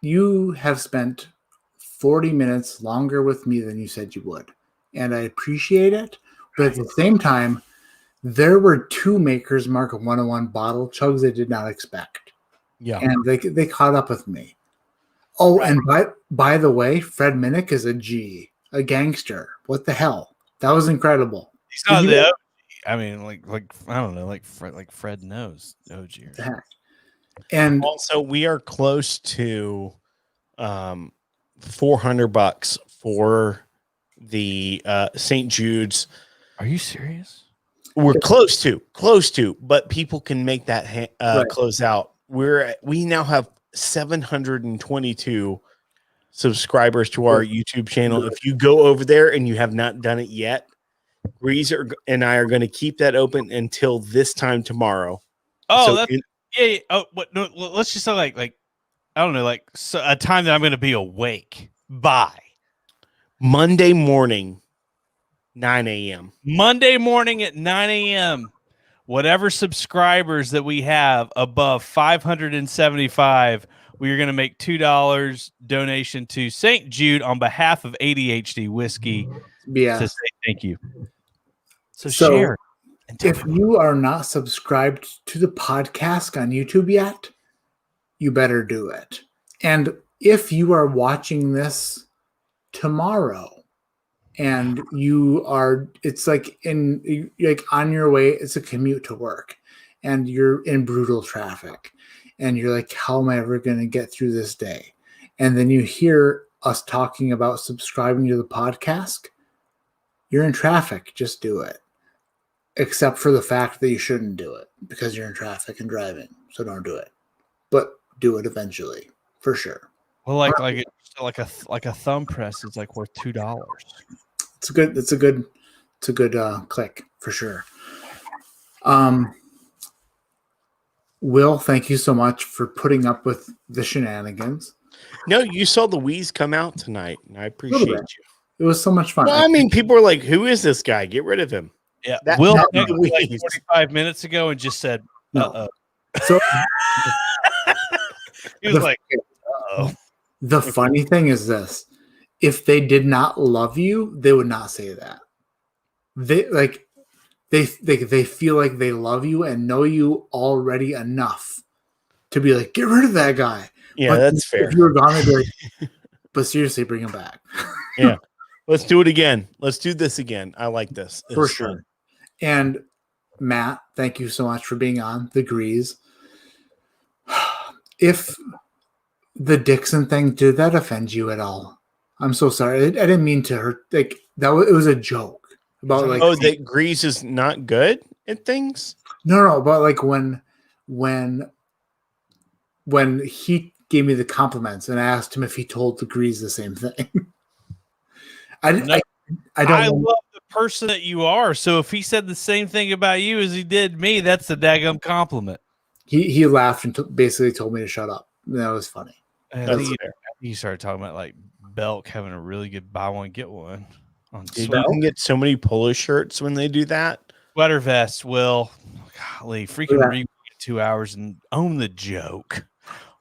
You have spent 40 minutes longer with me than you said you would. And I appreciate it. But at the same time, there were 2 Maker's Mark 101 bottle chugs I did not expect. Yeah. And they caught up with me. Oh, and by the way, Fred Minnick is a G, a gangster. What the hell? That was incredible. He's not the OG. I mean, like I don't know, like Fred knows OG. The heck. And also, we are close to $400 for the St. Jude's. Are you serious? We're close to, but people can make that close out. We now have 722 subscribers to our YouTube channel. If you go over there and you have not done it yet, Grease and I are going to keep that open until this time tomorrow. Oh, so yeah. Oh, what? No, let's just say like I don't know, like a time that I'm going to be awake by Monday morning, 9 a.m. Monday morning at 9 a.m. Whatever subscribers that we have above 575, we are going to make $2 donation to St. Jude on behalf of ADHD Whiskey. Yeah. To say thank you. So share. If you are not subscribed to the podcast on YouTube yet, you better do it. And if you are watching this tomorrow and you are, it's like on your way, it's a commute to work and you're in brutal traffic and you're like, how am I ever going to get through this day? And then you hear us talking about subscribing to the podcast. You're in traffic. Just do it. Except for the fact that you shouldn't do it because you're in traffic and driving. So don't do it. But do it eventually, for sure. Well, like a thumb press is like worth $2. It's a good click for sure. Will, thank you so much for putting up with the shenanigans. No, you saw the Wheeze come out tonight, and I appreciate you. It was so much fun. Well, I mean, people were like, "Who is this guy? Get rid of him." Yeah, Will like 45 minutes ago and just said, "Uh-oh." So he was like, "Uh-oh." The funny thing is this: if they did not love you, they would not say that. They feel like they love you and know you already enough to be like, get rid of that guy. Yeah, but that's fair. If you were gone, they'd be like, but seriously, bring him back. Yeah, let's do it again. Let's do this again. I like this for sure. Fun. And Matt, thank you so much for being on the Grease. If the Dixon thing, did that offend you at all? I'm so sorry. I didn't mean to hurt. Like that. It was a joke about like. Oh, that Grease is not good at things. No. But like when he gave me the compliments and I asked him if he told the Grease the same thing. I don't. I love the person that you are. So if he said the same thing about you as he did me, that's a daggum compliment. He laughed and basically told me to shut up. That was funny. He started talking about like Belk having a really good buy one get one on you can get so many polo shirts when they do that. Sweater vest. Will, golly, freaking read 2 hours and own the joke.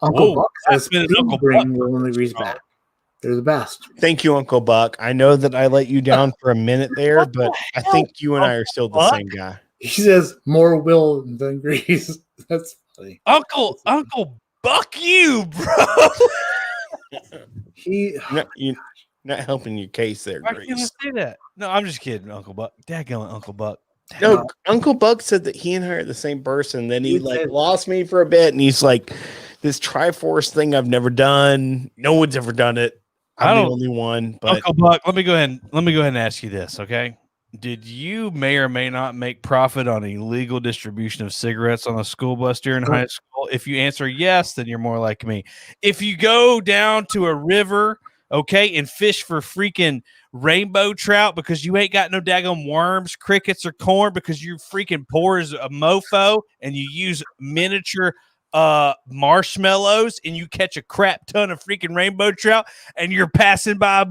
Uncle Buck says bring Will and the Grease back. They're the best. Thank you, Uncle Buck. I know that I let you down for a minute there, but I think you and I are still the same guy. He says more Will than Grease. That's funny. Uncle Buck you, bro. You're not helping your case there, Why Grease. can't I say that? No, I'm just kidding, Uncle Buck. Dadgummit, Uncle Buck. No, Uncle Buck said that he and I are the same person. Then he lost me for a bit, and he's like, "This Triforce thing I've never done. No one's ever done it. I'm the only one." But Uncle Buck, let me go ahead and ask you this, okay? Did you may or may not make profit on illegal distribution of cigarettes on a school bus during high school? If you answer yes, then you're more like me. If you go down to a river, okay, and fish for freaking rainbow trout because you ain't got no daggone worms, crickets, or corn because you're freaking poor as a mofo and you use miniature marshmallows and you catch a crap ton of freaking rainbow trout and you're passing by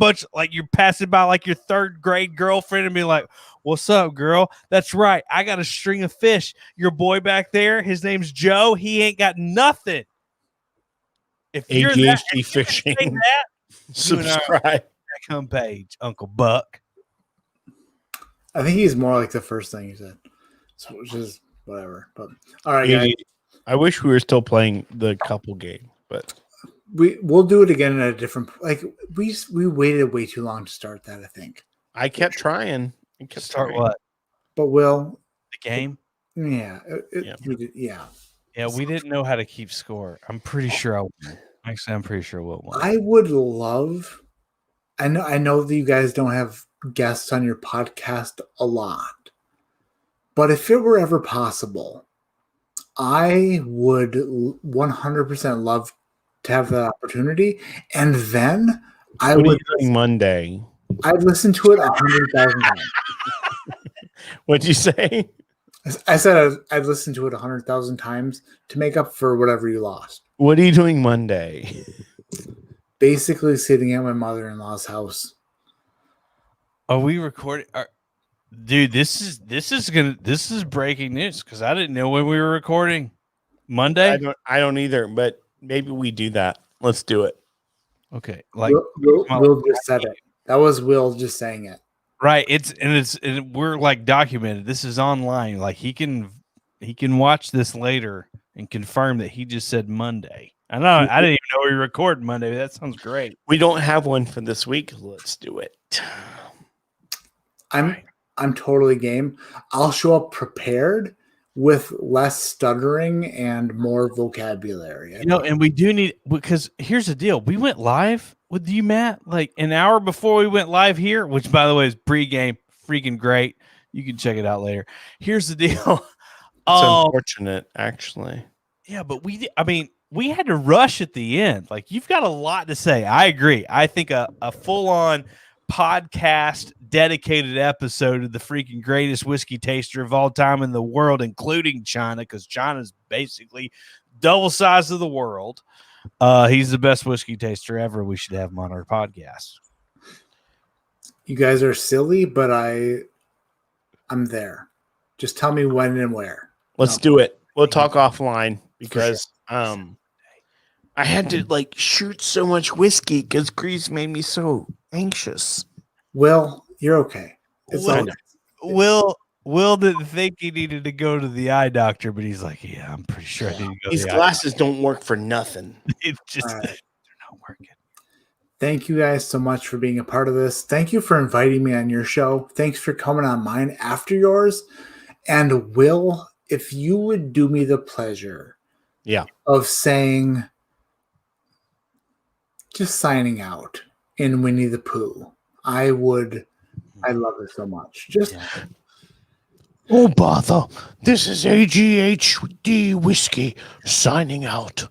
your third grade girlfriend and be like, what's up, girl? That's right, I got a string of fish. Your boy back there, his name's Joe, he ain't got nothing. If you're ADHD fishing, subscribe page, Uncle Buck. I think he's more like the first thing you said, so which is whatever. But all right, guys. I wish we were still playing the couple game, but we'll do it again at a different. Like we waited way too long to start that. I think. I kept trying. Start what? But Will, The game? yeah, Yeah. we did, yeah. Yeah, we didn't know how to keep score. I'm pretty sure I won. Actually, I'm pretty sure Will won. I would love. I know that you guys don't have guests on your podcast a lot, but if it were ever possible, I would 100% love to have the opportunity, and then I What are would. you doing Monday? I'd listen to it 100,000 times. What'd you say? I said I'd listen to it 100,000 times to make up for whatever you lost. What are you doing Monday? Basically, sitting at my mother-in-law's house. Are we recording? Dude, this is breaking news because I didn't know when we were recording. Monday? I don't either, but maybe we do that. Let's do it. Okay. Like Will just said it. That was Will just saying it. right. And we're like documented. This is online. Like he can watch this later and confirm that he just said Monday. I didn't even know we recorded Monday. That sounds great. We don't have one for this week. Let's do it. I'm totally game. I'll show up prepared with less stuttering and more vocabulary. And we do need, because here's the deal. We went live with you, Matt, like an hour before we went live here, which by the way is pregame, freaking great. You can check it out later. Here's the deal. It's unfortunate, actually. Yeah, but we had to rush at the end. Like you've got a lot to say. I agree. I think a full-on podcast dedicated episode of the freaking greatest whiskey taster of all time in the world, including China, because China's basically double size of the world. He's the best whiskey taster ever. We should have him on our podcast. You guys are silly, but I'm there. Just tell me when and where. Let's do it. We'll talk offline because I had to like shoot so much whiskey because Grease made me so anxious. Will, you're okay. Will didn't think he needed to go to the eye doctor, but he's like, yeah, I'm pretty sure I need to go. These glasses don't work for nothing. It's just they're not working. Thank you guys so much for being a part of this. Thank you for inviting me on your show. Thanks for coming on mine after yours. And Will, if you would do me the pleasure of saying, just signing out in Winnie the Pooh, I love it so much. Oh, bother. This is ADHD Whiskey signing out.